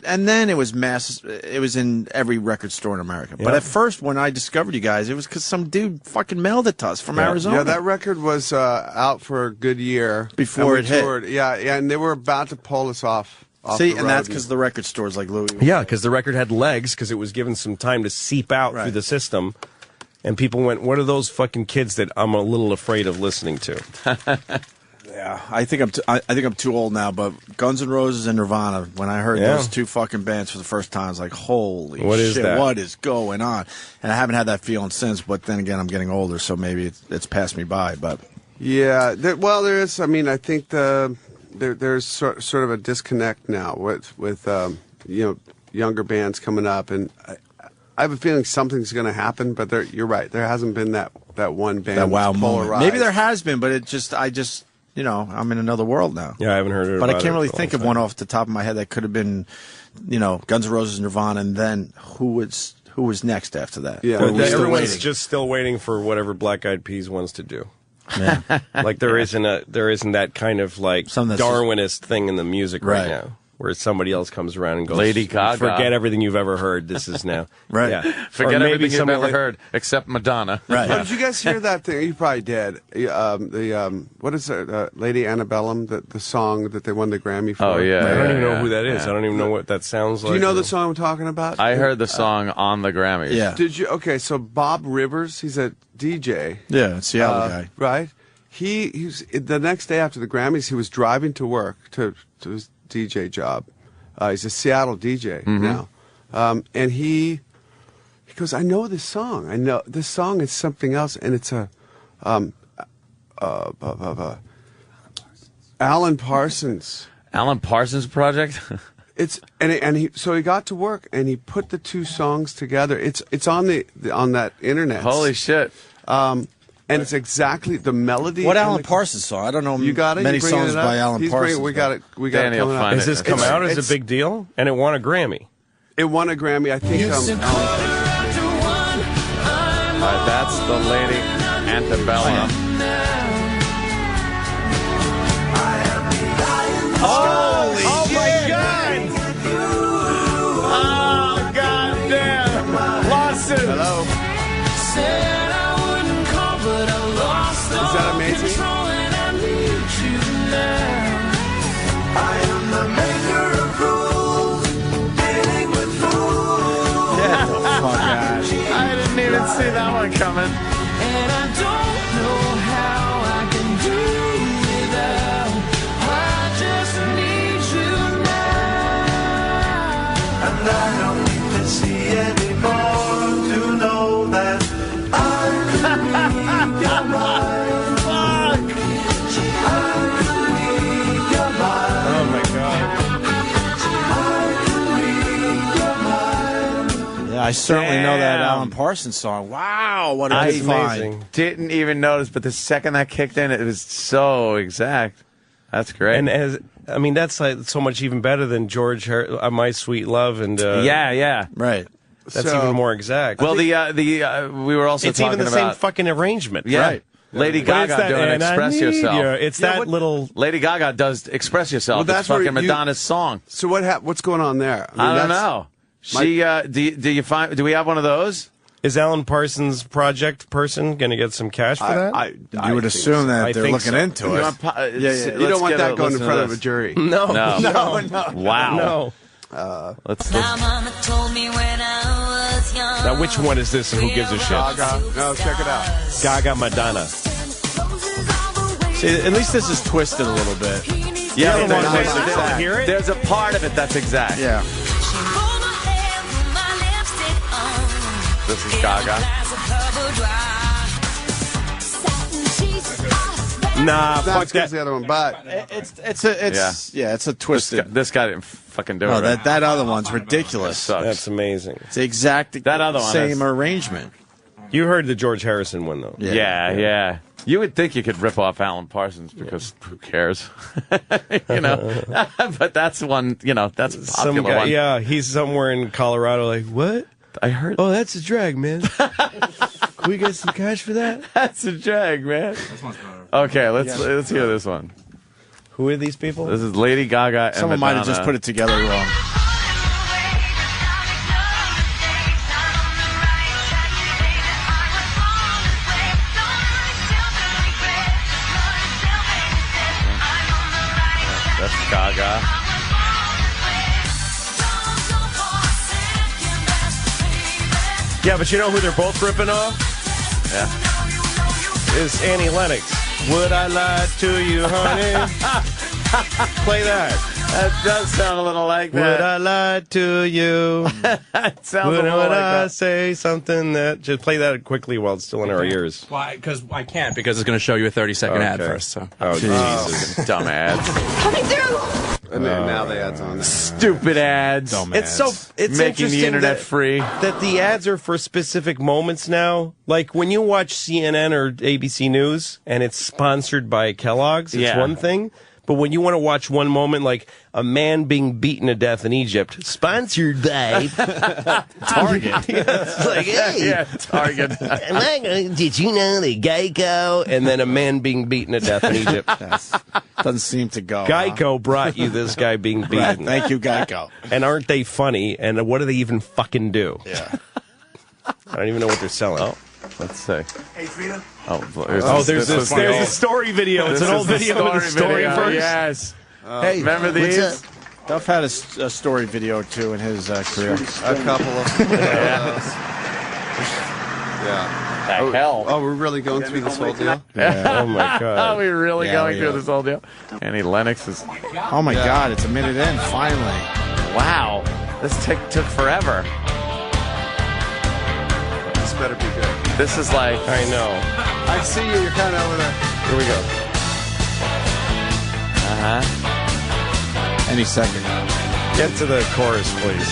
and then it was mass. It was in every record store in America. But at first, when I discovered you guys, it was because some dude fucking mailed it to us from Arizona. Yeah, that record was out for a good year before it hit. Toured. Yeah, and they were about to pull us off. See, and that's because the record stores like Louis. Yeah, because the record had legs, because it was given some time to seep out through the system. And people went, what are those fucking kids that I'm a little afraid of listening to? Yeah, I think I'm too old now, but Guns N' Roses and Nirvana, when I heard those two fucking bands for the first time, I was like, holy shit, what is going on? And I haven't had that feeling since, but then again, I'm getting older, so maybe it's passed me by. But yeah, there is. I mean, I think there's sort of a disconnect now with younger bands coming up, and I have a feeling something's going to happen. But you're right, there hasn't been that one band that wow moment. Maybe there has been, but I just I'm in another world now. Yeah, I haven't heard it. But I can't really think of one off the top of my head that could have been, Guns N' Roses, Nirvana, and then who was next after that? Yeah, everyone's just still waiting for whatever Black Eyed Peas wants to do. Man. Like there isn't that kind of like Darwinist thing in the music right now, where somebody else comes around and goes, Lady Gaga. Forget everything you've ever heard. This is now. Right. Yeah. Forget everything you've ever heard except Madonna. Right. Did you guys hear that thing? You probably did. What is it? Lady Antebellum, the song that they won the Grammy for. Oh, yeah. I don't even know who that is. I don't even know what that sounds like. Do you know the song I'm talking about? I heard the song on the Grammys. Yeah. Did you? Okay, so Bob Rivers, he's a DJ. Yeah, Seattle guy. Right? He's the next day after the Grammys, he was driving to work to his DJ job. He's a Seattle DJ now. And he goes, I know this song. I know this song is something else, and it's a Alan Parsons. Alan Parsons project? So he got to work and he put the two songs together. It's on that internet. Holy shit. And it's exactly the melody. What Alan Parsons song? I don't know. You got it? Many songs by Alan Parsons. We got it. Danny will find it. Has this come out as a big deal? And it won a Grammy. It won a Grammy. I think. That's the Lady Antebellum. Holy my God! Oh, goddamn. see that one coming. And I don't know how I can do without. I just need you now. And I don't need to see anymore to know that I could read your mind. Fuck! I could read your mind. Oh my God. Yeah, I certainly know that Alan Parsons song. Wow, what a good find. Didn't even notice, but the second that kicked in, it was so exact. That's great. And that's like so much even better than George My Sweet Love and yeah, right. That's even more exact. Well, we were also it's talking even the about same fucking arrangement. Yeah. Right. Lady Gaga doing Express Yourself. It's that little. Lady Gaga does Express Yourself. Well, that's it's fucking where Madonna's song. So what's going on there? I don't know. She do we have one of those? Is Alan Parsons project person going to get some cash for that? You would assume that they're looking into it. You don't want that going in front of a jury. No. Wow. No. Let's. My mama told me when I was young. Now, which one is this and who gives a shit? Gaga. No, check it out. Gaga Madonna. See, at least this is twisted a little bit. Yeah, hear it? There's a part of it that's exact. Yeah. This is Gaga. Not Nah, fuck as good as that. the other one, but It's a twisted. This guy didn't fucking do it. No, Right? that other one's ridiculous. That's amazing. It's the exact That other one same is- arrangement. You heard the George Harrison one, though. Yeah. You would think you could rip off Alan Parsons because who cares? But that's one, that's a Some popular guy, one. yeah, he's somewhere in Colorado like, what? I heard. Oh, that's a drag, man. Can we get some cash for that? That's a drag, man. Okay, let's hear this one. Who are these people? This is Lady Gaga and Someone might have just put it together wrong. That's Gaga. Yeah, but you know who they're both ripping off? Yeah. Is Annie Lennox. Would I lie to you, honey? Play that. That does sound a little like Would that. I lie to you? It sounds Would a little like I that. say something that... Just play that quickly while it's still in our ears. Why? Because I can't, because it's going to show you a 30-second ad Okay. first. So. Oh, Jesus. Dumb ads. Coming through. and now the ads on there. Stupid ads. Dumb It's ads. it's Making the interesting internet that, free. that the ads are for specific moments now. Like when you watch CNN or ABC News and it's sponsored by Kellogg's, it's Yeah. one thing. But when you want to watch one moment, like a man being beaten to death in Egypt, sponsored by Target. it's like, hey, Yeah, Target. did you know the Geico? And then a man being beaten to death in Egypt. Doesn't seem to go. Geico brought you this guy being beaten. Right. Thank you, Geico. And aren't they funny? And what do they even fucking do? Yeah. I don't even know what they're selling. Oh, let's see. Hey, Frida. Oh, there's a story video. It's an old video with a story first. Yes. Hey, remember these? what's up? Duff had a story video or two in his career. A couple of. Yeah. Yeah. Hell. Oh, we're really going through this whole deal? Oh my god. Are we really Yeah, going we through are. this whole deal? Annie Lennox is. Oh my God! It's a minute in. Finally. Wow. This took forever. This better be good. This is like. I know. I see you. You're kind of over there. Here we go. Any second. Get to the chorus, please.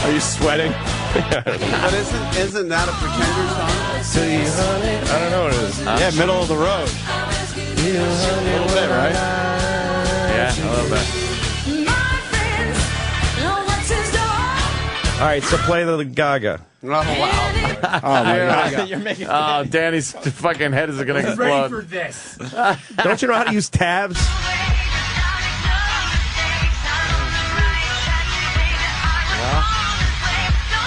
Are you sweating? But isn't that a Pretender song? See, honey. I don't know what it is. Yeah, middle of the road. A little bit, right? Yeah, a little bit. All right, so play the Gaga. Oh, wow. Oh my God! You're making Oh, Danny's fucking head is going to explode. ready for this. Don't you know how to use tabs?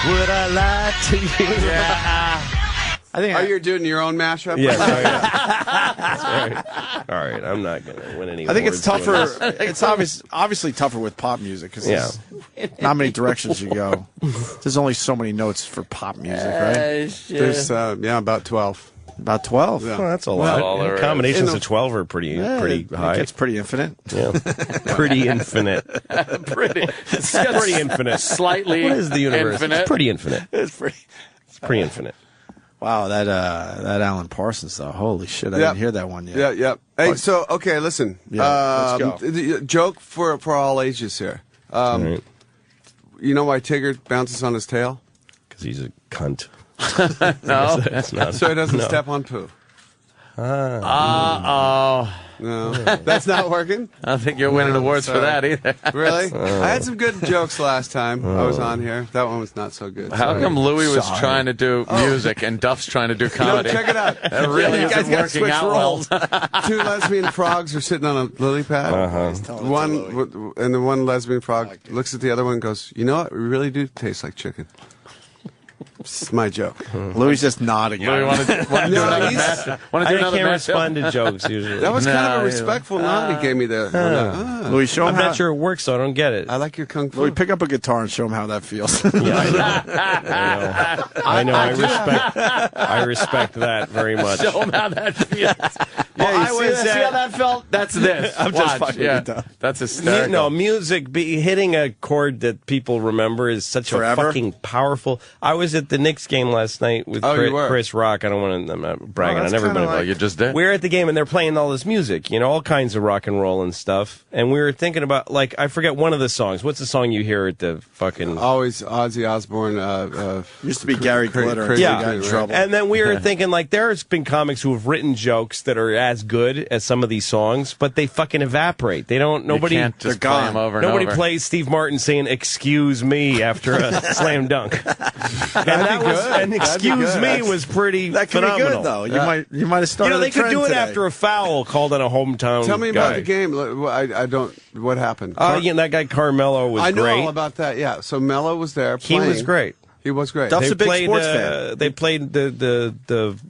Would I lie to you? Yeah. I think Oh, you're doing your own mashup? Yes, oh, yeah. All right, I'm not going to win any. I think it's awards tougher. doing this. It's obviously tougher with pop music because there's not many directions you go. There's only so many notes for pop music, right? There's about 12. About 12. Yeah. Well, that's a lot. Well, combinations of 12 are pretty high. It gets pretty infinite. Yeah. Pretty infinite. pretty infinite. Slightly What is the universe? infinite. It's pretty infinite. It's pretty infinite. Wow, that Alan Parsons though. Holy shit, I didn't hear that one yet. Yeah. Hey, so okay, listen. Yeah, let's go. The joke for all ages here. Right. You know why Tigger bounces on his tail? Because he's a cunt. No, that's not. So he doesn't no. step on poo. Uh-oh. No, that's not working. I don't think you're winning awards for that either. Really? I had some good jokes last time I was on here. That one was not so good. How Sorry. come Louis was trying to do music and Duff's trying to do comedy? No, check it out. That really You guys isn't gotta working switch out roles. well. Two lesbian frogs are sitting on a lily pad. And the one lesbian frog looks at the other one and goes, "You know what? We really do taste like chicken." It's my joke. Louis just nodding. Louis want to do another match? Want to do I another can't match? respond to jokes usually. That was kind of a respectful nod he gave me there. Louis, show him I'm how. not sure it works, so I don't get it. I like your kung fu. Louis, pick up a guitar and show him how that feels. I know. I respect that very much. Show him how that feels. See how that felt? That's this. I'm just Watch. fucking Yeah, with you. that's hysterical. No, music, hitting a chord that people remember is such Forever? a fucking powerful. I was at the Knicks game last night with you were? Chris Rock. I don't want to. I'm not bragging that's on everybody. kinda like- You just did. We were at the game and they're playing all this music, all kinds of rock and roll and stuff. And we were thinking about, I forget one of the songs. What's the song you hear at the fucking? Always Ozzy Osbourne. Used to be Gary Glitter. Crazy Yeah. Got in trouble. And then we were thinking, there's been comics who have written jokes that are as good as some of these songs, but they fucking evaporate. They don't. Nobody. You can't just play them over and Nobody over. plays Steve Martin saying "Excuse me" after a slam dunk. And "Excuse me" was pretty that could phenomenal. be good though. You might have started. They a could trend do it today. after a foul called on a hometown. Tell me guy. about the game. I don't. What happened? That guy Carmelo was I know great. all about that. Yeah. So Mello was there. He playing. was great. He was great. Duff's a big sports fan. They played the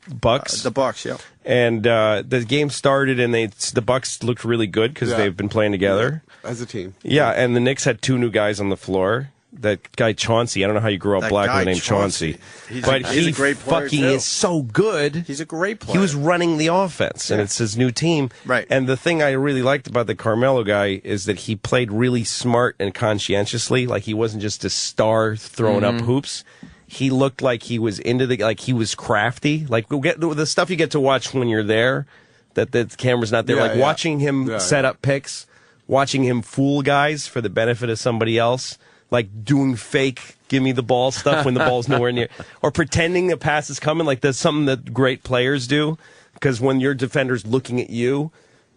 Bucks. The Bucks, yeah. And the game started, and the Bucks looked really good because they've been playing together as a team. Yeah, and the Knicks had two new guys on the floor. That guy Chauncey, I don't know how you grew up That black guy with the name Chauncey, He's but he's he a great player, fucking too. is so good. He's a great player. He was running the offense, and it's his new team. Right. And the thing I really liked about the Carmelo guy is that he played really smart and conscientiously. Like he wasn't just a star throwing up hoops. He looked like he was he was crafty. Like we'll get the stuff you get to watch when you're there, that the camera's not there. Watching him set up picks, watching him fool guys for the benefit of somebody else. Like doing fake give me the ball stuff when the ball's nowhere near, or pretending the pass is coming. Like that's something that great players do, because when your defender's looking at you,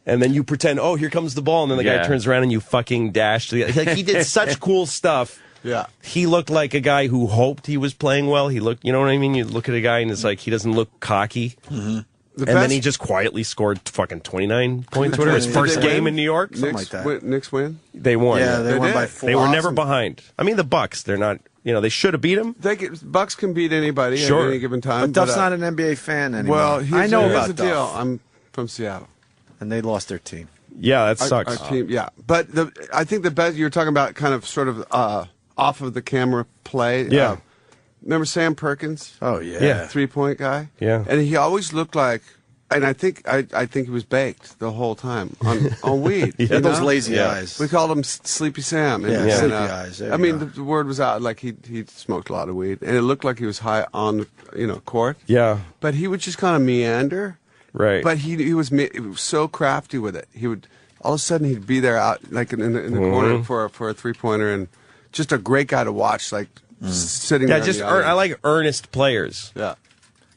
and then you pretend, oh, here comes the ball, and then the guy turns around and you fucking dash. Like he did such cool stuff. Yeah, he looked like a guy who hoped he was playing well. He looked, you know what I mean? You look at a guy and it's like he doesn't look cocky. Mm-hmm. Then he just quietly scored fucking 29 points. Whatever his first game in New York, something like that. Knicks win. They won. Yeah, they won by 4. They were never behind. I mean, the Bucks. They're not. They should have beat them. Bucks can beat anybody at any given time. But Duff's not an NBA fan anymore. Well, I know here's about the Duff. deal. I'm from Seattle, and they lost their team. Yeah, that sucks. Our team, yeah. But I think the best you're talking about, kind of sort of off of the camera play. Yeah. Remember Sam Perkins? Oh yeah, 3-point guy. Yeah, and he always looked like. And I think he was baked the whole time on weed. Yeah, those lazy eyes. We called him Sleepy Sam. And, Sleepy eyes. There I you mean, go. the word was out. Like he smoked a lot of weed, and it looked like he was high on court. Yeah, but he would just kind of meander. Right. But he was so crafty with it. He would all of a sudden he'd be there out like in the corner for a 3-pointer, and just a great guy to watch. Like sitting there. Yeah, just I like earnest players. Yeah.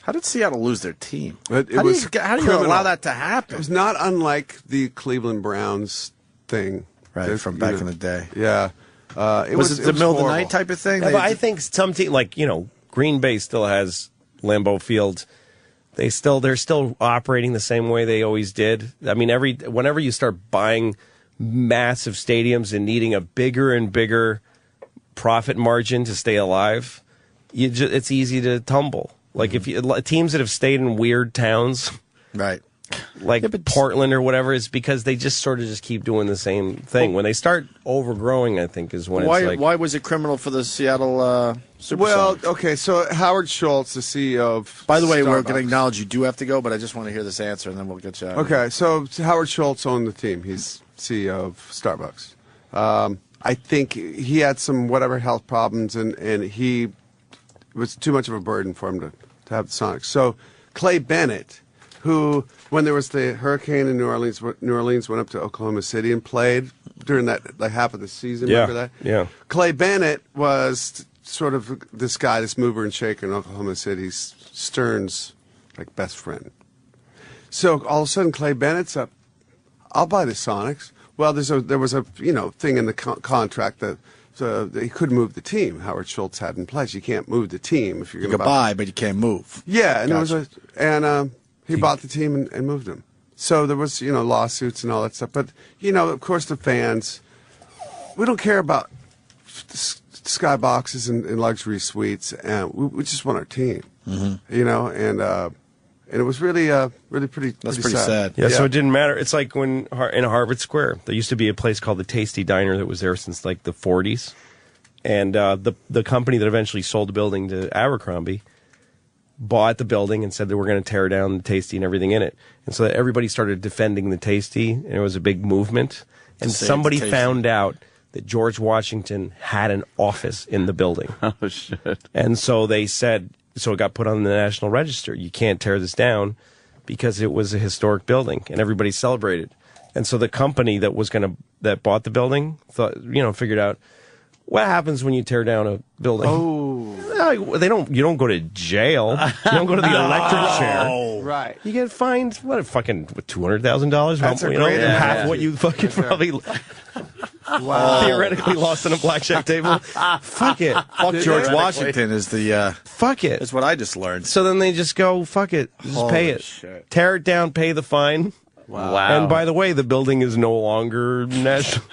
How did Seattle lose their team? But How do you allow that to happen? It was not unlike the Cleveland Browns thing, right, from back in the day. Yeah, it was the middle of the night type of thing. Yeah, but I think some team like Green Bay still has Lambeau Field. They're still operating the same way they always did. I mean, whenever you start buying massive stadiums and needing a bigger and bigger profit margin to stay alive, it's easy to tumble. Like if teams that have stayed in weird towns, right, Portland or whatever, is because they just sort of just keep doing the same thing. When they start overgrowing, I think, is when it's like... Why was it criminal for the Seattle Supersonics? Well, okay, so Howard Schultz, the CEO of By the way, we're Starbucks. going to acknowledge you do have to go, but I just want to hear this answer, and then we'll get you out. Okay, so Howard Schultz owned the team. He's CEO of Starbucks. I think he had some whatever health problems, and he it was too much of a burden for him to have the Sonics. So Clay Bennett, who, when there was the hurricane in New Orleans went up to Oklahoma City and played during that, like, half of the season. Remember that? Yeah. Clay Bennett was sort of this guy, this mover and shaker in Oklahoma City, Stern's, like, best friend. So all of a sudden, Clay Bennett's up, I'll buy the Sonics. Well, there was a thing in the contract that he couldn't move the team. Howard Schultz had in place. You can't move the team if you're going to buy, but you can't move. Yeah, and Gotcha. He bought the team and moved him. So there was lawsuits and all that stuff. But of course, the fans, we don't care about skyboxes and luxury suites, and we just want our team. Mm-hmm. And it was really pretty. That's pretty sad. Yeah, so it didn't matter. It's like when in Harvard Square, there used to be a place called the Tasty Diner that was there since like the 40s, and the company that eventually sold the building to Abercrombie bought the building and said they were going to tear down the Tasty and everything in it, and so everybody started defending the Tasty, and it was a big movement. And somebody found out that George Washington had an office in the building. Oh shit! And so they said. So it got put on the National Register. You can't tear this down because it was a historic building, and everybody celebrated. And so the company that bought the building figured out what happens when you tear down a building. Oh, you don't go to jail. You don't go to the electric chair. Right. You get fined $200,000. That's a great half what you fucking probably. Wow. Theoretically lost on a blackjack table. Fuck it. Fuck George Washington is the... fuck it. That's what I just learned. So then they just go, fuck it. Just pay it. Shit. Tear it down, pay the fine. Wow. And by the way, the building is no longer national.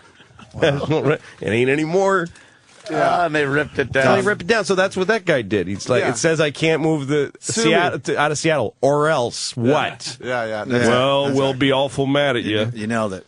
It ain't anymore. Yeah. And they ripped it down. So that's what that guy did. He's like, it says I can't move the out of Seattle, or else what? Yeah. We'll be awful mad at you. You nailed it.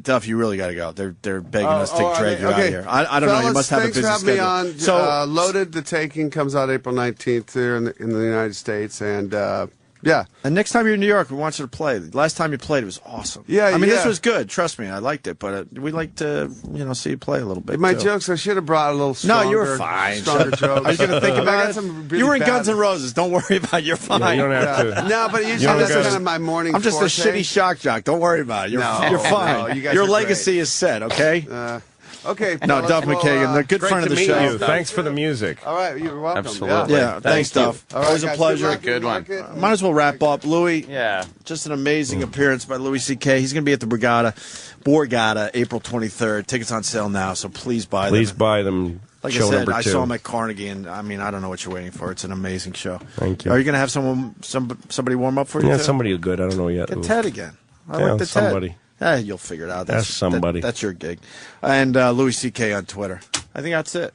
Duff, you really got to go. They're begging us to drag you out here. I don't know. You must have a busy schedule. Thanks for having me on. Loaded, The Taking comes out April 19th here in the United States, and yeah. And next time you're in New York, we want you to play. Last time you played, it was awesome. Yeah, I mean, this was good. Trust me, I liked it. But we'd like to, see you play a little bit. My too. jokes, I should have brought a little stronger. No, you were fine. Stronger jokes. I was going to think about it. Really you were in Guns N' Roses. Don't worry about it. You're fine. Yeah, you don't have to. No, but usually that's kind of my morning I'm just a forte. shitty shock jock. Don't worry about it. You're fine. No, you guys Your are legacy is set, okay? Okay. No, Duff McKagan, they're good friend of the show. You. Thanks for the music. All right, you're welcome. Absolutely. Yeah, thanks, Duff. Always a pleasure. Good one. Might as well wrap up. Louis, Yeah. just an amazing appearance by Louis C.K. He's going to be at the Borgata, April 23rd. Tickets on sale now, so please buy them. Please buy them. Like show I said, number 2. I saw him at Carnegie, and I don't know what you're waiting for. It's an amazing show. Thank you. Are you going to have somebody warm up for you? Yeah, today? somebody good. I don't know yet. Get Ted again. I Yeah, like the somebody. Ted. You'll figure it out. That's somebody. That's your gig. And Louis C.K. on Twitter. I think that's it.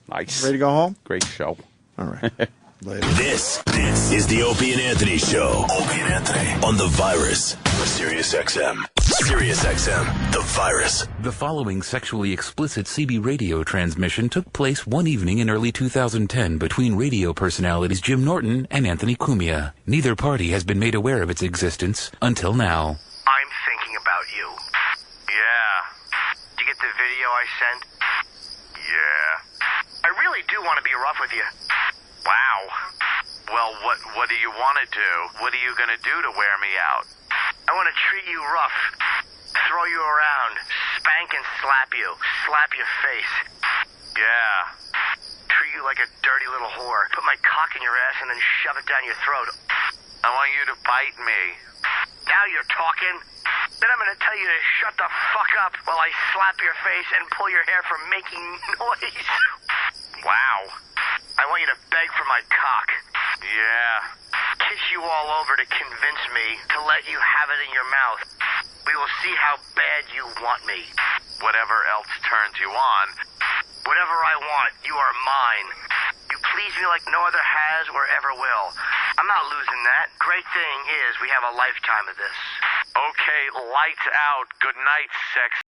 Nice. Ready to go home? Great show. All right. Later. This is the Opie and Anthony Show. Opie and Anthony on the Virus. Sirius XM. Sirius XM. The Virus. The following sexually explicit CB radio transmission took place one evening in early 2010 between radio personalities Jim Norton and Anthony Cumia. Neither party has been made aware of its existence until now. I'm thinking about you. Yeah. Did you get the video I sent? Yeah. I really do want to be rough with you. Wow. Well, what do you want to do? What are you going to do to wear me out? I want to treat you rough. Throw you around. Spank and slap you. Slap your face. Yeah. Treat you like a dirty little whore. Put my cock in your ass and then shove it down your throat. I want you to bite me. Now you're talking. Then I'm going to tell you to shut the fuck up while I slap your face and pull your hair from making noise. Wow. I want you to beg for my cock. Yeah. Kiss you all over to convince me to let you have it in your mouth. We will see how bad you want me. Whatever else turns you on. Whatever I want, you are mine. You please me like no other has or ever will. I'm not losing that. Great thing is we have a lifetime of this. Okay, lights out. Good night, sex.